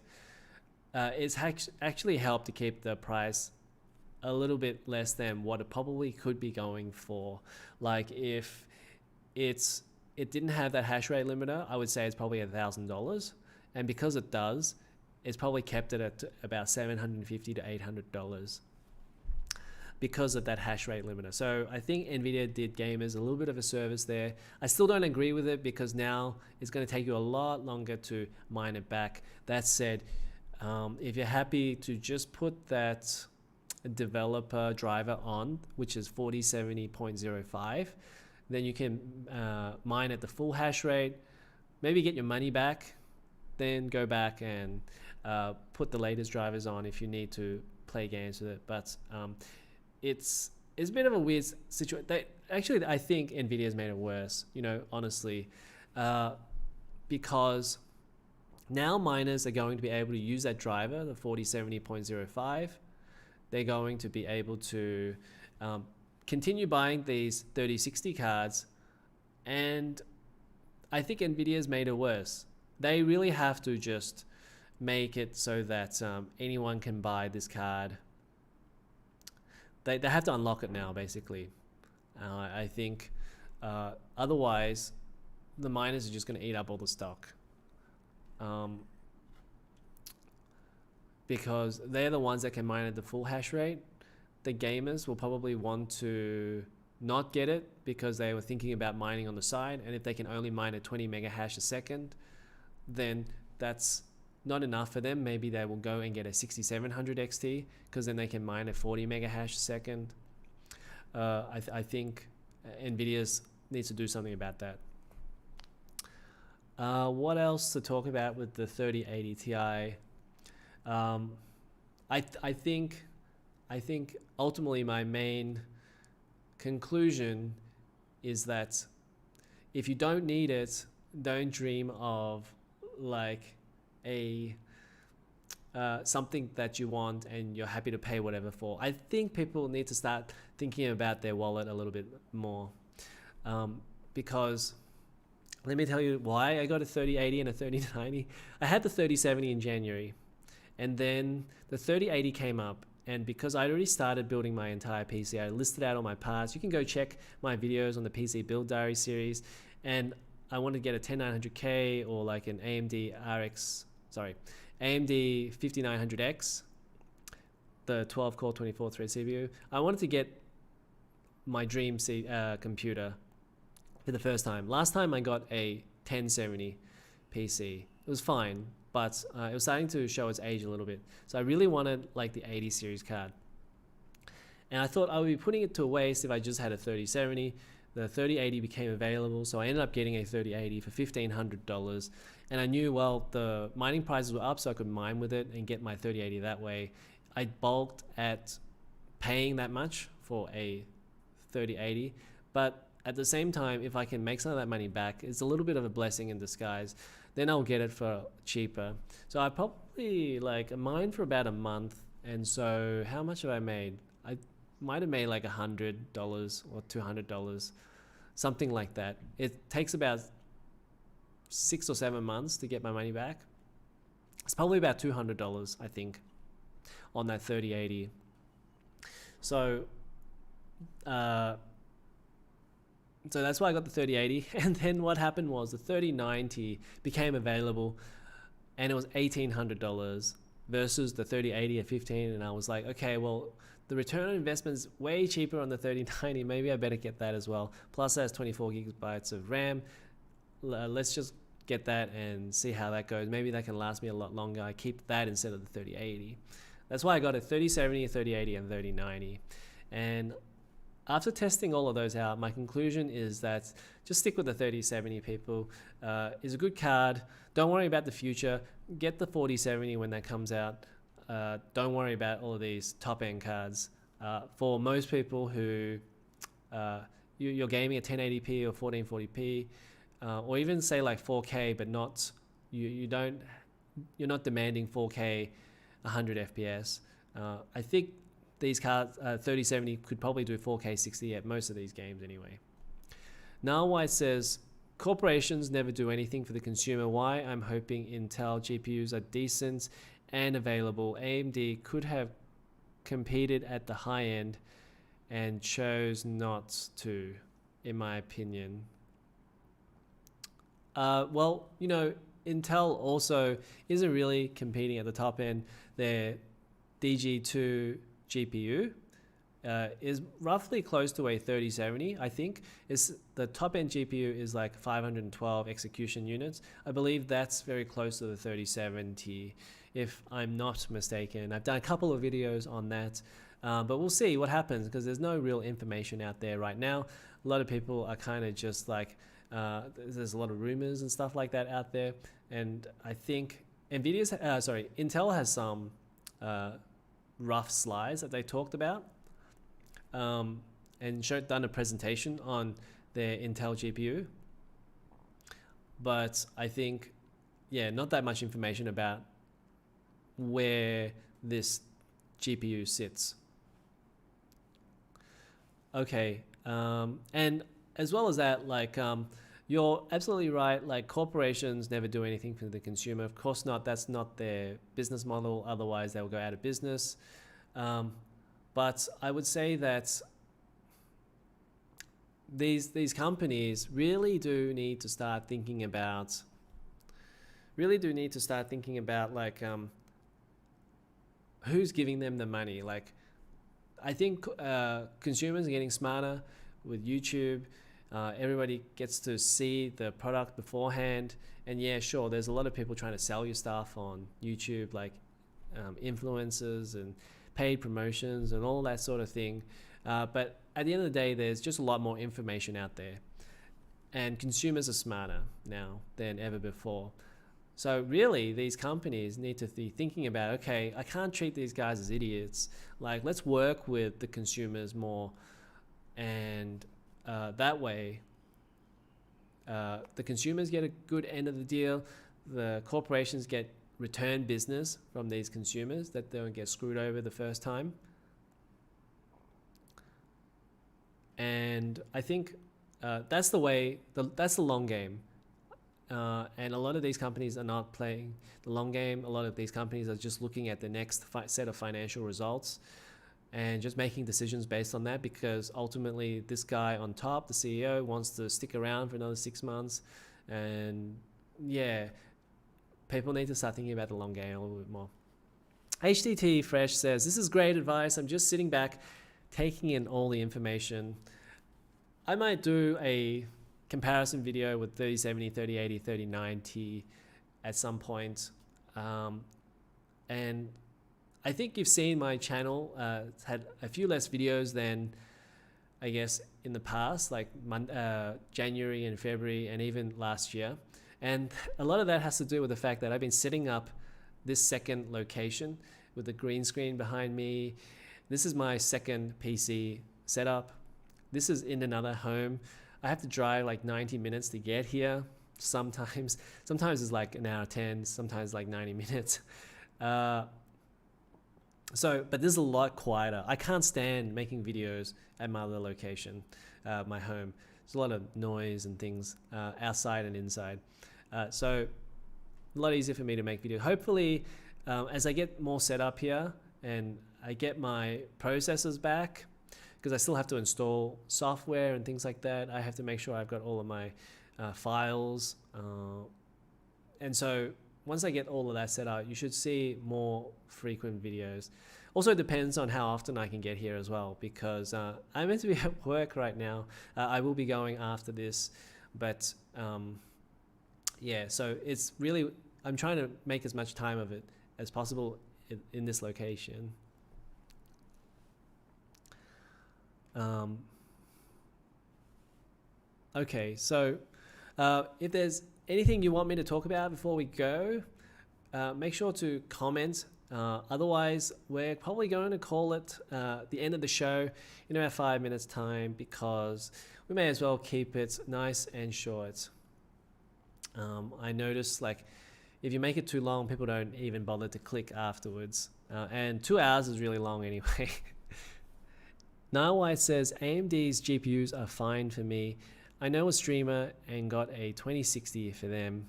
It's actually helped to keep the price a little bit less than what it probably could be going for. Like, if it didn't have that hash rate limiter, I would say it's probably $1,000, and because it does, it's probably kept it at about $750 to $800 because of that hash rate limiter. So I think Nvidia did gamers a little bit of a service there. I still don't agree with it, because now it's going to take you a lot longer to mine it back. That said, if you're happy to just put that developer driver on, which is 4070.05, then you can mine at the full hash rate, maybe get your money back, then go back and put the latest drivers on if you need to play games with it. But it's a bit of a weird situation. Actually, I think Nvidia's made it worse, honestly, because now miners are going to be able to use that driver, the 4070.05. They're going to be able to continue buying these 3060 cards, and I think Nvidia's made it worse. They really have to just make it so that anyone can buy this card. They have to unlock it now, basically. I think otherwise the miners are just going to eat up all the stock, because they're the ones that can mine at the full hash rate. The gamers will probably want to not get it because they were thinking about mining on the side, and if they can only mine at 20 mega hash a second, then that's not enough for them. Maybe they will go and get a 6700 XT because then they can mine at 40 mega hash a second. I think Nvidia's needs to do something about that. What else to talk about with the 3080 Ti? I think ultimately my main conclusion is that if you don't need it, don't dream of like a something that you want and you're happy to pay whatever for. I think people need to start thinking about their wallet a little bit more, because let me tell you why I got a 3080 and a 3090. I had the 3070 in January, and then the 3080 came up, and because I already started building my entire PC, I listed out all my parts. You can go check my videos on the PC Build Diary series, and I wanted to get a 10900K or like an AMD AMD 5900X, the 12 core 24 thread CPU. I wanted to get my dream computer for the first time. Last time I got a 1070 PC. It was fine, but it was starting to show its age a little bit. So I really wanted like the 80 series card. And I thought I would be putting it to a waste if I just had a 3070. The 3080 became available, so I ended up getting a 3080 for $1,500. And I knew, well, the mining prices were up, so I could mine with it and get my 3080 that way. I balked at paying that much for a 3080, but at the same time, if I can make some of that money back, it's a little bit of a blessing in disguise. Then I'll get it for cheaper. So I probably like mined for about a month, and so how much have I made? I might have made like $100 or $200, something like that. It takes about 6 or 7 months to get my money back. It's probably about $200, I think, on that 3080. So that's why I got the 3080. And then what happened was the 3090 became available, and it was $1,800 versus the 3080 at $1,500. And I was like, okay, well, the return on investment is way cheaper on the 3090. Maybe I better get that as well. Plus, it has 24 gigabytes of RAM. Let's just get that and see how that goes. Maybe that can last me a lot longer. I keep that instead of the 3080. That's why I got a 3070, a 3080, and 3090. And after testing all of those out, my conclusion is that just stick with the 3070, people. It's a good card. Don't worry about the future. Get the 4070 when that comes out. Don't worry about all of these top-end cards. For most people who you're gaming at 1080p or 1440p, or even say like 4K, but not you're not demanding 4K 100 FPS. I think these cards 3070 could probably do 4K 60 at most of these games anyway. Now White says, corporations never do anything for the consumer. Why? I'm hoping Intel GPUs are decent and available. AMD could have competed at the high end and chose not to, in my opinion. Well, Intel also isn't really competing at the top end. Their DG2 GPU is roughly close to a 3070, I think. The top end GPU is like 512 execution units. I believe that's very close to the 3070, if I'm not mistaken. I've done a couple of videos on that. But we'll see what happens because there's no real information out there right now. A lot of people are kind of just like, there's a lot of rumors and stuff like that out there. And I think Intel has some rough slides that they talked about and done a presentation on their Intel GPU. But I think, yeah, not that much information about where this GPU sits. Okay, and as well as that, like, you're absolutely right. Like, corporations never do anything for the consumer. Of course not. That's not their business model. Otherwise, they'll go out of business. But I would say that these companies really do need to start thinking about like who's giving them the money. Like, I think consumers are getting smarter with YouTube. Everybody gets to see the product beforehand, and yeah, sure, there's a lot of people trying to sell you stuff on YouTube, like influencers and paid promotions and all that sort of thing. But at the end of the day, there's just a lot more information out there, and consumers are smarter now than ever before. So really, these companies need to be thinking about, okay, I can't treat these guys as idiots. Like, let's work with the consumers more, and that way, the consumers get a good end of the deal. The corporations get return business from these consumers that don't get screwed over the first time. And I think that's the way. That's the long game. And a lot of these companies are not playing the long game. A lot of these companies are just looking at the next set of financial results and just making decisions based on that, because ultimately this guy on top, the CEO, wants to stick around for another 6 months. And yeah, people need to start thinking about the long game a little bit more. HTT Fresh says, this is great advice. I'm just sitting back, taking in all the information. I might do a comparison video with 3070, 3080, 3090 at some point. And I think you've seen my channel. It's had a few less videos than, I guess, in the past, like January and February and even last year. And a lot of that has to do with the fact that I've been setting up this second location with the green screen behind me. This is my second PC setup. This is in another home. I have to drive like 90 minutes to get here. Sometimes it's like an hour 10, sometimes like 90 minutes. But this is a lot quieter. I can't stand making videos at my other location, my home. There's a lot of noise and things outside and inside. So a lot easier for me to make videos. Hopefully, as I get more set up here and I get my processors back, because I still have to install software and things like that. I have to make sure I've got all of my files. And so once I get all of that set up, you should see more frequent videos. Also, it depends on how often I can get here as well, because I'm meant to be at work right now. I will be going after this, but yeah, so it's really, I'm trying to make as much time of it as possible in this location. Okay, so if there's anything you want me to talk about before we go, make sure to comment. Otherwise, we're probably going to call it the end of the show in about 5 minutes time, because we may as well keep it nice and short. I noticed, like, if you make it too long, people don't even bother to click afterwards. And 2 hours is really long anyway. White says, AMD's GPUs are fine for me. I know a streamer and got a 2060 for them,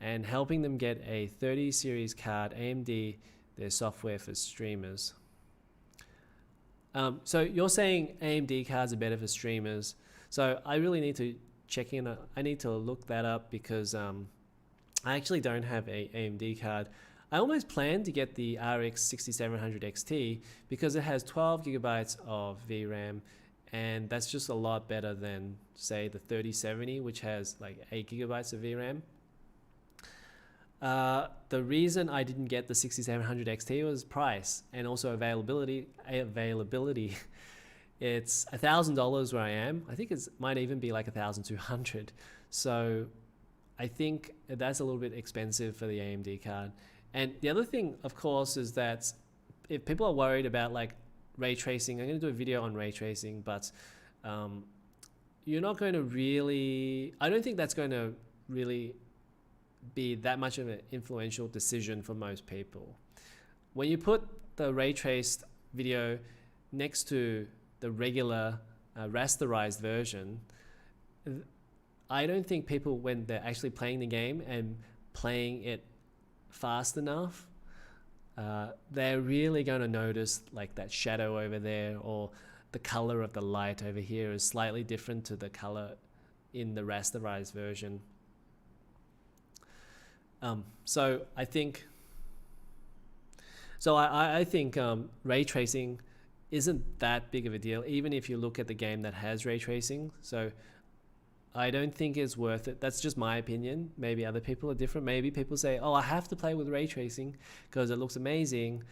and helping them get a 30 series card, AMD, their software for streamers. So you're saying AMD cards are better for streamers. So I really need to check in. I need to look that up, because I actually don't have a AMD card. I almost planned to get the RX 6700 XT because it has 12 gigabytes of VRAM, and that's just a lot better than, say, the 3070, which has like 8 gigabytes of VRAM. The reason I didn't get the 6700 XT was price and also availability. It's $1,000 where I am. I think it might even be like 1,200. So I think that's a little bit expensive for the AMD card. And the other thing, of course, is that if people are worried about like ray tracing, I'm going to do a video on ray tracing, but you're not going to really, I don't think that's going to really be that much of an influential decision for most people. When you put the ray traced video next to the regular rasterized version, I don't think people, when they're actually playing the game and playing it fast enough, they're really going to notice like that shadow over there, or the color of the light over here is slightly different to the color in the rasterized version. So I think ray tracing isn't that big of a deal, even if you look at the game that has ray tracing. So I don't think it's worth it. That's just my opinion. Maybe other people are different. Maybe people say, oh, I have to play with ray tracing because it looks amazing.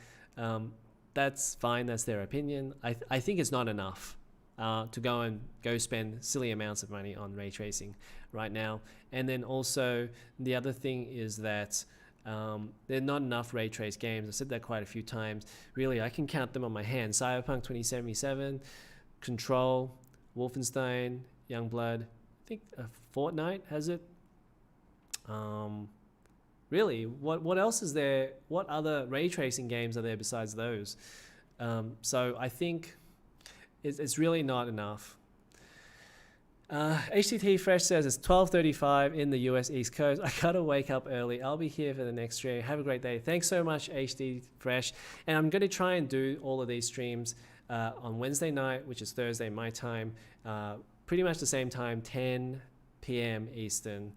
That's fine. That's their opinion. I think it's not enough to go spend silly amounts of money on ray tracing right now. And then also the other thing is that there are not enough ray trace games. I've said that quite a few times. Really, I can count them on my hand. Cyberpunk 2077, Control, Wolfenstein, Youngblood. I think Fortnite has it. Really, what else is there? What other ray tracing games are there besides those? So I think it's really not enough. HTT Fresh says it's 12:35 in the US East Coast. I gotta wake up early. I'll be here for the next stream. Have a great day. Thanks so much, HT Fresh. And I'm going to try and do all of these streams on Wednesday night, which is Thursday my time, pretty much the same time, 10 p.m. Eastern.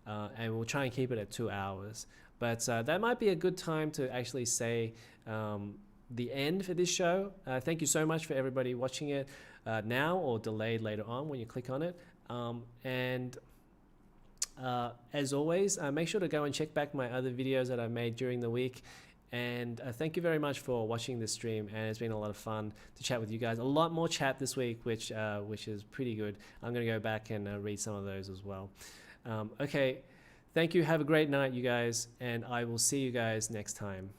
And we'll try and keep it at 2 hours. But that might be a good time to actually say the end for this show. Thank you so much for everybody watching it now or delayed later on when you click on it. As always, make sure to go and check back my other videos that I made during the week. And thank you very much for watching this stream, and it's been a lot of fun to chat with you guys. A lot more chat this week, which is pretty good. I'm going to go back and read some of those as well. Okay, thank you. Have a great night, you guys, and I will see you guys next time.